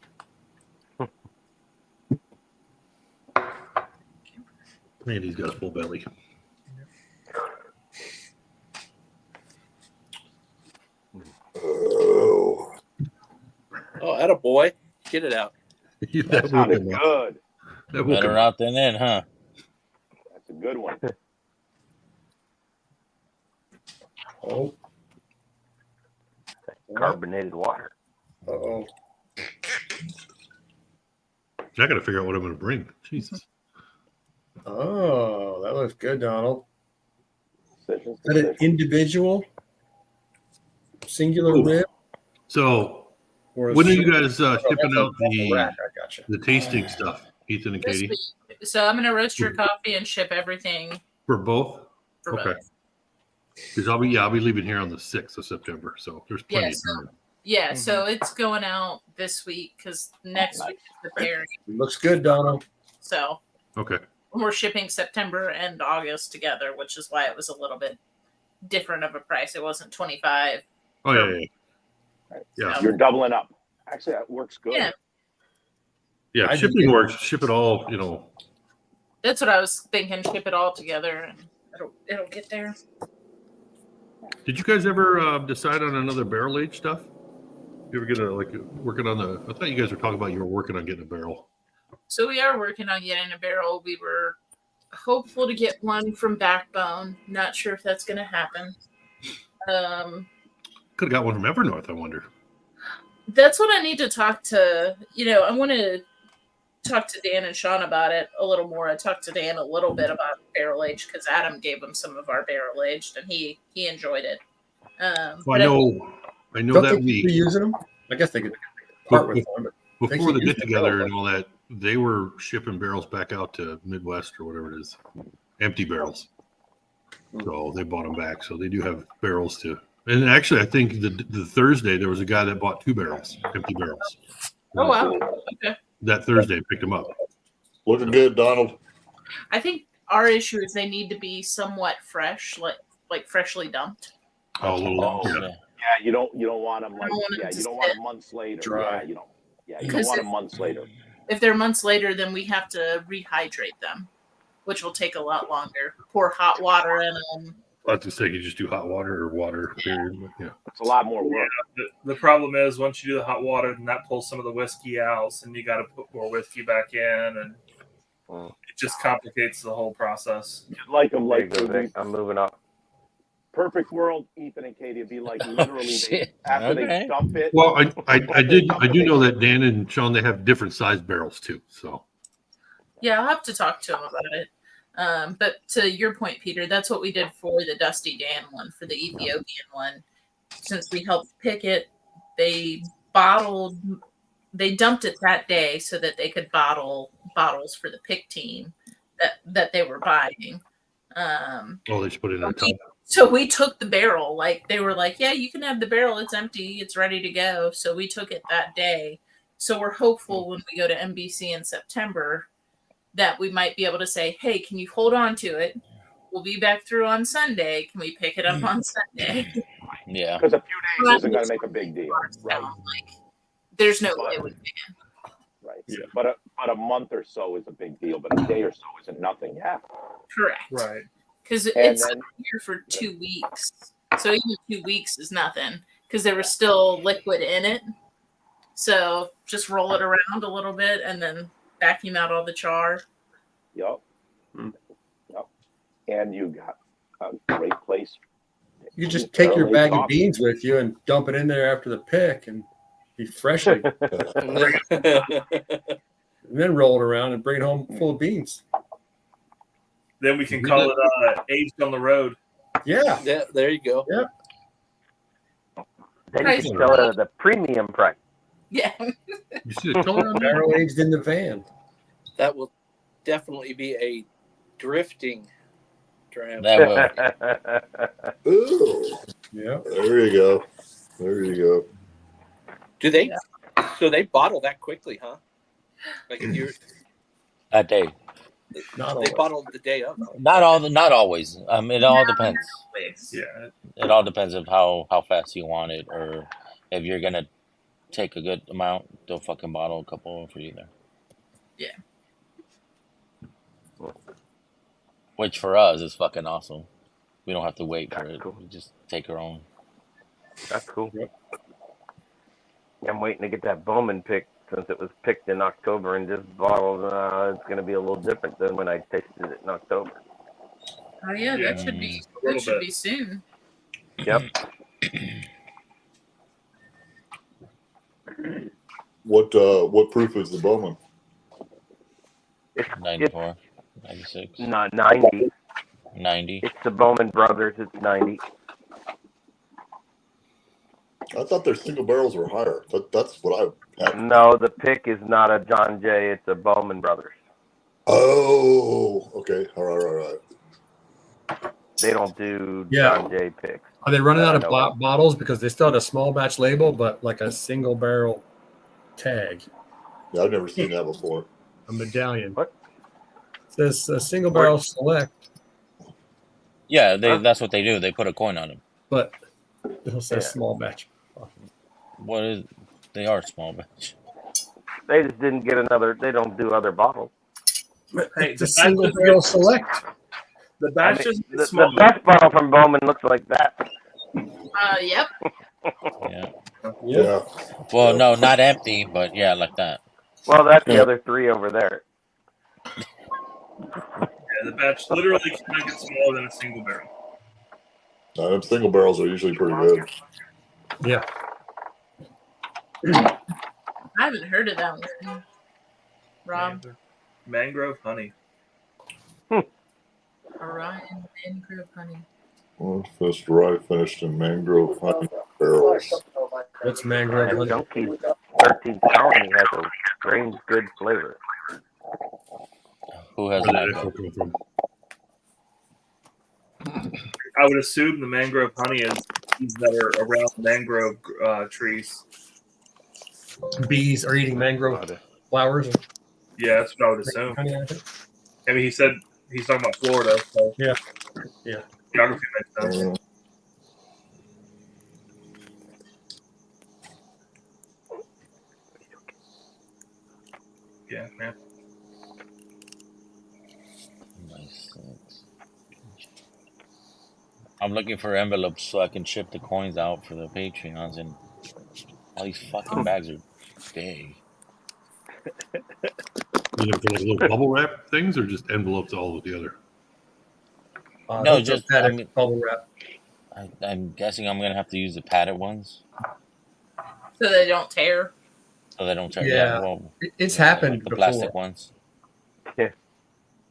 Man, he's got a full belly. Oh. Oh, atta boy, get it out. That sounded good. Better out than in, huh? That's a good one. Oh. Carbonated water. Oh. I got to figure out what I'm going to bring. Jesus. Oh, that looks good, Donald. Decisions, Is that an individual singular rib? So, Or when are you guys shipping out rack? I gotcha. the tasting stuff, Ethan and this Katie? week. So I'm gonna roast your coffee and ship everything For both? for Okay. both. Because I'll be leaving here on the 6th of September, so there's plenty of time. Yeah, so it's going out this week because next week is the pairing. Looks good, Donald. So Okay. we're shipping September and August together, which is why it was a little bit different of a price. It wasn't $25. Oh yeah. Yeah. You're doubling up. Actually, that works good. Yeah, shipping works. Ship it all, That's what I was thinking. Ship it all together, and it'll get there. Did you guys ever decide on another barrel age stuff? You ever get working on the? I thought you guys were talking about you were working on getting a barrel. So we are working on getting a barrel. We were hopeful to get one from Backbone. Not sure if that's going to happen. Could have got one from Evernorth, I wonder. That's what I need to talk to. I want to talk to Dan and Sean about it a little more. I talked to Dan a little bit about barrel aged because Adam gave him some of our barrel aged and he enjoyed it. Well, I know that week. Using them? I guess they could part with one. Before the get together and all that, they were shipping barrels back out to Midwest or whatever it is, empty barrels. So they bought them back. So they do have barrels too. And actually, I think the Thursday there was a guy that bought 2 barrels, empty barrels. Oh wow! Okay. That Thursday picked them up. Looking good, Donald. I think our issue is they need to be somewhat fresh, like freshly dumped. Oh, Yeah, you don't want them you don't want them months later. Dry. You don't want them months later. If they're months later, then we have to rehydrate them, which will take a lot longer. Pour hot water in them. I was just saying you just do hot water or water. Period. Yeah, it's a lot more work. Yeah, the problem is once you do the hot water, then that pulls some of the whiskey out, and you got to put more whiskey back in, and it just complicates the whole process. Like them, I'm moving up. Perfect world, Ethan and Katie would be like literally after they dump it. Well, I do know that Dan and Sean, they have different size barrels too. So yeah, I'll have to talk to him about it. But to your point, Peter, that's what we did for the Dusty Dan one, for the Ethiopian one. Since we helped pick it, they dumped it that day so that they could bottle bottles for the pick team that they were buying. they just put it in a tub. So we took the barrel. Like they were like, yeah, you can have the barrel. It's empty. It's ready to go. So we took it that day. So we're hopeful when we go to NBC in September that we might be able to say, hey, can you hold on to it? We'll be back through on Sunday. Can we pick it up on Sunday? Yeah. Because a few days isn't going to make a big deal. Right. Like, there's no way we can. Right. Yeah. But a month or so is a big deal, but a day or so isn't nothing. Yeah. Correct. Right. Because it's here for 2 weeks. So even 2 weeks is nothing because there was still liquid in it. So just roll it around a little bit and then vacuum out all the char. Yep. Yep. And you got a great place. You just take your bag of beans with you and dump it in there after the pick and be freshly. And then roll it around and bring it home full of beans. Then we can call it aged on the road. Yeah. Yeah, there you go. Yeah. Then you can sell it at the premium price. Yeah. You see the color on that? Barrel aged in the van. That will definitely be a drifting dram. That will. Ooh. Yeah. There you go. There you go. Do they? So they bottle that quickly, huh? Like if you're That day. They bottle the day of. Not always. It all depends. Yeah. It all depends of how fast you want it, or if you're gonna take a good amount, they'll fucking bottle a couple for you there. Yeah. Which for us is fucking awesome. We don't have to wait for it. Cool. We just take our own. That's cool. I'm waiting to get that Bowman pick since it was picked in October and just bottled. It's going to be a little different than when I tasted it in October. Oh yeah, that should be soon. Yep. What proof is the Bowman? 94, 96. Not 90. 90. It's the Bowman Brothers. It's 90. I thought their single barrels were higher. That's what I had. No, the pick is not a John Jay. It's a Bowman Brothers. Oh, okay. All right. they don't do Yeah. John Jay picks. Are they running out of No. bottles because they still had a small batch label, but like a single barrel tag, Yeah, I've never seen that before. a medallion? What? It says a single barrel select, Yeah, Huh? that's what they do. They put a coin on them. but it says Yeah. small batch. What is? They are small batch. They just didn't get another. They don't do other bottles. Hey, It's a the single batch, barrel select. the I batch mean, doesn't get the small. best bottle from Bowman looks like that. Yep. Yeah. Yeah. Well, no, not empty, but yeah, like that. Well, that's the other three over there. Yeah, the batch literally cannot get smaller than a single barrel. Them single barrels are usually pretty good. Yeah. I haven't heard of that one. Rob, Mangrove honey. Orion, Mangrove honey. First rye finished in mangrove honey barrels. What's mangrove And honey? Junkie's 13th Colony has a strange good flavor. Who has Where that? did that come from? I would assume the mangrove honey is bees that are around mangrove trees. Bees are eating mangrove flowers. Yeah, that's what I would assume. Honey, I think. I mean, he said he's talking about Florida, so Yeah. Yeah. geography makes sense. Yeah, man. I'm looking for envelopes so I can ship the coins out for the Patreons, and all these fucking bags are big. You know, for like little bubble wrap things, or just envelopes all together? No, those are just padded I mean, bubble wrap. I'm guessing I'm gonna have to use the padded ones So they don't tear. so they don't turn. Yeah. Well, It's yeah, happened like the before. plastic ones. Yeah.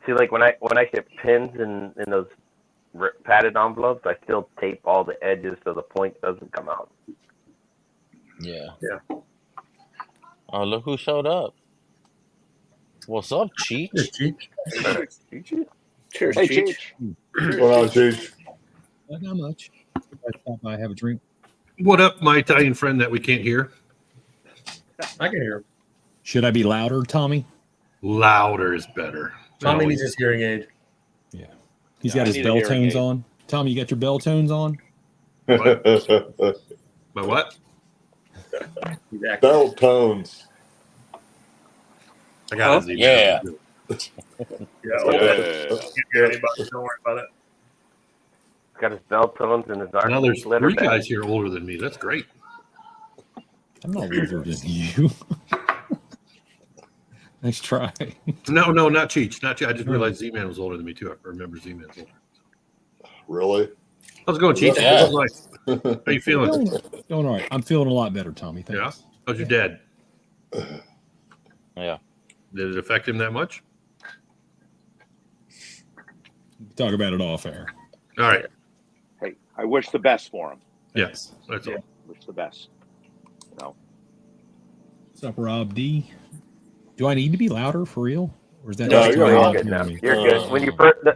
See, like when I ship pins in those padded envelopes, I still tape all the edges so the point doesn't come out. Yeah. Yeah. Oh, look who showed up. What's up, Cheech? Cheers, Hey, Cheech. Cheech. What's going on, Cheech? Not much. I thought I have a drink. What up, my Italian friend that we can't hear? I can hear him. Should I be louder, Tommy? Louder is better. Tommy needs his hearing aid. Yeah. He's Yeah, got I his need a bell hearing tones aid. on. Tommy, you got your bell tones on? My what? He's acting. Bell tones. I got his email. Yeah. Yeah, can't hear anybody. Don't worry about it. Got his bell tones and his Now there's glitter three bag. guys here older than me. That's great. I'm not older than you. Nice try. No, not Cheech. Not Cheech. I just realized Z-Man was older than me, too. I remember Z-Man's older. Really? How's it going, Cheech? Yeah. How's life? How you feeling? Doing all right. I'm feeling a lot better, Tommy. Thanks. Yeah? How's your dad? Yeah. Did it affect him that much? Talk about it off air. All right. Hey, I wish the best for him. Yes. That's all. Wish the best. No. What's up, Rob D? Do I need to be louder for real? Or is that No, just you're how all y'all good hear now. me? You're good.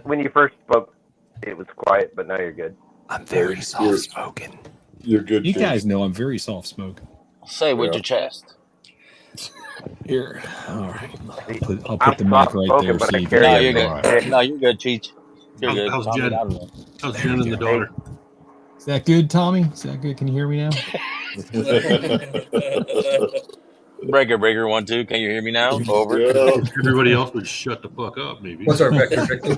When you first spoke, it was quiet, but now you're good. I'm very soft spoken. You're good, You Cheech. guys know I'm very soft spoken. Say it with Yeah. your chest. Here. All right. I'll I'm put the mic right soft-spoken, there but so I you carry No, can you're hear me. good. All right. No, you're good, Cheech. You're good. How's Tommy, Jen? I don't know. How's Jen and the daughter? Is that good, Tommy? Is that good? Can you hear me now? Breaker 1-2. Can you hear me now? Over. Yeah. Everybody else would shut the fuck up, maybe. What's our vector, Victor?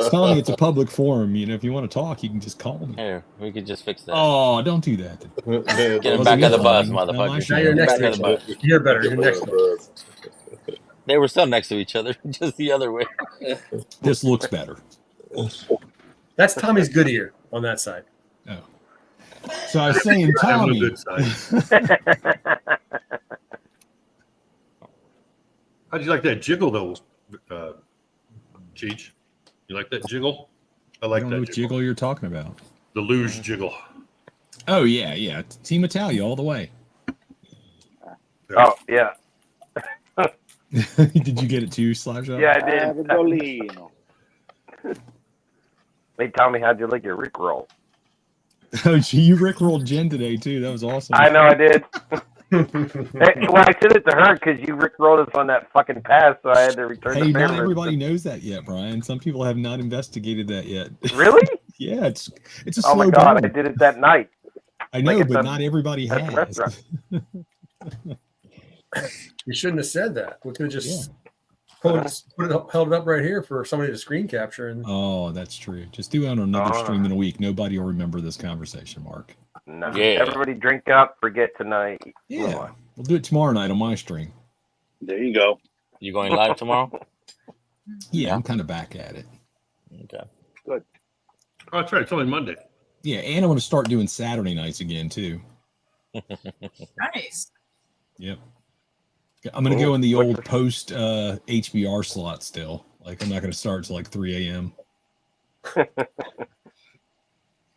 Tommy, it's a public forum. You know, if you want to talk, you can just call me. Here, we could just fix that. Oh, don't do that. Get him Wasn't back me on the bus, calling. No, I motherfucker. should Now you're Get next back to on each the other. bus. You're better. You're next to me. They were still next to each other, just the other way. This looks better. That's Tommy's good ear on that side. Oh. So I was saying, I have no Tommy. good side. How'd you like that jiggle, though, Cheech? You like that jiggle? I I like don't know that what jiggle. jiggle you're talking about. The luge jiggle. Oh, yeah, yeah. Team Italia all the way. Oh yeah, Did you get it too, Slapshot? yeah, I did. Avendolino. Hey, Tommy, how'd you like your Rickroll? Oh, gee, you rickrolled Jen today too. That was awesome. I know I did. Hey, well, I sent it to her because you rickrolled us on that fucking pass, so I had to return the Hey, favor. not everybody knows that yet, Brian. Some people have not investigated that yet. Really? Yeah, it's a Oh slow my god, burn. I did it that night. I know, Like but at not everybody at the has. restaurant. You shouldn't have said that. We could have just held it up right here for somebody to screen capture. And Oh, that's true. Just do it on another Oh. stream in a week. Nobody will remember this conversation, Mark. No. Yeah. Everybody drink up, forget tonight. Yeah, we'll do it tomorrow night on my stream. There you go. You going live tomorrow? Yeah, I'm kind of back at it. Okay. Good. Oh, that's right. It's only Monday. Yeah, and I'm going to start doing Saturday nights again too. Nice. Yep. I'm going to go in the old post HBR slot still. Like I'm not going to start till like 3 a.m.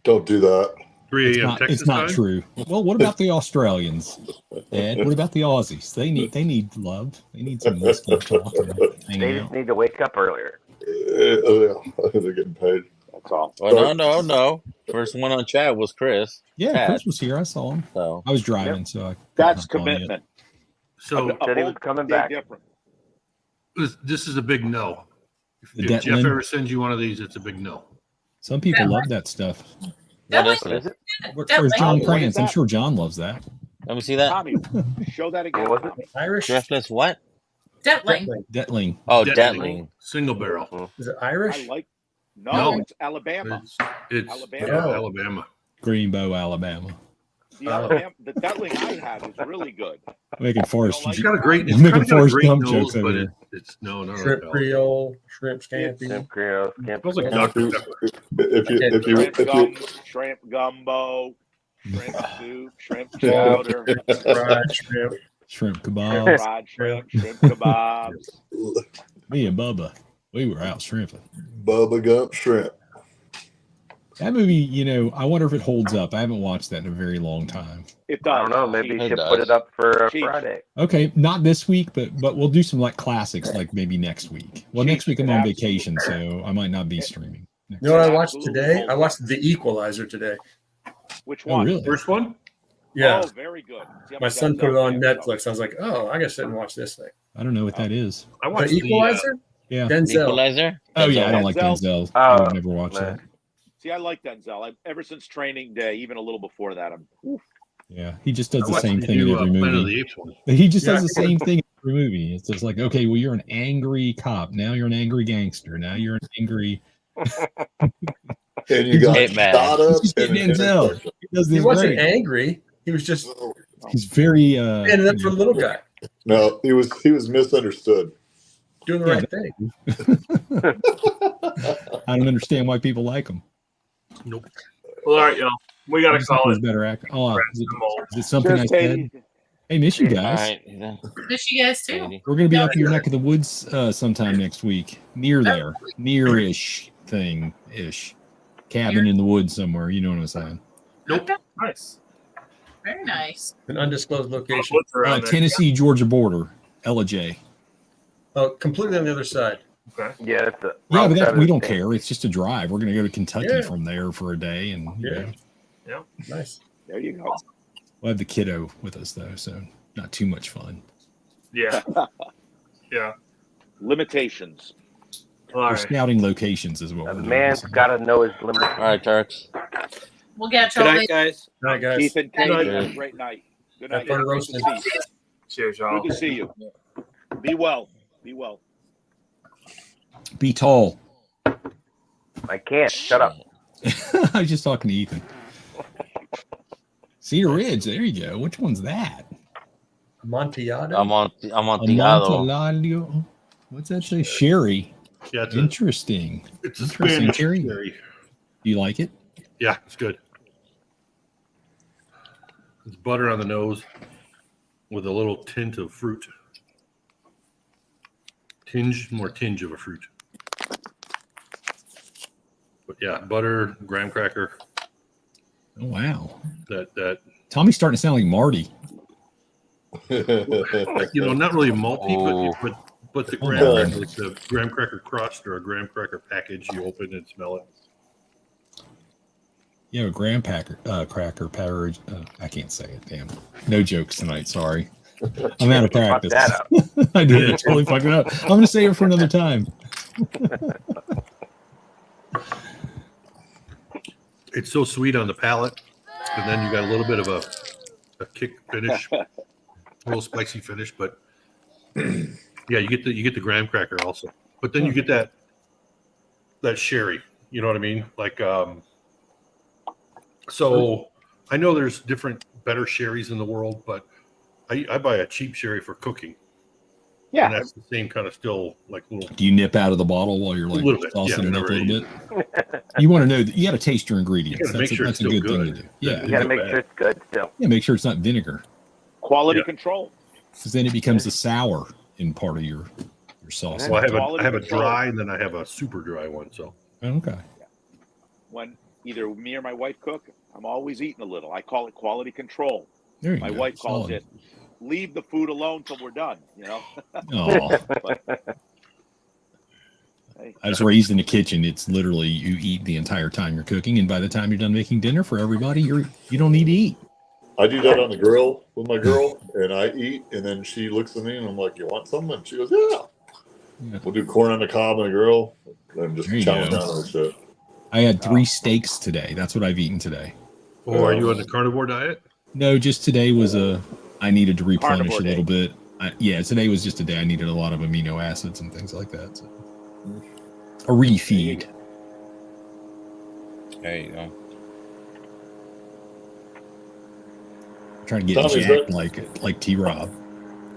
Don't do that. 3 a.m. It's Texas not time? true. Well, what about the Australians? Ed, what about the Aussies? They need love. They need some whiskey talk and They hanging just out. need to wake up earlier. Yeah, they're getting paid. That's all. Well, no. First one on chat was Chris. Yeah, Tad. Chris was here. I saw him. So I was driving, so I That's couldn't hop on yet. commitment. So Said he was coming back. Different. this is a big no. The If Jeff Detlin. ever sends you one of these, it's a big no. Some people love that stuff. what is Detlin- it? Is it? Where's John What is Prance? I'm that? sure John loves that. Let me see that. Tommy, show that again. What was it? Irish? Driftless what? Detling. Detling. Oh, Detling. Detling. Single barrel. Is it Irish? I like. No, No. it's Alabama. It's Alabama. yeah, Alabama. Greenbow, Alabama. The Alabama, the Detling I had is really good. Making Forrest. You don't It's got a great. You're It's making kind of got a Forrest great Gump nose, jokes over but here. it's no. Shrimp Creole, shrimp scampi. Shrimp Creole, Smells like Yeah. Dr. Pepper. Shrimp gumbo, shrimp soup, shrimp chowder, fried shrimp, Shrimp kebabs. fried shrimp, shrimp kebabs. Me and Bubba, we were out shrimping. Bubba Gump Shrimp. That movie, you know, I wonder if it holds up. I haven't watched that in a very long time. It I does. don't know. Maybe you It should does. put it up for Cheap. Friday. Okay, not this week, but we'll do some like classics, like maybe next week. Well, next week I'm on vacation, so I might not be streaming. You know what I watched today? I watched The Equalizer today. Which Oh, one? really? First one? Yeah. Oh, very good. See, I'm My a son Denzel put it on fan, Netflix. I was like, oh, I gotta sit and watch this thing. I don't know what that is. I The watched Equalizer? Yeah. Denzel. Equalizer? Oh yeah, I don't Denzel. like Denzel. Oh, I would never watch that. See, I like Denzel. Ever since Training Day, even a little before that, Yeah, he just does I the watched same the thing in new, every Planet of movie. the Apes one. He just does Yeah. the same thing in every movie. It's just like, okay, well, you're an angry cop. Now you're an angry gangster. Now you're an angry. And you got Hey, man. shot up. He's just and getting Denzel. He does He this wasn't great. angry. He was just He's very standing up for the little guy, No, he was misunderstood. doing the Yeah, right thing. I don't understand why people like him. Nope. Well, all right, y'all. We got to call He's it. better actor. Oh, is I'm old. it something I said? Hey, miss you All guys. right. Miss you guys too. We're gonna be up your neck of the woods sometime next week. Near there, near-ish thing ish, cabin in the woods somewhere. You know what I'm saying? Nope. Nice. Very nice. An undisclosed location. What's around there? Tennessee Georgia border, LJ. Oh, completely on the other side. Okay. Yeah, it's a Yeah, wrong but side of we the don't state. care. It's just a drive. We're gonna go to Kentucky Yeah. from there for a day, and you Yeah. know, Yeah. Nice. there you go. we'll have the kiddo with us though, so not too much fun. Yeah. Yeah. Limitations. All We're right. scouting locations as well. A man's got to know his limits. All right, Turks. We'll get Good y'all night, later. guys. All right, guys. Keith and Kate, Good have night. a great night. Good Have night. fun Good to roasting. see you. Cheers, y'all. Good to see you. Be well. Be well. Be tall. I can't. Shut up. I was just talking to Ethan. Cedar Ridge. There you go. Which one's that? Amontillado. Amontillado. Amontillado. What's that say? Sherry. Yeah, it's Interesting. it's a Interesting Spanish cherry. cherry. Do you like it? Yeah, it's good. It's butter on the nose with a little tint of fruit. More tinge of a fruit. But yeah, butter, graham cracker. Oh wow. That Tommy's starting to sound like Marty. not really malty, but the graham Oh. cracker, it's a graham cracker crust or a graham cracker package. You open and smell it. Yeah, a graham cracker power. I can't say it. Damn. No jokes tonight. Sorry. I'm out of practice. I did totally fuck it up. I'm going to save it for another time. It's so sweet on the palate, and then you got a little bit of a kick finish, a little spicy finish. But yeah, you get the graham cracker also, but then you get that sherry. You know what I mean? Like, so I know there's different better sherries in the world, but I buy a cheap sherry for cooking. Yeah, and that's the same kind of still like little. Do you nip out of the bottle while you're like tossing it up a little bit? You want to know that you got to taste your ingredients. That's a good thing to do. Yeah, you got to make sure it's good still. Yeah, make sure it's not vinegar. Quality control. Because then it becomes a sour in part of your sauce. Well, I have a dry, and then I have a super dry one. So okay. When either me or my wife cook, I'm always eating a little. I call it quality control. My wife calls it leave the food alone till we're done, you know. I was raised in the kitchen. It's literally you eat the entire time you're cooking, and by the time you're done making dinner for everybody, you don't need to eat. I do that on the grill with my girl, and I eat, and then she looks at me, and I'm like, "You want something?" And she goes, "Yeah." We'll do corn on the cob on the grill, and just chow down on shit. I had 3 steaks today. That's what I've eaten today. Oh, are you on the carnivore diet? No, just today was I needed to replenish a little bit. Today was just a day I needed a lot of amino acids and things like that. So. A refeed. There you go. I'm trying to get jacked like T-Rob.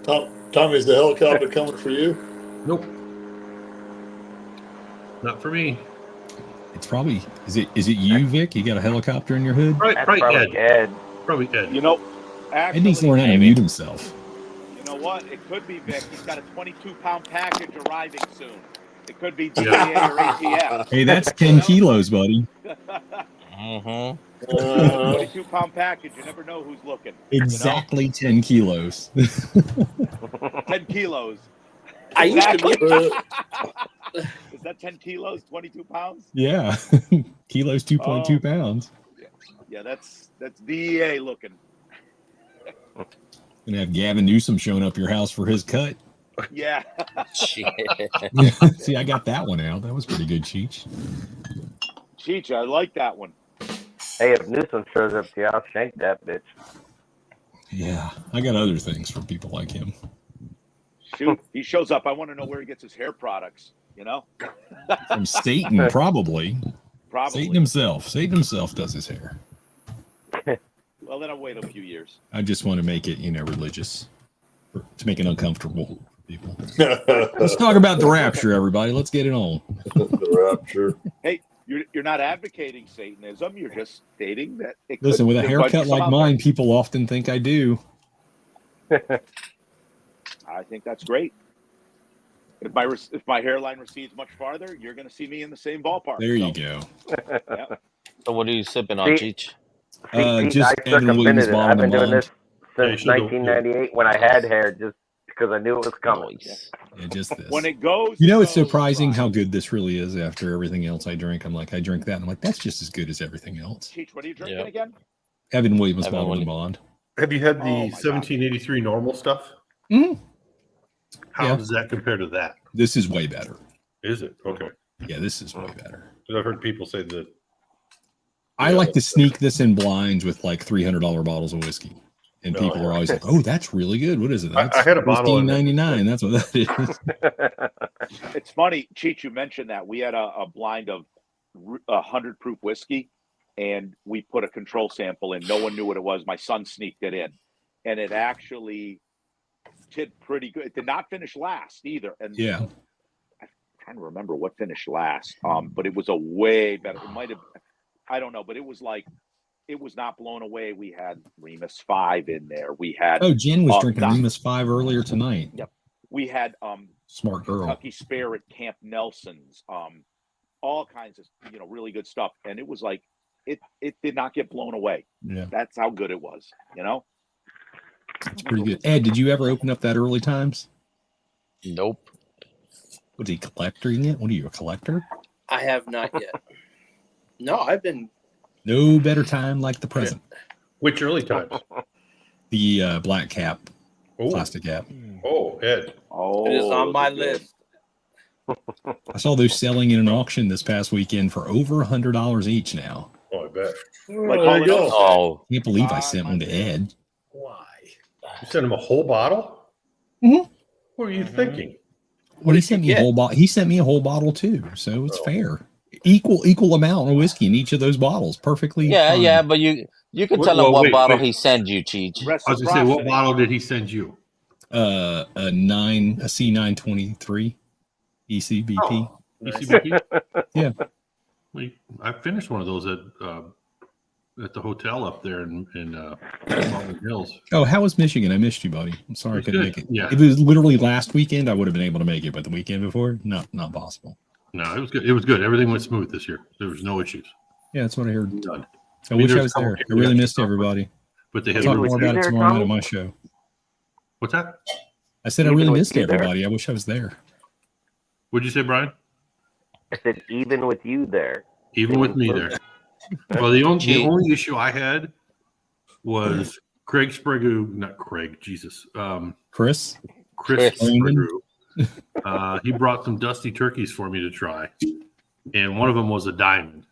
Tommy, is the helicopter coming for you? Nope. Not for me. It's probably is it you, Vic? You got a helicopter in your hood? Right, Ed. Probably Ed. You know, actually, Ed needs to learn how to mute himself. You know what? It could be Vic. He's got a 22-pound package arriving soon. It could be DEA or ATF. Hey, that's 10 kilos, buddy. 22-pound package. You never know who's looking. Exactly 10 kilos. 10 kilos. I used to be. Is that 10 kilos? 22 pounds? Yeah. Kilos, 2.2 pounds. Yeah, that's DEA looking. Gonna have Gavin Newsom showing up your house for his cut. Yeah. Shit. See, I got that one out. That was pretty good, Cheech. Cheech, I like that one. Hey, if Newsom shows up to you, I'll shank that bitch. Yeah, I got other things for people like him. Shoot, he shows up. I want to know where he gets his hair products, you know? From Satan, probably. Probably. Satan himself does his hair. Well, then I'll wait a few years. I just want to make it, religious. To make it uncomfortable for people. Let's talk about the rapture, everybody. Let's get it on. The rapture. Hey, you're not advocating Satanism. You're just stating that it Listen, with a haircut like mine, people often think I do. I think that's great. If my hairline recedes much farther, you're going to see me in the same ballpark. There you go. Yeah. So what are you sipping on, Cheech? Just Evan Williams bottle. I've been doing this since 1998 when I had hair, just because I knew it was coming. Yeah, just this. When it goes, it's surprising how good this really is after everything else I drink. I'm like, I drink that, and I'm like, that's just as good as everything else. Cheech, what are you drinking again? Evan Williams bottle and bond. Have you had the 1783 normal stuff? Mm-hmm. How does that compare to that? This is way better. Is it? Okay. Yeah, this is way better. Because I've heard people say that. I like to sneak this in blinds with like $300 bottles of whiskey. And people are always like, oh, that's really good. What is it? That's I had a bottle $15.99. That's what that is. It's funny, Cheech, you mentioned that. We had a blind of 100 proof whiskey, and we put a control sample in. No one knew what it was. My son sneaked it in. And it actually did pretty good. It did not finish last either. And yeah. I'm trying to remember what finished last. But it was a way better. It might have, I don't know, but it was like, it was not blown away. We had Remus 5 in there. We had Jen was drinking Remus 5 earlier tonight. Yep. We had smart girl Kentucky Spare at Camp Nelson's, all kinds of really good stuff. And it was like it did not get blown away. Yeah. That's how good it was, It's pretty good. Ed, did you ever open up that Early Times? Nope. Was he collecting it? What are you, a collector? I have not yet. No, I've been No better time like the present. Which early times? The black cap, Oh. plastic cap. Oh, Ed. Oh, It is on my those are good. list. I saw those selling in an auction this past weekend for over $100 each now. Oh, I bet. Like there you go. Hall & Oates. Oh, Can't believe I sent one to Ed. Why? You sent him a whole bottle? Mhm. What were you thinking? Well, he sent me a whole bottle. He sent me a whole bottle too, so it's fair. Equal amount of whiskey in each of those bottles. Perfectly. yeah, fine. yeah, but you can tell him Well, what wait, bottle wait. he sent you, Cheech. I was going to say, what bottle did he send you? A C923 ECBP. Oh, ECBP? Yeah. I finished one of those at the hotel up there in Mountain Hills. Oh, how was Michigan? I missed you, buddy. I'm sorry I It was couldn't good. make it. Yeah. If it was literally last weekend, I would have been able to make it, but the weekend before, not possible. No, it was good. It was good. Everything went smooth this year. There was no issues. Yeah, that's what I heard. Done. I wish I there's was a couple there. I people really that- missed everybody. But they I'll had talk was more you about it there, tomorrow night Tommy? on my show. What's that? I said I Even really with missed you there. everybody. I wish I was there. What'd you say, Brian? I said, even with you there. Even with me there. Well, the only issue I had was Craig Sprague, not Craig, Jesus. Chris Chris Brandon? Sprague. He brought some dusty turkeys for me to try, and one of them was a diamond.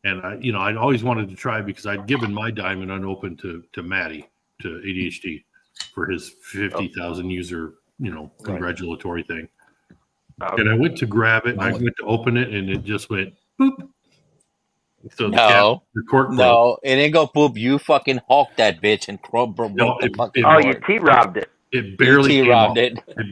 And I'd always wanted to try because I'd given my diamond unopened to Matty, to ADHD, for his 50,000 user, congratulatory thing. And I went to grab it, and I went to open it, and it just went boop. So the cork broke. No, it ain't go poop. You fucking hawked that bitch and broke the fucking Oh, board. you T-robbed it. It barely You came off. T-robbed it. I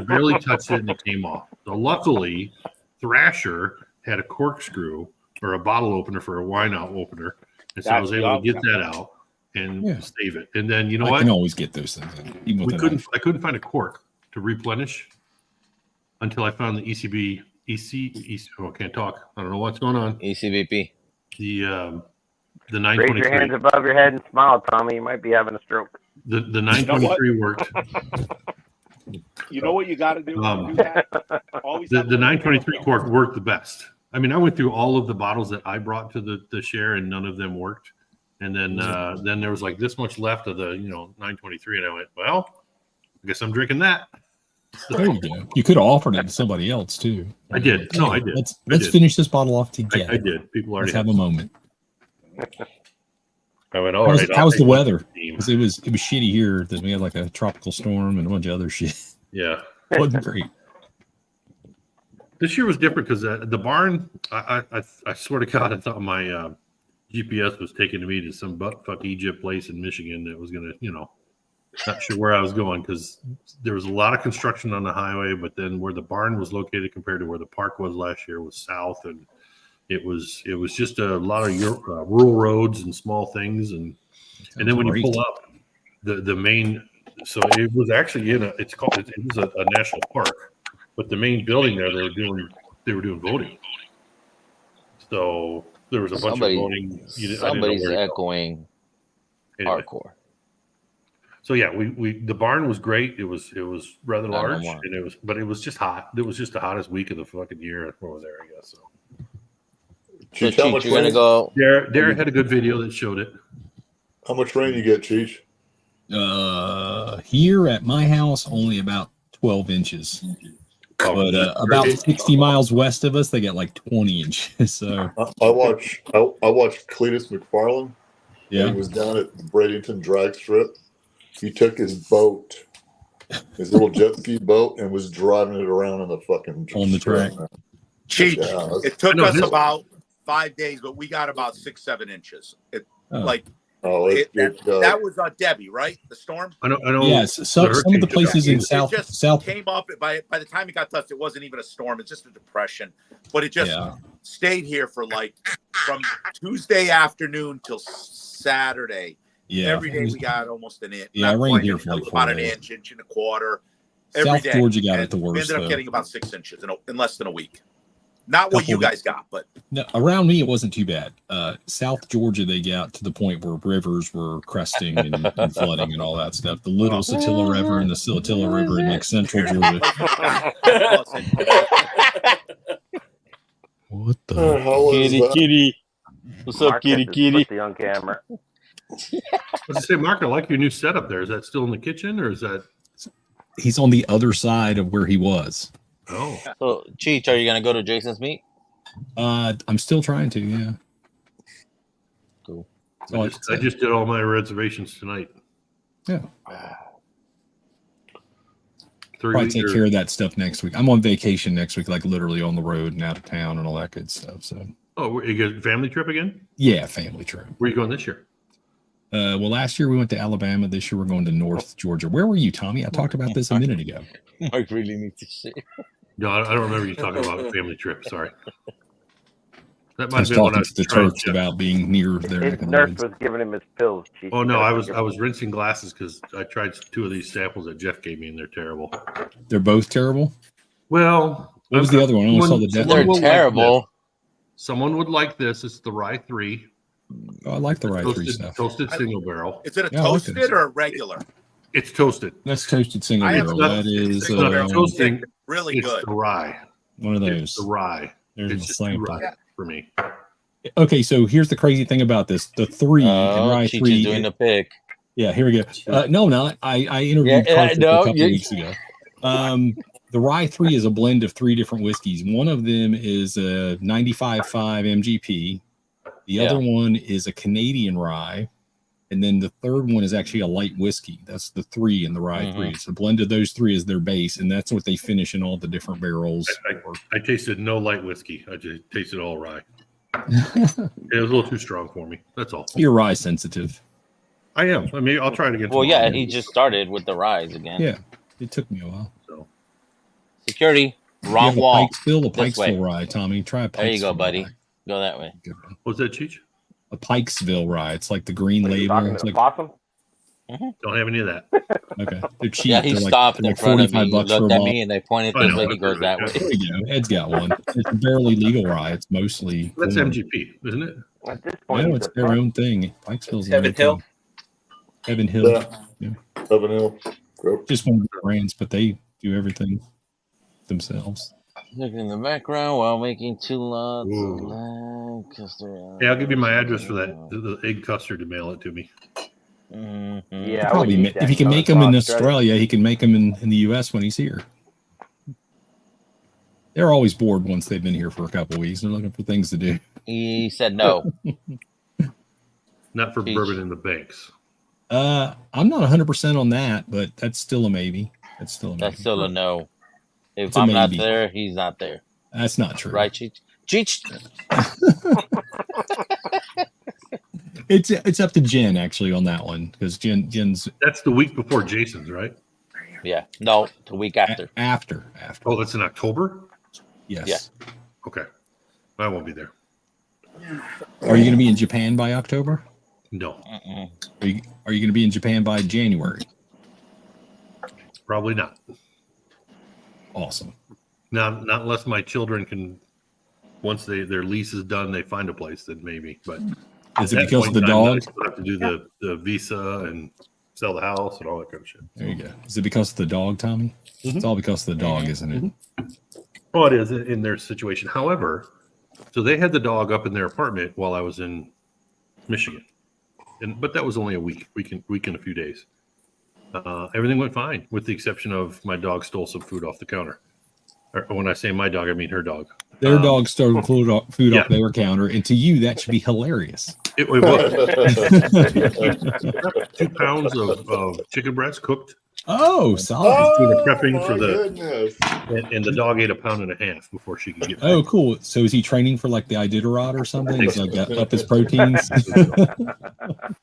barely touched it, and it came off. So luckily, Thrasher had a corkscrew or a bottle opener for a wine out opener, and so I was able to get that out and save it. And then I can always get those things in, even with I couldn't find a cork to replenish until I found the ECB. I can't talk. I don't know what's going on. ECBP. The Raise 923. your hands above your head and smile, Tommy. You might be having a stroke. The 923 worked. You know what you got to do? Always The 923 cork worked the best. I mean, I went through all of the bottles that I brought to the share, and none of them worked. And then there was like this much left of the 923, and I went, well, I guess I'm drinking that. There you go. You could have offered it to somebody else too. I did. No, I did. Let's finish this bottle off together. I did. People already Let's have a moment. I went, all right. How's the weather? Because it was shitty here. That we had like a tropical storm and a bunch of other shit. Yeah, it wasn't great. This year was different because the barn. I swear to God, I thought my GPS was taking me to some buttfuck Egypt place in Michigan that was gonna, not sure where I was going because there was a lot of construction on the highway, but then where the barn was located compared to where the park was last year was south, and it was just a lot of rural roads and small things, and then when you pull up the main, so it was actually it was a national park, but the main building there they were doing voting, so there was a bunch of voting. Somebody's echoing anyway. Hardcore. So yeah, the barn was great. It was rather large, more. and it was just hot. It was just the hottest week of the fucking year over there, I guess. So. So Cheech, you're gonna go. Derek had a good video that showed it. How much rain you get, Cheech? Here at my house, only about 12 inches. But about 60 miles west of us, they get like 20 inches. So I watched Cletus McFarland. Yeah, he was down at the Bradenton drag strip. He took his boat, his little jet ski boat, and was driving it around on the fucking on the track. Cheech, Yeah, it took us about 5 days, but we got about 6-7 inches. That was Debbie, right? The storm. I know. Yes, some of the places in south came up. By the time it got to us, it wasn't even a storm. It's just a depression. But it just stayed here for from Tuesday afternoon till Saturday. Yeah, every day we got almost an inch. Yeah, it rained here for about an inch and a quarter. South Georgia got it the worst. We ended up getting about 6 inches in less than a week. Not what you guys got, but no, around me it wasn't too bad. South Georgia, they got to the point where rivers were cresting and flooding and all that stuff. The Little Satilla River and the Satilla River in central Georgia. What the? Kitty. What's up, kitty? Pussy on camera. Let's say, Mark, I like your new setup there. Is that still in the kitchen, or is that? He's on the other side of where he was. Oh. So, Cheech, are you gonna go to Jason's meet? I'm still trying to. Yeah. Cool. I just did all my reservations tonight. Yeah. 3 Probably weeks take care of that stuff next week. I'm on vacation next week, like literally on the road and out of town and all that good stuff. So. Oh, you got a family trip again? Yeah, family trip. Where are you going this year? Well, last year we went to Alabama. This year we're going to North Georgia. Where were you, Tommy? I talked about this a minute ago. Mark really needs to see. No, I don't remember you talking about a family trip. Sorry. That I might was have been when talking I to the tried Turks about being near their His neck of the nurse woods. was giving him his pills. Chief. Oh no, I was rinsing glasses because I tried 2 of these samples that Jeff gave me, and they're terrible. They're both terrible. Well, what was the other one? I only saw the death. They're terrible. Someone would like this. It's the Rye 3. Oh, I like the Rye 3 stuff. Toasted single barrel. Is it a Yeah, I like toasted it. or a regular? It's toasted. That's toasted single I have barrel. toasted That is single barrel. toasting. Really It's good. the Rye. one of It's those. the Rye. There's It's a just slam too dunk. rye for me. Okay, so here's the crazy thing about this: the 3 and Rye Cheech 3. is doing the pick. Yeah, here we go. No, not I interviewed Carter a couple weeks ago. The Rye 3 is a blend of 3 different whiskeys. One of them is a 95.5 MGP. The other one is a Canadian rye. And then the third one is actually a light whiskey. That's the 3 in the Rye 3. It's a blend of those 3 as their base, and that's what they finish in all the different barrels. I tasted no light whiskey. I just tasted all rye. It was a little too strong for me. That's all. You're rye sensitive. I am. I mean, I'll try it again. Well, tomorrow. yeah, he just started with the rise again. Yeah, it took me a while. So. Security, You wrong have a wall. Pikesville, This way. rye, Tommy. Try a Pikesville. There you go, buddy. Rye. Go that way. Good one. What's that, Cheech? A Pikesville rye. It's like the green What are you label. talking It's to like possum? Don't have any of that. okay. They're cheap. Yeah, he They're stopped in they're front of me, $45 for a looked at bottle. me, and they pointed I this know, way. I He goes heard that it. way. There you go. Ed's got one. It's a barely legal rye. It's mostly That's corn. MGP, isn't it? At this point, No, he's it's a their punk. own thing. Pikesville's their Evan own Hill. thing. Evan Hill. Yeah. Yeah. Evan Hill. Yep. Just one of the brands, but they do everything themselves. Looking in the background while making 2 lots. Ooh. Of custard. Yeah, I'll give you my address for that. The egg custard to mail it to me. Mhm. Yeah, I Probably, would eat that if he can in make them in Australia. Australia, he can make them in the U.S. when he's here. They're always bored once they've been here for a couple of weeks. They're looking for things to do. He said no. Not for Cheech. bourbon in the banks. I'm not 100% on that, but that's still a maybe. That's still a maybe. That's still a no. If It's a I'm not maybe. there, he's not there. That's not true. Right, Cheech? Cheech! It's up to Jen actually on that one because Jen's That's the week before Jason's, right? Yeah. No, the week after. after. Oh, that's in October? Yes. Yeah. Okay. I won't be there. Are you going to be in Japan by October? No, Mm-mm. Are you going to be in Japan by January? probably not. Awesome. Not unless my children can, once their lease is done, they find a place, then maybe. But Is it at that because of point the in time, dog? I still have to do the visa and sell the house and all that kind of shit. There you go. Is it because of the dog, Tommy? It's all because of the dog, isn't it? Well, it is in their situation. However, so they had the dog up in their apartment while I was in Michigan, but that was only a week and a few days. Everything went fine, with the exception of my dog stole some food off the counter. Or when I say my dog, I mean her dog. Their dog stole food off yeah. their counter, and to you, that should be hilarious. It was 2 pounds of chicken breast cooked. Oh, solid. We were prepping for my the, goodness. and the dog ate 1.5 pounds before she could get. Oh, cool. So is he training for like the Iditarod or something? He's like up his proteins.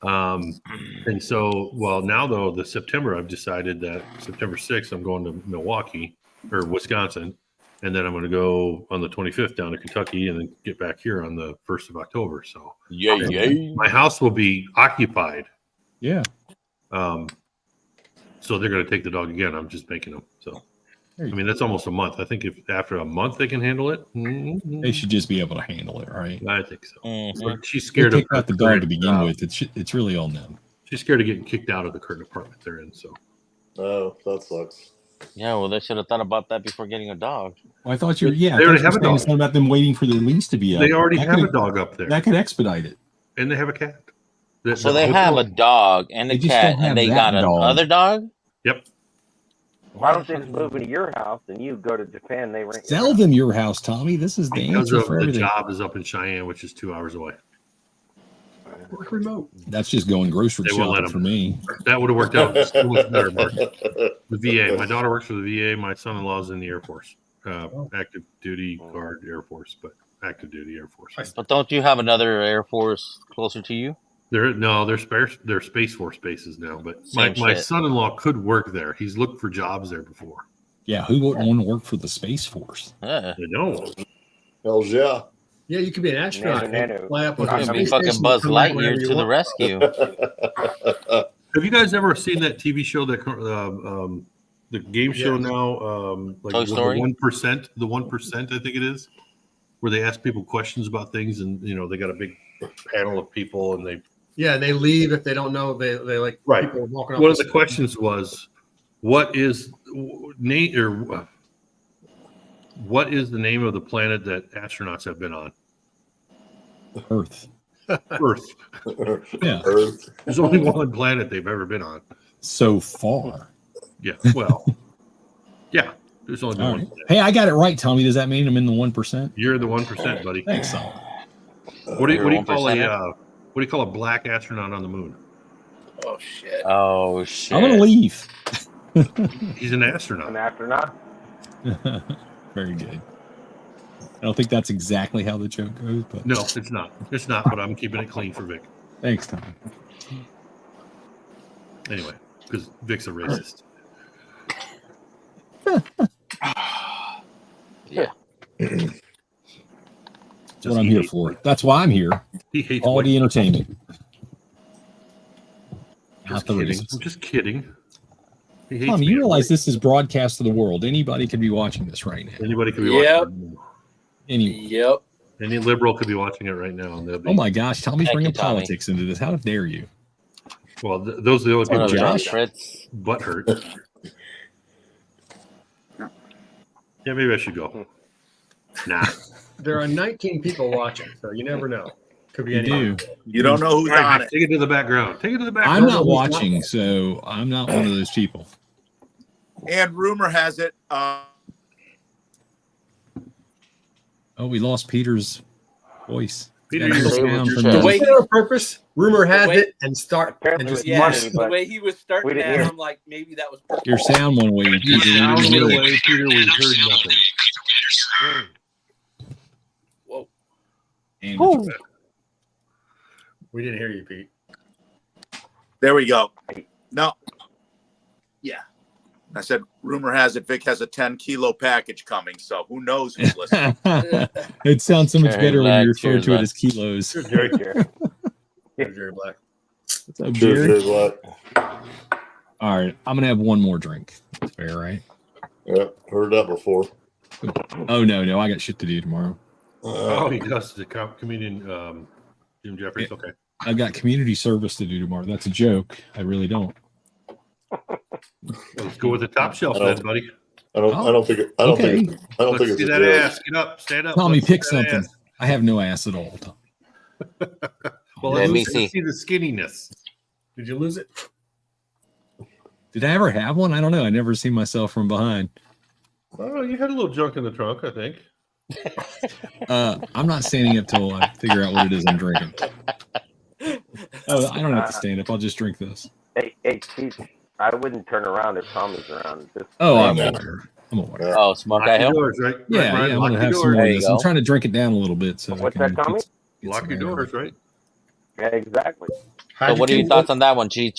And so, well, now though, the September, I've decided that September 6th, I'm going to Milwaukee or Wisconsin, and then I'm going to go on the 25th down to Kentucky, and then get back here on the 1st of October. So, my house will be occupied. Yeah. So they're going to take the dog again. I'm just making them. So, I mean, that's almost a month. I think if after a month they can handle it, They should just be able to handle it, right? I think so. Mhm. But she's They scared of picked out the dog to begin with. It's really on them. She's scared of getting kicked out of the current apartment they're in. So, Oh, that sucks. Yeah, well, they should have thought about that before getting a dog. Well, I thought you were, They already have a dog. something about them waiting for their lease to be up. They already That have could- a dog up there, That could expedite it. and they have a cat. So they have a dog and a They just cat, don't have and they that got dog. another dog? Yep. Why don't they just move into your house and you go to Japan? They rent. Sell them your house, Tommy. This is the Because answer of for the everything. job is up in Cheyenne, which is 2 hours away. Work remote. That's just going grocery They won't let shopping for me. That would have worked out so much better, Mark. The VA. My daughter works for the VA. My son-in-law's in the Air Force, active duty guard Air Force, but active duty Air Force. But don't you have another Air Force closer to you? They're Space Force bases now. But my Same shit. son-in-law could work there. He's looked for jobs there before. Yeah, who wouldn't want to work for the Space Force? I know. Hells yeah. Yeah, you could be an astronaut. Nano. Fly up with You're a gonna be space fucking station, Buzz come back Lightyear whenever you to the want. rescue. Have you guys ever seen that TV show that the game show Yes. now? Like Toy Story? The 1%, the 1%, I think it is, where they ask people questions about things, and they got a big panel of people, and they Yeah, they leave if they don't know. They like right. people walking up. One of the questions was, what is what is the name of the planet that astronauts have been on? Earth. Earth. Yeah. Earth. There's only one planet they've ever been on. So far. Yeah. Well. Yeah. There's only been All one. right. Hey, I got it right, Tommy. Does that mean I'm in the 1%? You're the 1%, buddy. Thanks, son. What do you You're call 1%? what do you call a black astronaut on the moon? Oh shit. Oh shit! I'm gonna leave. He's an astronaut. An astronaut. Very good. I don't think that's exactly how the joke goes, but No, it's not. It's not. But I'm keeping it clean for Vic. thanks, Tommy. Anyway, because Vic's a racist. Yeah. That's what I'm here for. That's why I'm here. He hates Quality entertainment. Just Not the kidding. races. I'm just kidding. He hates Tom, me. you realize this is broadcast to the world. Anybody could be watching this right now. Anybody could be Yep. watching. Anyway. Yep. Any liberal could be watching it right now. And they'll be, Oh my gosh, Tommy's Thank bringing you, Tommy. politics into this. How dare you? Well, those are the only people Josh. that Fritz. butt hurt. Yeah, maybe I should go. Nah. There are 19 people watching, so you never know. Could be You anyone. do. You don't know who's All right, on it. Take it to the background. Take it to the background. I'm not watching, so I'm not one of those people. And rumor has it, Oh, we lost Peter's voice. Peter, Gotta you're go down from The the- way- On purpose, rumor has way- it, and start and Apparently just it's Yeah, march. funny, the but way he was we starting didn't that, hear. I'm like, maybe that was perfect. Your sound went away. You Peter. You sound didn't hear it. away, Peter. We heard nothing. Whoa. And We didn't hear you, Pete. there we go. No. Yeah. I said, rumor has it Vic has a 10-kilo package coming, so who knows who's listening. it sounds so much Cheers, better when lad. you refer Cheers, to it lad. as kilos. Jerry Jerry. Jerry Black. What's up, Cheers, Jerry? cheers, what? All right, I'm gonna have one more drink. That's fair, right? Yeah, heard that before. Oh no, I got shit to do tomorrow. Oh, he does. The comedian Jim Jeffries. Okay. I've got community service to do tomorrow. That's a joke. I really don't. Let's go with the top shelf, I don't- then, buddy. I don't think I don't Okay. think I don't Let's think see it's that a joke. ass. Get up. Stand up. Tommy, Let's see pick that something. ass. I have no ass at all. Tommy. Well, Let me let's see. see the skinniness. Did you lose it? Did I ever have one? I don't know. I never seen myself from behind. Oh, you had a little junk in the trunk, I think. I'm not standing up till I figure out what it is I'm drinking. Oh, I don't have to stand up. I'll just drink this. Hey, Chief, I wouldn't turn around if Tommy's around. Just, Oh, I'm aware. I'm aware. Oh, Smoke Lock Eye your Hill. doors, right? Yeah, Right, I'm lock gonna your have some doors. more There of you this. I'm go. trying to drink it down a little bit. So I What's can that, Tommy? get Lock some your air. doors, right? yeah, exactly. So what are your thoughts on that one, Cheech?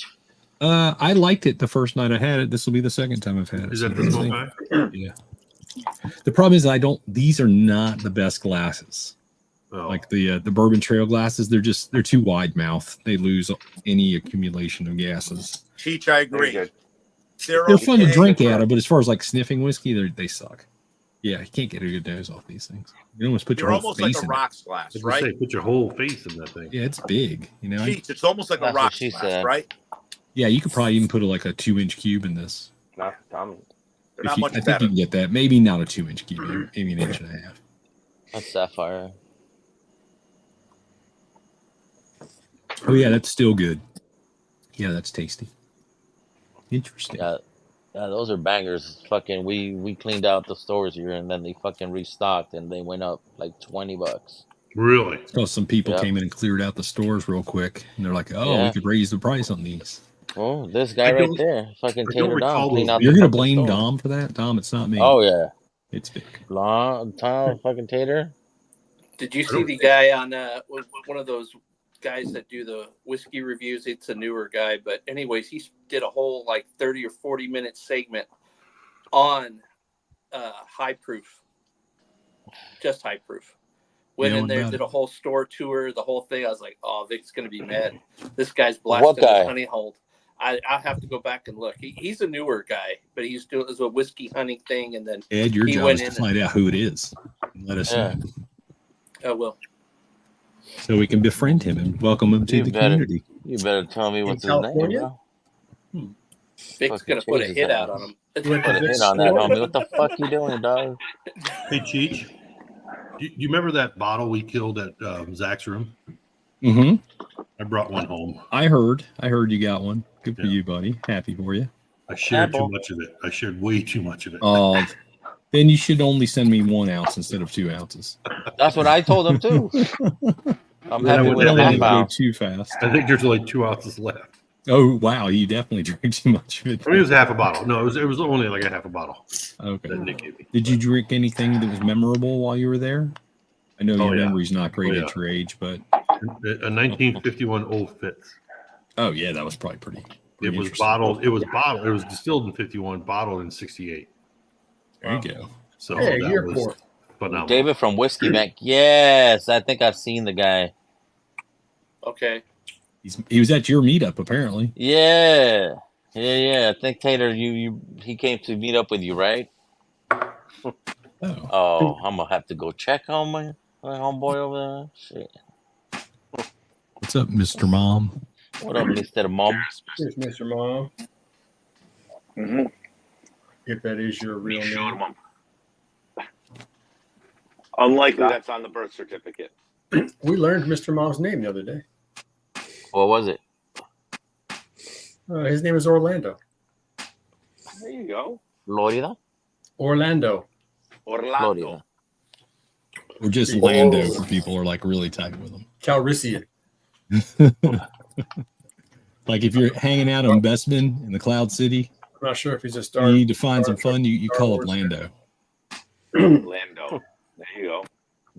I liked it the first night I had it. This will be the second time I've had it. Is So that the we'll smoke see. eye? Yeah. The problem is these are not the best glasses. Oh. Like the Bourbon Trail glasses, they're too wide mouth. They lose any accumulation of gases. Cheech, I Very agree. good. They're fun to okay. drink out of, but as far as like sniffing whiskey, they suck. Yeah, you can't get a good dose off these things. You almost put They're your whole almost face like a in rocks glass, As I right? say, put your whole face in that thing. it. Yeah, it's big. You know, Cheech, it's almost like a That's what rocks she glass, said. right? yeah, you could probably even put like a 2-inch cube in this. Not Tommy. They're not much I think better. you can get that. Maybe not a 2-inch key, maybe an inch and a half. That's sapphire. Oh yeah, that's still good. Yeah, that's tasty. Interesting. Yeah, those are bangers. Fucking, we cleaned out the stores here, and then they fucking restocked, and they went up like $20. Really? So some people Yep. came in and cleared out the stores real quick, and they're like, "Oh, Yeah. we could raise the price on these." Oh, this guy right there, fucking Tater Dom, clean out. You're the gonna fucking blame store. Dom for that? Dom, it's not me. Oh yeah, it's Vic. Tom, fucking Tater. Did you see the guy on one of those guys that do the whiskey reviews? It's a newer guy, but anyways, he did a whole like 30 or 40-minute segment on high proof, just high proof. Went Yeah, in what there, about did it? a whole store tour, the whole thing. I was like, oh, Vic's gonna be mad. This guy's What blasting guy? his honey hold. I have to go back and look. He's a newer guy, but he's doing this a whiskey hunting thing, and then Ed, your he job went is to in find out who it is. And let us Yeah. know, Oh well. so we can befriend him and welcome him to You the better, community. you better tell me what's his California? name, bro. Vic's Fucking gonna put a Jesus, hit man. out on him. You went Put to a hit Vic's on that, store? homie. What the fuck you doing, dog? Hey, Cheech, do you remember that bottle we killed at Zach's room? Mm-hmm. I brought one home. I heard you got one. Good for Yeah. you, buddy. Happy for you. I shared Apple. too much of it. I shared way too much of it. Oh, then you should only send me 1 ounce instead of 2 ounces. That's what I told him too. I'm Then I happy went with Don't a let half it go ounce. too fast. I think there's only 2 ounces left. Oh wow, you definitely drank too much of it. I mean, it was half a bottle. No, it was only like a half a bottle. Okay. That Nick gave me. Did you drink anything that was memorable while you were there? I know Oh, your yeah. memory's not great Oh, yeah. at your age, but A 1951 Old Fitz. oh yeah, that was probably pretty It was interesting. bottled. It was bottled. It was distilled in 51, bottled in 68. There you go. So Hey, that year was four. phenomenal. David from Whiskey Bank. Yes, I think I've seen the guy. Okay. He was at your meetup apparently. Yeah. I think Tater, he came to meet up with you, right? Oh, Oh, I'm gonna have to go check on my homeboy over there. Shit. what's up, Mr. Mom? What up, Mr. Mom? Here's Mr. Mom. Mm-hmm. If that is your real name. Unlikely that's on the birth certificate. We learned Mr. Mom's name the other day. What was it? His name is Orlando. There you go. Florida? Orlando. Orlando. Or just Oh. Lando for people who are like really tight with him. Calrissian. Like if you're hanging out on Bestman in the Cloud City, I'm not sure if he's a you star. need to find some Star fun. You Star call up Wars Lando. Orlando. There you go.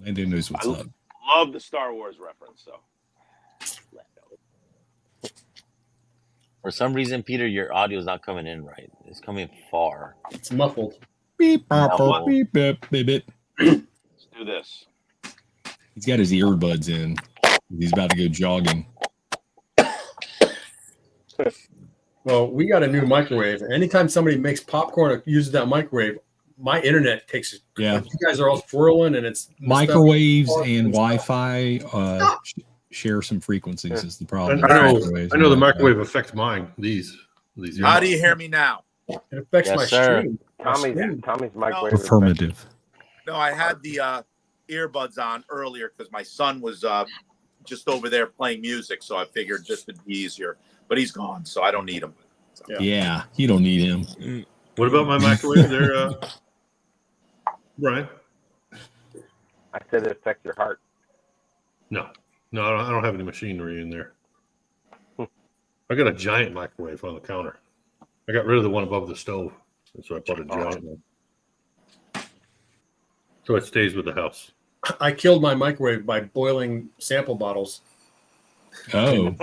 Lando knows what's up. Love the Star Wars reference, though. For some reason, Peter, your audio is not coming in right. It's coming far. It's muffled. Beep, Oh. beep, beep, beep, beep. Let's do this. He's got his earbuds in. He's about to go jogging. Well, we got a new microwave. Anytime somebody makes popcorn or uses that microwave, my internet takes it. Yeah. Like, you guys are all swirling and it's Microwaves stuff. and Wi-Fi share some frequencies is the I problem. know the microwave affects mine. These. How do you hear me now? It affects Yes, my sir. stream. Tommy's microwave. is Affirmative. No, I had the earbuds on earlier because my son was just over there playing music, so I figured this would be easier. But he's gone, so I don't need him. So. Yeah, you don't need him. What about my microwave there, Brian? I said it affects your heart. No, I don't have any machinery in there. I got a giant microwave on the counter. I got rid of the one above the stove, and so I put a giant one. So it stays with the house. I killed my microwave by boiling sample bottles. Oh,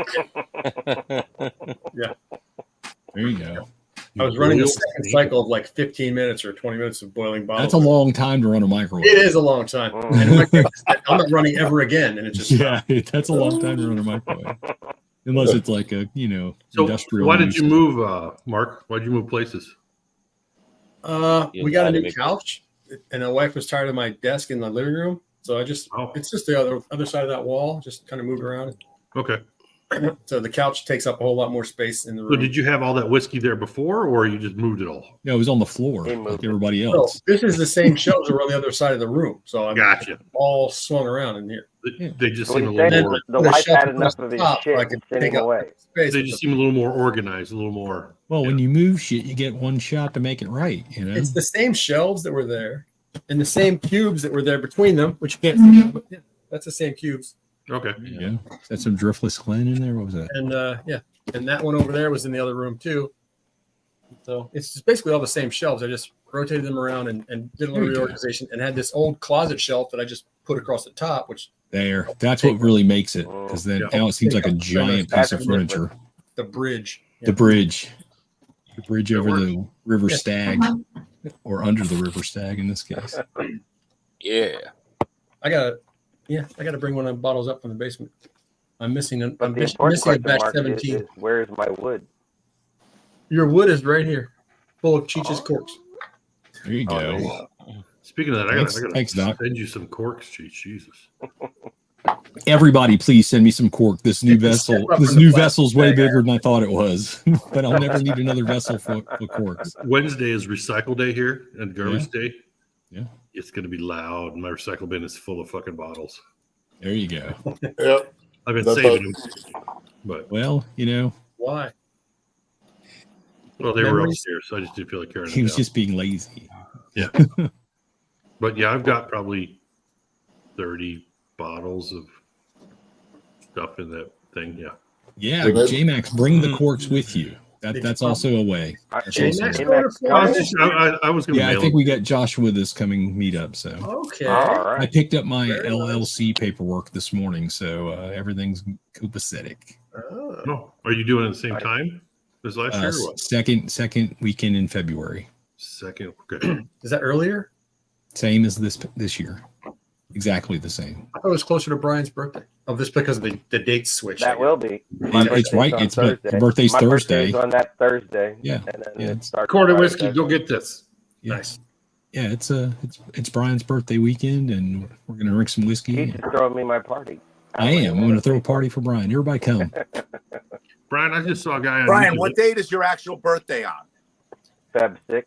Yeah. there you go. I was running the second cycle of like 15 minutes or 20 minutes of boiling bottles. That's a long time to run a microwave. It is a long time. And the microwave said, I'm not running ever again. And it just Yeah, that's a long time to run a microwave. Unless it's like a, So industrial. why did use. you move, Mark? Why did you move places? we got a new couch, and my wife was tired of my desk in the living room. So I just, it's just the other side of that wall, just kind of moved around. Okay. So the couch takes up a whole lot more space in the room. So did you have all that whiskey there before, or you just moved it all? No, it was on the floor like everybody else. So this is the same shelves that were on the other side of the room. So I'm Gotcha. all swung around in here. They just What seem a he little said is more. the wife had enough of his shit and sent him away. They just seem a little more organized, a little more. Well, when you move shit, you get one shot to make it right. You know, It's the same shelves that were there and the same cubes that were there between them, which you can't see. But yeah, that's the same cubes. Okay. Yeah. Is that some Driftless Glen in there? What was that? And yeah, and that one over there was in the other room too. So it's just basically all the same shelves. I just rotated them around and did a little reorganization and had this old closet shelf that I just put across the top, which that's what really makes it, because then now it seems like a giant piece of furniture. The bridge. The bridge over the River Stag, or under the River Stag in this case. Yeah. I gotta bring one of the bottles up from the basement. I'm missing a batch Mark, 17. is where's my wood? Your wood is right here, full of Cheech's corks. There you go. Speaking of that, I gotta Thanks, Doc. send you some corks, Jesus. Everybody, please send me some cork. This new vessel, vessel's way bigger than I thought it was, but I'll never need another vessel for corks. Wednesday is recycle day here and Garbage Day. Yeah. It's going to be loud. My recycle bin is full of fucking bottles. There you go. Yep. I've been saving them. But why? Well, they were upstairs, so I just didn't feel like carrying them He was down. just being lazy. Yeah. But yeah, I've got probably 30 bottles of stuff in that thing. Yeah. Yeah, J-Max, bring the corks with you. That's also a way. I was going to I think we got Josh with us coming meet up. So okay, I picked up my LLC paperwork this morning, so everything's copacetic. No, are you doing it at the same time as last year? Or what? Second weekend in February. Second, okay. Is that earlier? Same as this year. Exactly the same. I thought it was closer to Brian's birthday. Oh, this because of the date switch. That will be. It's right. It's the birthday's My Thursday. birthday's on that Thursday. Yeah. And then it starts Quarter Friday. whiskey, go get this. Nice. Yeah, it's Brian's birthday weekend, and we're gonna drink some whiskey. He's just throwing me my party. I am. I'm gonna throw a party for Brian. Everybody come. Brian, I just saw a guy on Brian, YouTube. what date is your actual birthday on? Feb 6th.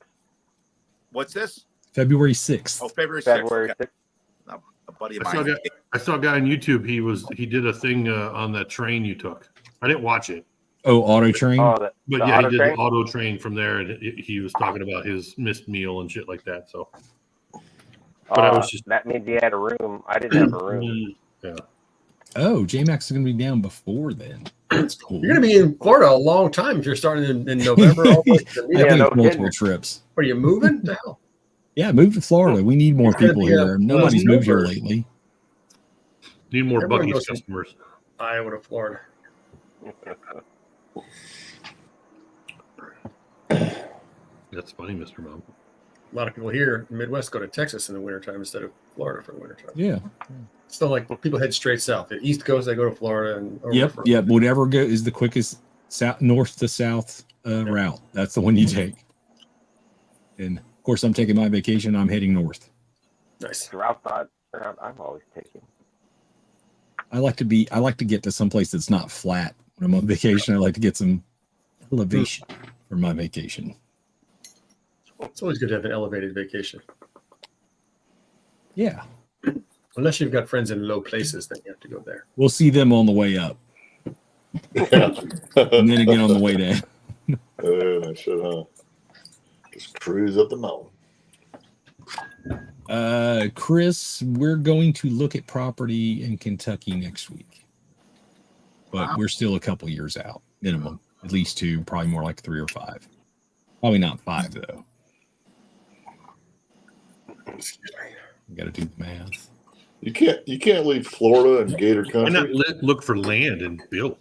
What's this? February 6th. Oh, February 6th. February Okay. 6th. No, a buddy of I saw, mine. I saw a guy on YouTube. He did a thing on that train you took. I didn't watch it, Oh, Auto Train. Oh, but the yeah, he auto did train? the auto train from there, and he was talking about his missed meal and shit like that. So, but I was just that means he had a room. I didn't have a room. yeah. Oh, J-Max is gonna be down before then. That's cool. You're going to be in Florida a long time if you're starting in November. I think no multiple kidding. trips. Are you moving? The hell? Yeah, move to Florida. We need more It's gonna people be a- here. Nobody's moved here snowbird. lately. Need more Everyone Buc-ee's goes from- customers. Iowa to Florida. That's funny, Mr. Mom. A lot of people here in the Midwest go to Texas in the wintertime instead of Florida for the wintertime. Yeah. Still, like people head straight south. The East Coast, they go to Florida and over Yep. for- Yep. Whatever is the quickest north to south route. That's the one you take. And of course, I'm taking my vacation. I'm heading north. Nice. The route I've always taken. I like to get to some place that's not flat when I'm on vacation. I like to get some elevation for my vacation. It's always good to have an elevated vacation. Yeah. Unless you've got friends in low places, then you have to go there. We'll see them on the way up. And then again on the way down. I should, huh? Just cruise up the mountain. Chris, we're going to look at property in Kentucky next week. But we're still a couple years out, minimum. At least 2, probably more like 3 or 5. Probably not 5 though. You got to do the math. You can't leave Florida and Gator Why not Country. look for land and build?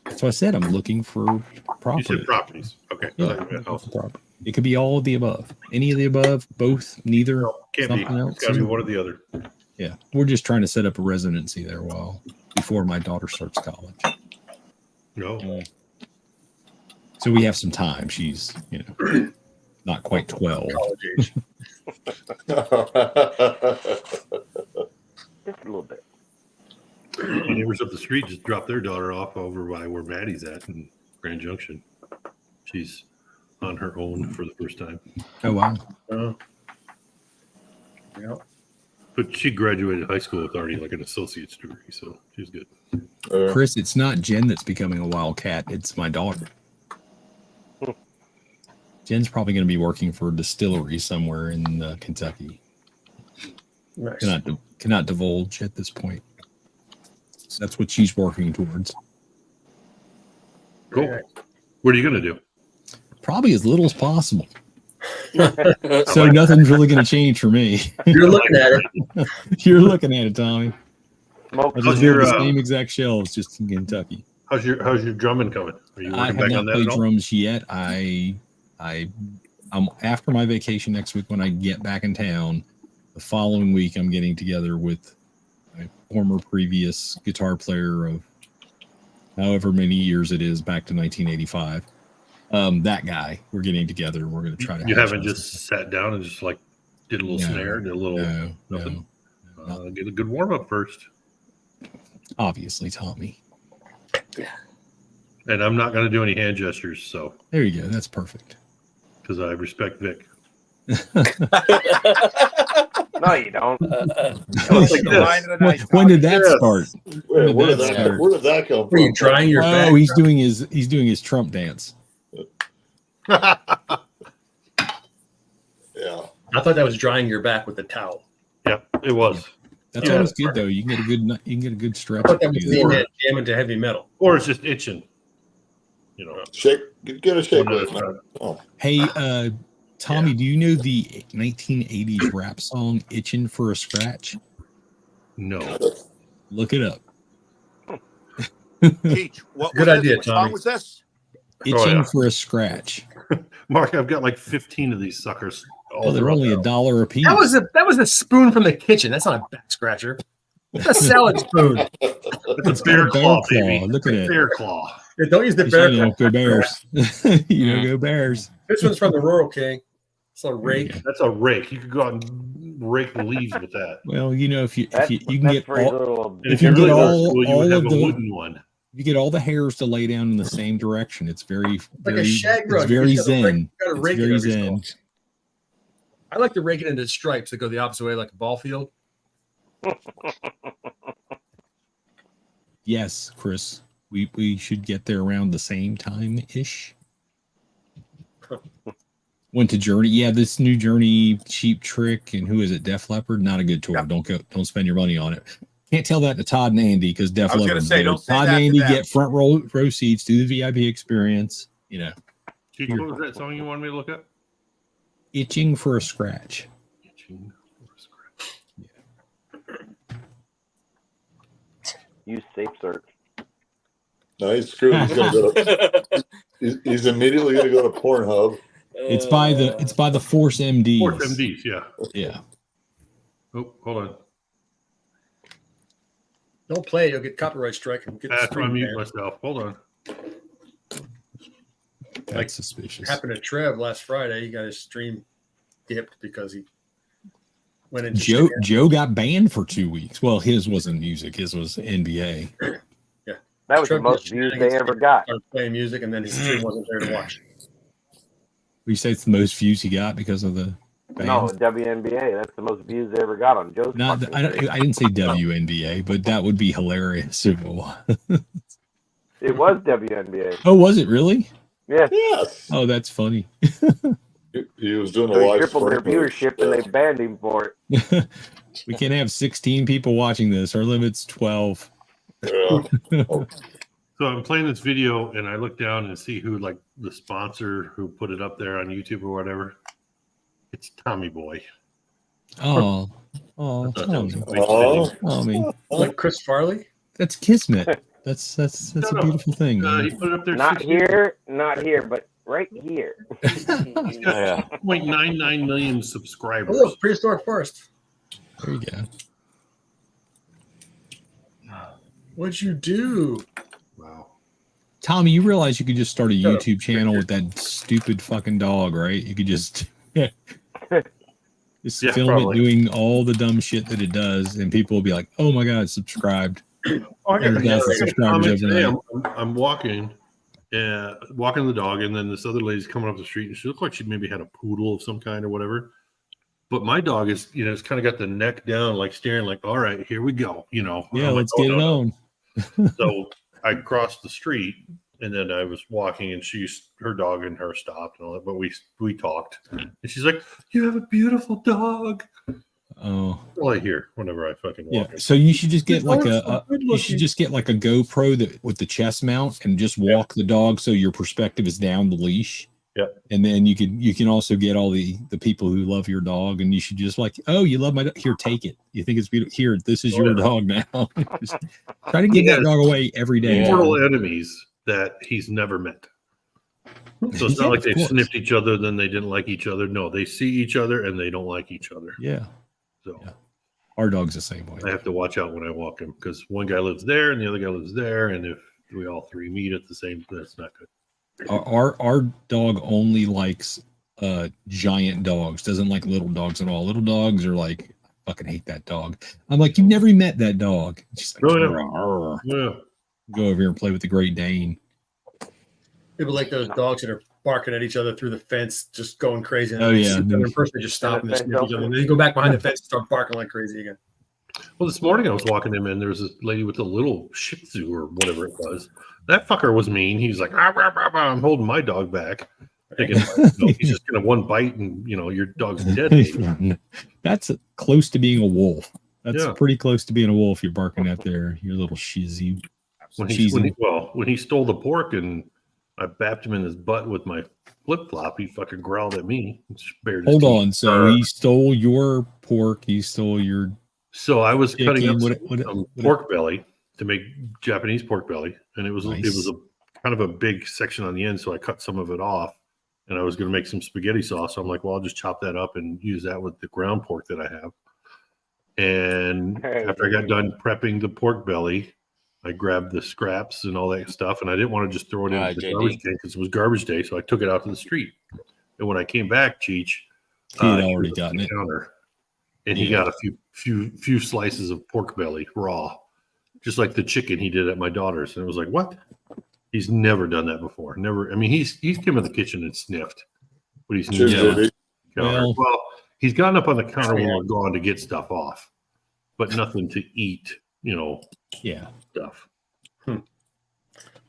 That's what I said. I'm looking for You property. said properties. Okay. Yeah, I thought you meant houses. property. It could be all of the above. Any of the above, both, neither. Can't be. something else. It's got to be one or the other. Yeah, we're just trying to set up a residency there before my daughter starts college. No. So we have some time. She's, not quite 12. College age. Just a little bit. Anyway, neighbors up the street just dropped their daughter off over by where Maddie's at in Grand Junction. She's on her own for the first time. Oh wow. Yeah. But she graduated high school with already like an associate's degree, so she's good. Chris, it's not Jen that's becoming a wildcat. It's my daughter. Jen's probably going to be working for a distillery somewhere in Kentucky. Nice. Cannot divulge at this point. So that's what she's working towards. Cool. What are you going to do? Probably as little as possible. So nothing's really going to change for me. You're looking at it. You're looking at it, Tommy. Smoke. I just build the same exact shelves, just in Kentucky. How's your drumming coming? Are you I working have back on not that played at all? drums yet. I'm after my vacation next week when I get back in town. The following week, I'm getting together with my former previous guitar player of however many years it is, back to 1985. That guy, we're getting together. We're going to try to. You haven't just sat down and just like did a little snare, did a little nothing. Get a good warm up first. Obviously, Tommy. And I'm not going to do any hand gestures, so There you go. That's perfect. because I respect Vic. No, you don't. When did that start? Wait, where did that come from? Are you drying your back? Oh, he's doing his Trump dance. Yeah. I thought that was drying your back with a towel. Yeah, it was. That's always good though. You can get a good stretch. I thought that was if you being do that. jamming to heavy metal. Or it's just itching. You know, Shake. Get a shake with it. Oh. Hey, Tommy, do you know the 1980s rap song "Itching for a Scratch"? No. Look it up. Teach. What Good was idea, What song Tommy. was this? Itching for a scratch. Mark, I've got like 15 of these suckers. Oh, they're only $1 a piece. That was a spoon from the kitchen. That's not a back scratcher. That's a salad spoon. It's a bear claw, baby. Look at it. Bear claw. Yeah, don't use the You bear don't claw. go Bears. You don't go Bears. This one's from the Rural King. It's a rake. That's a rake. You could go out and rake the leaves with that. Well, if you That's- can that's get for his all, little- if you get all you would have of a the wooden one. if you get all the hairs to lay down in the same direction, it's very Like a very shag it's rug. very You just gotta zen. rake- gotta It's rake it very every zen. I like to rake it into stripes that go the opposite way, like a ball field. Yes, Chris. We should get there around the same time ish. Went to Journey. Yeah, this new Journey Cheap Trick and who is it? Def Leppard. Not a good tour. Don't spend your money on it. Can't tell that to Todd and Andy because Def I was gonna Leppard. say, don't say Todd that and to Andy them. get front row seats, do the VIP experience. Chief, what was that song you wanted me to look up? Itching for a scratch. Use safe search. No, he's screwed. He's gonna go to. He's immediately going to go to Pornhub. It's by the Force MDs. Force MDs, yeah. Yeah. Oh, hold on. Don't play it, you'll get copyright strike and get the I have to stream unmute banned. myself. Hold on. That's suspicious. Happened to Trev last Friday. He got his stream dipped because he went into Joe got banned for 2 weeks. Well, his wasn't music. His was NBA. Yeah, That was the most views they ever got. Started playing music, and then his stream wasn't there to watch. You say it's the most views he got because of the ban? No, WNBA. That's the most views they ever got on Joe's. Not fucking I page. didn't say WNBA, but that would be hilarious if it was. It was WNBA. Oh, was it really? Yes. Yes. Oh, that's funny. He was doing a So he live tripled their stream. viewership, and they banned him for it. We can't have 16 people watching this. Our limit's 12. Yeah. So I'm playing this video and I look down and see who, like, the sponsor who put it up there on YouTube or whatever. It's Tommy Boy. Oh, That Tommy. was quite Tommy. Like Chris Farley? That's kismet. That's No, a beautiful thing. he Man. put it up there. Not 6 years. here, not here, but right here. He's got 0.99 million subscribers. Oh, look, Prehistoric Forest. There you go. What'd you do? Wow. Tommy, you realize you could just start a Shut up. YouTube channel with that stupid fucking dog, right? You could just just Yeah, film probably. it doing all the dumb shit that it does, and people will be like, "Oh my god, subscribed." I got There's a subscribers comment overnight. today. I'm walking the dog, and then this other lady's coming up the street, and she looked like she maybe had a poodle of some kind or whatever. But my dog is, it's kind of got the neck down, like staring, like, all right, here we go. Yeah, I'm let's like, get it on. So I crossed the street, and then I was walking, and her dog and her stopped and all that. But we talked, and she's like, "You have a beautiful dog." Oh, all I hear whenever I fucking walk. yeah. So you should just get like so you should just get like a GoPro that with the chest mount and just walk the dog so your perspective is down the leash. Yeah. And then you can also get all the people who love your dog, and you should just like, oh, you love my dog, here, take it. You think it's beautiful, here, this is your dog now. Just try to get that dog away every day. Mortal enemies that he's never met. So it's not like they've sniffed each other, then they didn't like each other. No, they see each other and they don't like each other. Yeah. So our dog's the same way. I have to watch out when I walk him because one guy lives there and the other guy lives there, and if we all three meet at the same, that's not good. Our dog only likes giant dogs, doesn't like little dogs at all. Little dogs are like, I fucking hate that dog. I'm like, you've never met that dog. She's like, yeah. Go over here and play with the Great Dane. People like those dogs that are barking at each other through the fence, just going crazy. Oh, yeah. And the person just stop and sniff each other. And then you go back behind the fence and start barking like crazy again. Well, this morning I was walking him in. There was this lady with a little Shih Tzu or whatever it was. That fucker was mean. He's like, I'm holding my dog back. Thinking, he's just going to one bite and, your dog's dead. That's close to being a wolf. That's pretty close to being a wolf. You're barking at your little shizzy. When he stole the pork and I bapped him in his butt with my flip flop, he fucking growled at me. Hold on. So he stole your pork. He stole your. So I was cutting up some pork belly to make Japanese pork belly, and it was a kind of a big section on the end. So I cut some of it off, and I was going to make some spaghetti sauce. So I'm like, well, I'll just chop that up and use that with the ground pork that I have. And after I got done prepping the pork belly, I grabbed the scraps and all that stuff, and I didn't want to just throw it into the garbage can because it was garbage day. So I took it out to the street. And when I came back, Cheech, he had already gotten it. And he got a few slices of pork belly raw, just like the chicken he did at my daughter's. And it was like, what? He's never done that before. Never. I mean, he's came in the kitchen and sniffed, but he's never. Well, he's gotten up on the counter when we're gone to get stuff off, but nothing to eat. Stuff.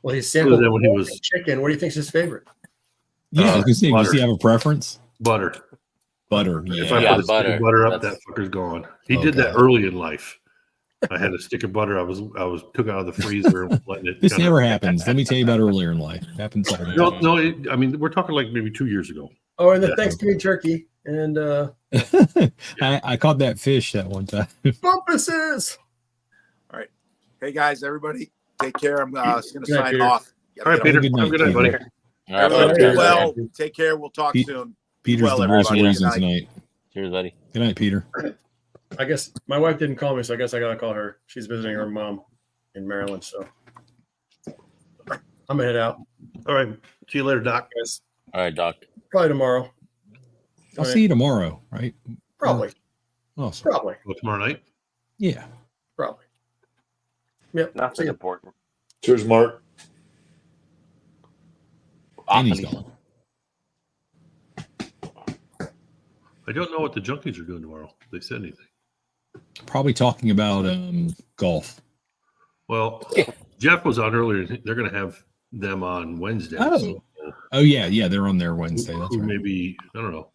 Well, he's sampled when he was chicken. What do you think's his favorite? Yeah, I was gonna say, does he have a preference? Butter. Yeah. If I put a stick of butter up, that fucker's gone. He did that early in life. I had a stick of butter. I was took out of the freezer and letting it. This never happens. Let me tell you about earlier in life. It happens all the time. No. I mean, we're talking like maybe 2 years ago. Oh, and the Thanksgiving turkey and I caught that fish that one time. Bumpuses. All right, hey guys, everybody, take care. I'm going to sign Peter. off. All right, Peter. Have a good night, buddy. Everybody be well. Take care. We'll talk soon. Peter's the voice of reason tonight. Cheers, buddy. Good night, Peter. I guess my wife didn't call me, so I guess I gotta call her. She's visiting her mom in Maryland, so I'm gonna head out. All right. See you later, Doc. Yes. All right, Doc. Probably tomorrow. I'll see you tomorrow, right? Probably. Awesome. Probably. Well, tomorrow night? Yeah. Probably. Yep. Nothing important. Cheers, Mark. And he's gone. I don't know what the junkies are doing tomorrow. They said anything. Probably talking about Well, golf. Jeff was on earlier. They're going to have them on Wednesday. Oh. So Yeah, they're on there Wednesday. That's right. Maybe, I don't know.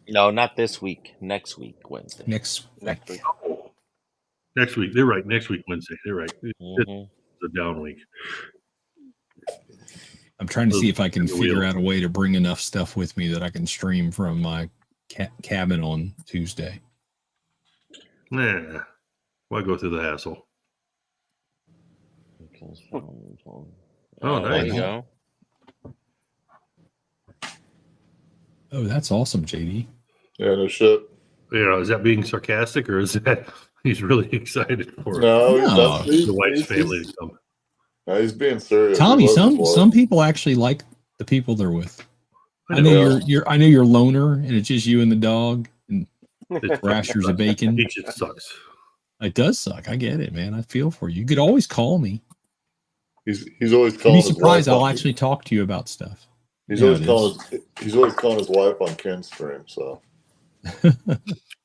No, not this week. Next week, Wednesday. Next week. Next week. They're right. Next week, Wednesday. They're right. Mhm. It's a down week. I'm trying to see if I can figure out a way to bring enough stuff with me that I can stream from my cabin on Tuesday. Nah. Why go through the hassle? Oh, nice. there you go. Oh, that's awesome, JD. Yeah, no shit. Is that being sarcastic or is that he's really excited for No, the wife's family to come? No, he's being serious. Tommy, some people actually like the people they're with. I know you're a loner and it's just you and the dog and rashers of bacon. It just sucks. It does suck. I get it, man. I feel for you. You could always call me. He's always You'd calling. be surprised. His wife I'll on, actually talk to you about stuff. He's always calling. He's always calling his wife on Ken's stream. So.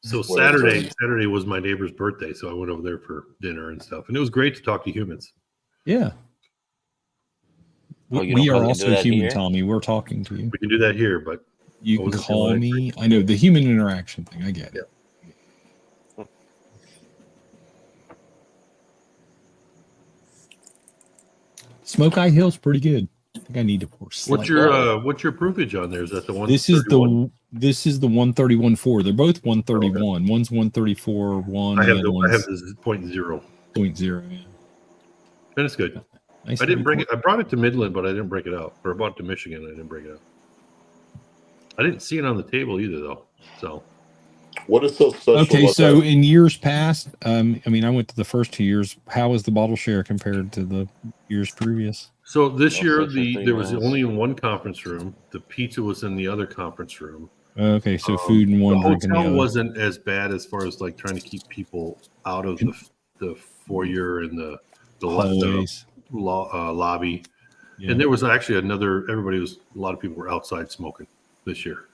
So Saturday was my neighbor's birthday, so I went over there for dinner and stuff, and it was great to talk to humans. Yeah. Oh, We are do also that human, here? Tommy. We're talking to you. We can do that here, but You can call me. I know the human interaction thing. I get it. Smoke Eye Hill's pretty good. I think I need to pour. What's your proofage on there? Is that the one? This is the 131.4. They're both 131. Okay. One's 134.1. I have this 0.0. 0.0. Yeah. And it's good. Nice. I didn't bring it. I brought it to Midland, but I didn't break it out. Or I brought it to Michigan. I didn't break it out. I didn't see it on the table either, though. So, what is so special? Okay, so in years past, I mean, I went to the first 2 years. How was the bottle share compared to the years previous? So this year, there was only in one conference room. The pizza was in the other conference room. Okay, so food in one, drink in the other. The hotel wasn't as bad as far as like trying to keep people out of the foyer and the hallways. Lobby. Yeah. And there was actually a lot of people were outside smoking this year.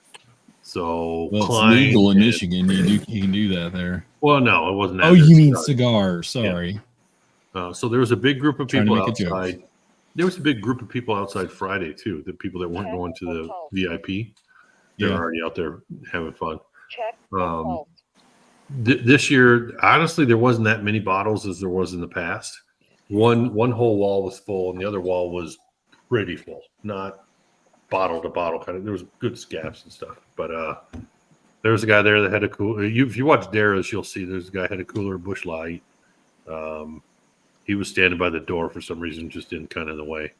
So it's legal in Michigan. You can do that there. Well, no, it wasn't. Oh, you mean cigars? Sorry. Yeah. So there was a big group of people outside. There was a big group of people outside Friday too. The people that weren't going to the VIP, they're already out there having fun. This year, honestly, there wasn't that many bottles as there was in the past. One whole wall was full, and the other wall was pretty full. Not bottle to bottle kind of. There was good scaps and stuff, but there was a guy there that had a cooler. If you watch Dara's, you'll see there's a guy had a cooler Busch Light. He was standing by the door for some reason, just in kind of the way.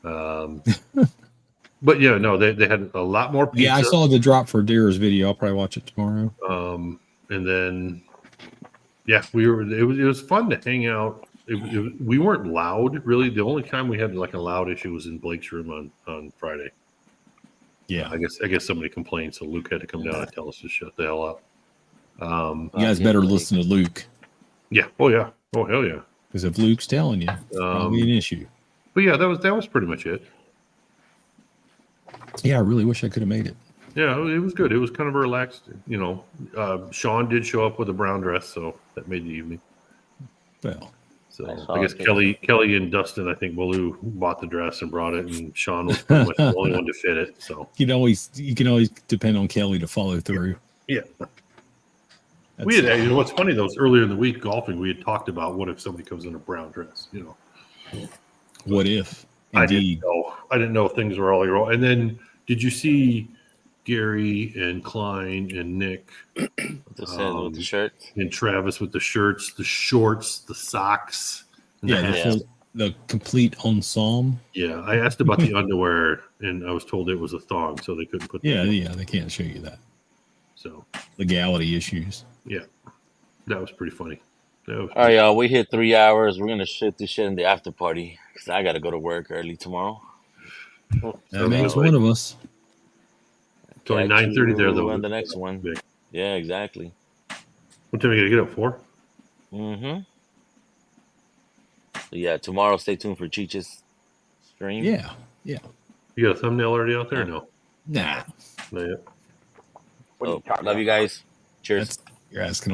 But yeah, no, they had a lot more pizza. Yeah, I saw the drop for Dara's video. I'll probably watch it tomorrow. And then, yeah, it was fun to hang out. We weren't loud, really. The only time we had like a loud issue was in Blake's room on Friday. Yeah, I guess somebody complained, so Luke had to come down and tell us to shut the hell up. You guys better listen to Luke. Yeah. Oh yeah. Oh hell yeah. Because if Luke's telling you, it's probably an issue. But yeah, that was pretty much it. Yeah, I really wish I could have made it. Yeah, it was good. It was kind of a relaxed, Sean did show up with a brown dress, so that made the evening. Well, so I guess Kelly and Dustin, I think Baloo bought the dress and brought it, and Sean was pretty much the only one to fit it. So you can always depend on Kelly to follow through. Yeah. We had, what's funny though is earlier in the week golfing, we had talked about what if somebody comes in a brown dress, What if? Indeed. I didn't know things were all your own. And then did you see Gary and Klein and Nick with the shirts, and Travis with the shirts, the shorts, the socks, and the complete ensemble. Yeah, I asked about the underwear, and I was told it was a thong, so they couldn't put. They can't show you that. So legality issues. Yeah, that was pretty funny. All right, y'all. We hit 3 hours. We're gonna shit this shit in the after party because I gotta go to work early tomorrow. That makes one of us. It's only 9:30 there, though. On the next one. Yeah, exactly. What time are you gonna get up for? Mm-hmm. So yeah, tomorrow. Stay tuned for Cheech's stream. Yeah. You got a thumbnail already out there? Or no. Nah. Not yet. Love you guys. Cheers. You're asking.